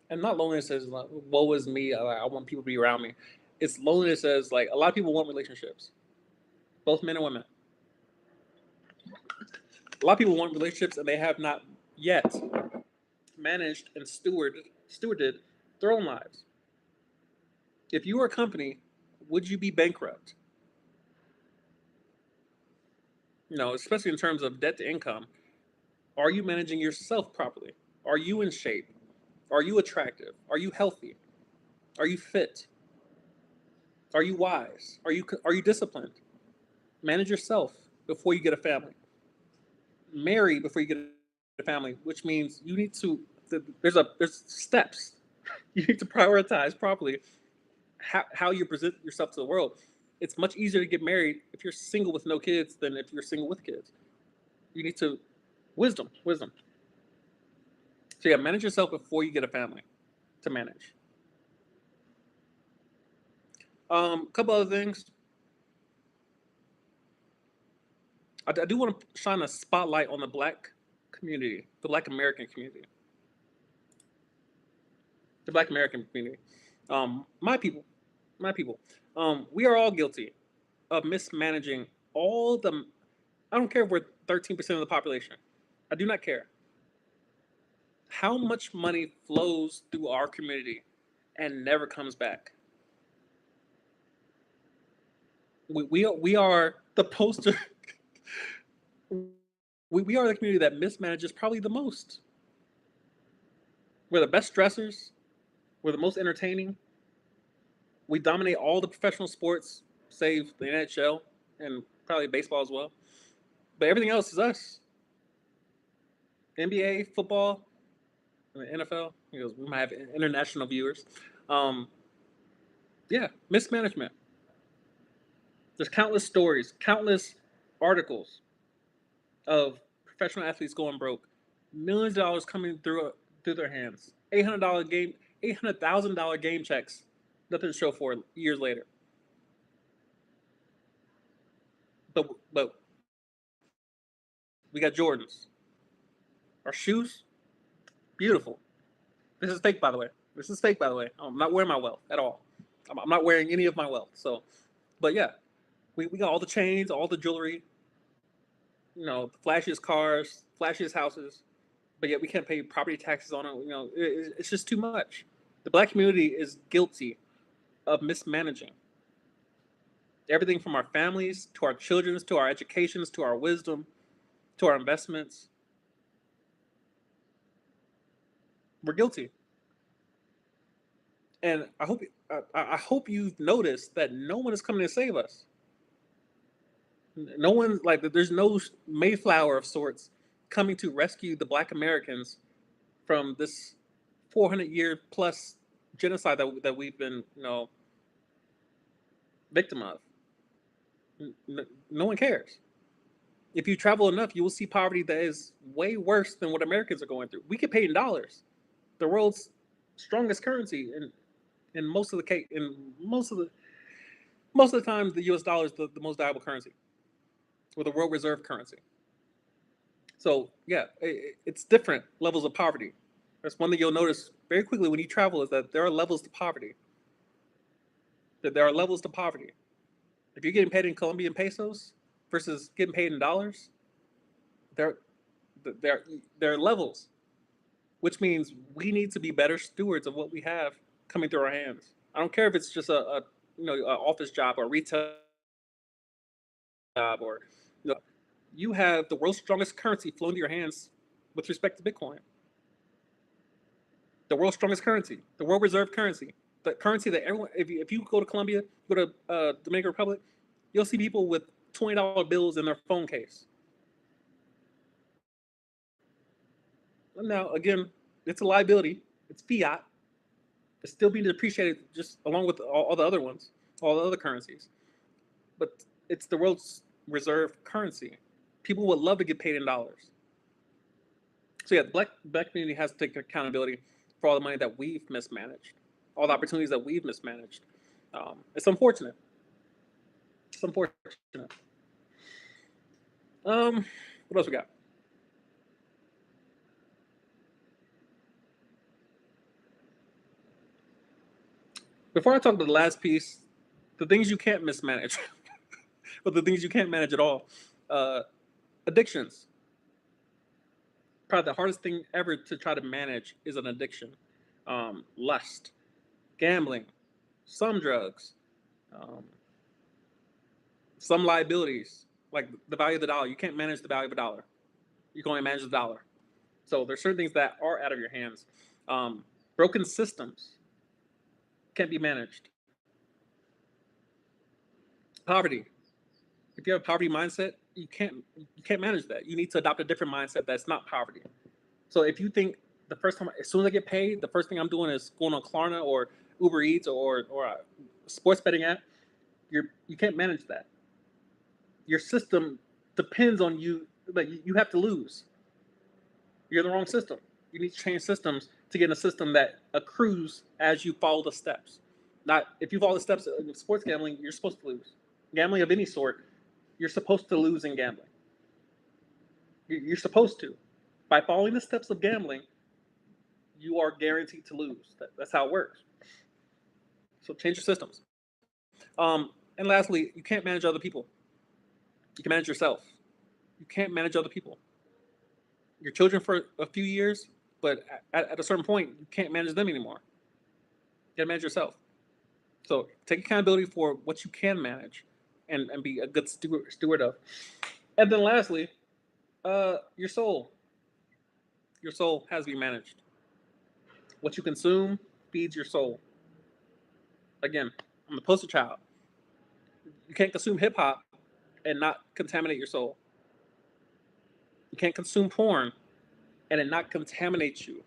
And not loneliness as like, woe is me, I want people to be around me. It's loneliness as like a lot of people want relationships, both men and women. A lot of people want relationships and they have not yet managed and stewarded their own lives. If you were a company, would you be bankrupt? Especially in terms of debt to income. Are you managing yourself properly? Are you in shape? Are you attractive? Are you healthy? Are you fit? Are you wise? Are you disciplined? Manage yourself before you get a family. Marry before you get a family, which means you need to. There's steps. You need to prioritize properly how you present yourself to the world. It's much easier to get married if you're single with no kids than if you're single with kids. You need to wisdom. So yeah, manage yourself before you get a family to manage. A couple other things. I do want to shine a spotlight on the black community, the black American community, the black American community. My people, my people. We are all guilty of mismanaging all the. I don't care if we're 13% of the population. I do not care how much money flows through our community and never comes back. We are the poster. We are the community that mismanages probably the most. We're the best stressors. We're the most entertaining. We dominate all the professional sports, save the NHL and probably baseball as well. But everything else is us. NBA, football, and the NFL. Because we might have international viewers. Um, yeah, mismanagement. There's countless stories, countless articles of professional athletes going broke, millions of dollars coming through their hands, $800,000 game checks, nothing to show for it years later. But we got Jordans, our shoes, beautiful. This is fake, by the way. This is fake, by the way. I'm not wearing my wealth at all. I'm not wearing any of my wealth. So, but yeah, we got all the chains, all the jewelry, the flashiest cars, flashiest houses, but yet we can't pay property taxes on it. It's just too much. The black community is guilty of mismanaging everything from our families to our children's to our educations to our wisdom to our investments. We're guilty, and I hope you've noticed that no one is coming to save us. No one, like, there's no Mayflower of sorts coming to rescue the Black Americans from this 400-year plus genocide that we've been victim of. No one cares. If you travel enough, you will see poverty that is way worse than what Americans are going through. We get paid in dollars, the world's strongest currency, and in most of the case, most of the time, the U.S. dollar is the most valuable currency, or the world reserve currency. So yeah, it's different levels of poverty. That's one thing you'll notice very quickly when you travel, is that there are levels to poverty. That there are levels to poverty. If you're getting paid in Colombian pesos versus getting paid in dollars, there there are levels, which means we need to be better stewards of what we have coming through our hands. I don't care if it's just a an office job or a retail job, or you have the world's strongest currency flowing to your hands with respect to Bitcoin. The world's strongest currency, the world reserve currency, the currency that everyone. If you go to Colombia, go to Dominican Republic, you'll see people with $20 bills in their phone case. Now, again, it's a liability. It's fiat. It's still being depreciated just along with all the other ones, all the other currencies. But it's the world's reserve currency. People would love to get paid in dollars. So yeah, the black community has to take accountability for all the money that we've mismanaged, all the opportunities that we've mismanaged. It's unfortunate. It's unfortunate. What else we got? Before I talk about the last piece, the things you can't mismanage, but the things you can't manage at all, uh, addictions. Probably the hardest thing ever to try to manage is an addiction. Lust, gambling, some drugs, um, some liabilities, like the value of the dollar. You can't manage the value of a dollar. You can only manage the dollar. So there's certain things that are out of your hands. Um, Broken systems can't be managed. Poverty. If you have a poverty mindset, you can't manage that. You need to adopt a different mindset that's not poverty. So if you think the first time, as soon as I get paid, the first thing I'm doing is going on Klarna or Uber Eats or a sports betting app, you can't manage that. Your system depends on you. Like, you have to lose. You're in the wrong system. You need to change systems to get in a system that accrues as you follow the steps. Not if you follow the steps in sports gambling, you're supposed to lose. Gambling of any sort, you're supposed to lose in gambling. You're supposed to. By following the steps of gambling, you are guaranteed to lose. That's how it works. So change your systems. And lastly, you can't manage other people. You can manage yourself. You can't manage other people. Your children for a few years, but at a certain point, you can't manage them anymore. You gotta manage yourself. So take accountability for what you can manage, and be a good steward of. And then lastly, your soul. Your soul has to be managed. What you consume feeds your soul. Again, I'm the poster child. You can't consume hip hop and not contaminate your soul. You can't consume porn and it not contaminate you.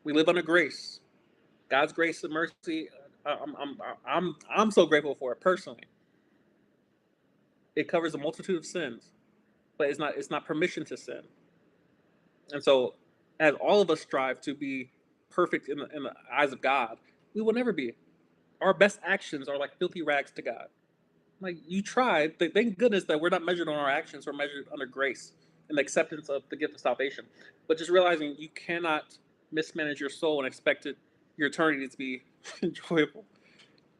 We live under grace. God's grace and mercy. I'm so grateful for it personally. It covers a multitude of sins, but it's not permission to sin. And so, as all of us strive to be perfect in the eyes of God, we will never be. Our best actions are like filthy rags to God. Like you tried. Thank goodness that we're not measured on our actions. We're measured under grace and the acceptance of the gift of salvation. But just realizing you cannot mismanage your soul and expect your eternity to be enjoyable.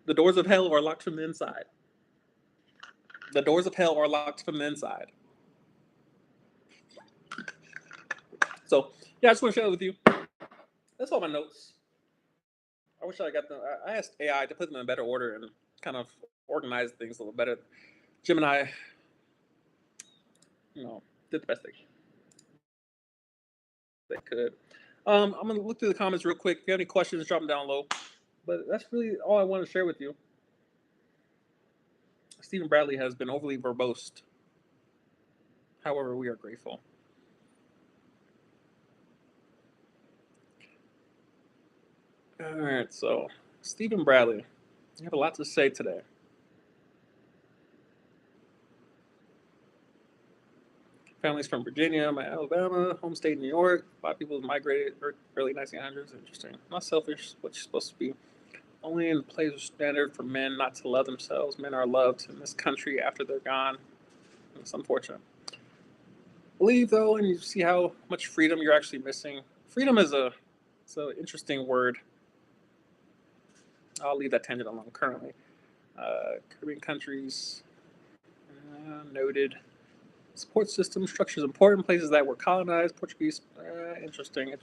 The doors of hell are locked from the inside. The doors of hell are locked from the inside. So yeah, I just want to share that with you. That's all my notes. I wish I got them. I asked AI to put them in better order and kind of organize things a little better. Gemini, you know, did the best they could. I'm gonna look through the comments real quick. If you have any questions, drop them down low. But that's really all I want to share with you. Stephen Bradley has been overly verbose. However, we are grateful. All right, so Stephen Bradley, you have a lot to say today. Families from Virginia, my Alabama, home state New York. A lot of people migrated early 1900s. Interesting. Not selfish. What you're supposed to be. Only in place of standard for men not to love themselves. Men are loved in this country after they're gone. It's unfortunate. Believe though, and you see how much freedom you're actually missing. Freedom is it's an interesting word. I'll leave that tangent alone currently. Caribbean countries, noted. Support system structures important places that were colonized. Portuguese. Interesting.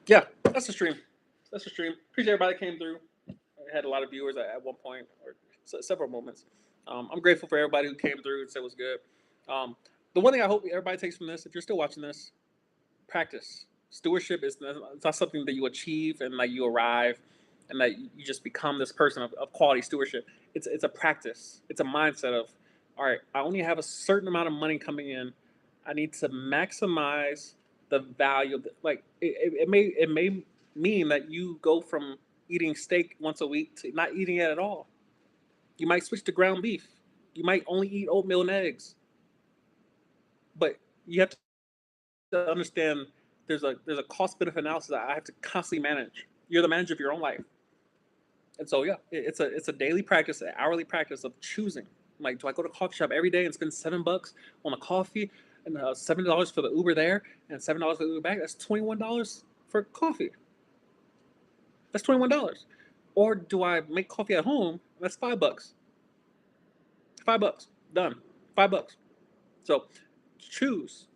Yeah, that's the stream. Appreciate everybody that came through. I had a lot of viewers at one point or several moments. I'm grateful for everybody who came through and said it was good. The one thing I hope everybody takes from this, if you're still watching this, practice. Stewardship is it's not something that you achieve and like you arrive and that you just become this person of quality stewardship. It's a practice. It's a mindset of, all right, I only have a certain amount of money coming in. I need to maximize the value of like it may mean that you go from eating steak once a week to not eating it at all. You might switch to ground beef. You might only eat oatmeal and eggs. But you have to understand there's a cost benefit analysis that I have to constantly manage. You're the manager of your own life. And so yeah, it's a daily practice, an hourly practice of choosing. Like, do I go to a coffee shop every day and spend $7 on a coffee and $7 for the Uber there and $7 for the Uber back? That's $21 for coffee. That's $21. Or do I make coffee at home? That's $5. $5 done. $5. So choose.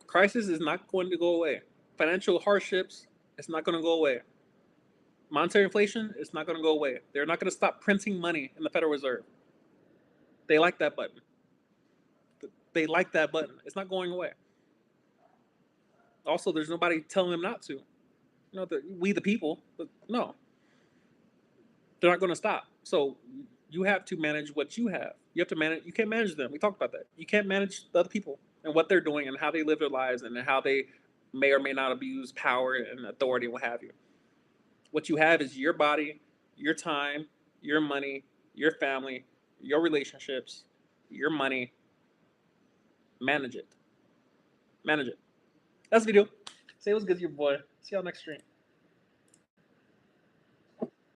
Crisis is not going to go away. Financial hardships, it's not going to go away. Monetary inflation, it's not going to go away. They're not going to stop printing money in the Federal Reserve. They like that button. It's not going away. Also, there's nobody telling them not to. We the people, but no, they're not going to stop. So you have to manage what you have. You have to manage. You can't manage them. We talked about that. You can't manage the other people and what they're doing and how they live their lives and how they may or may not abuse power and authority and what have you. What you have is your body, your time, your money, your family, your relationships, your money. Manage it. That's the video. Say it was good to your boy. See y'all next stream.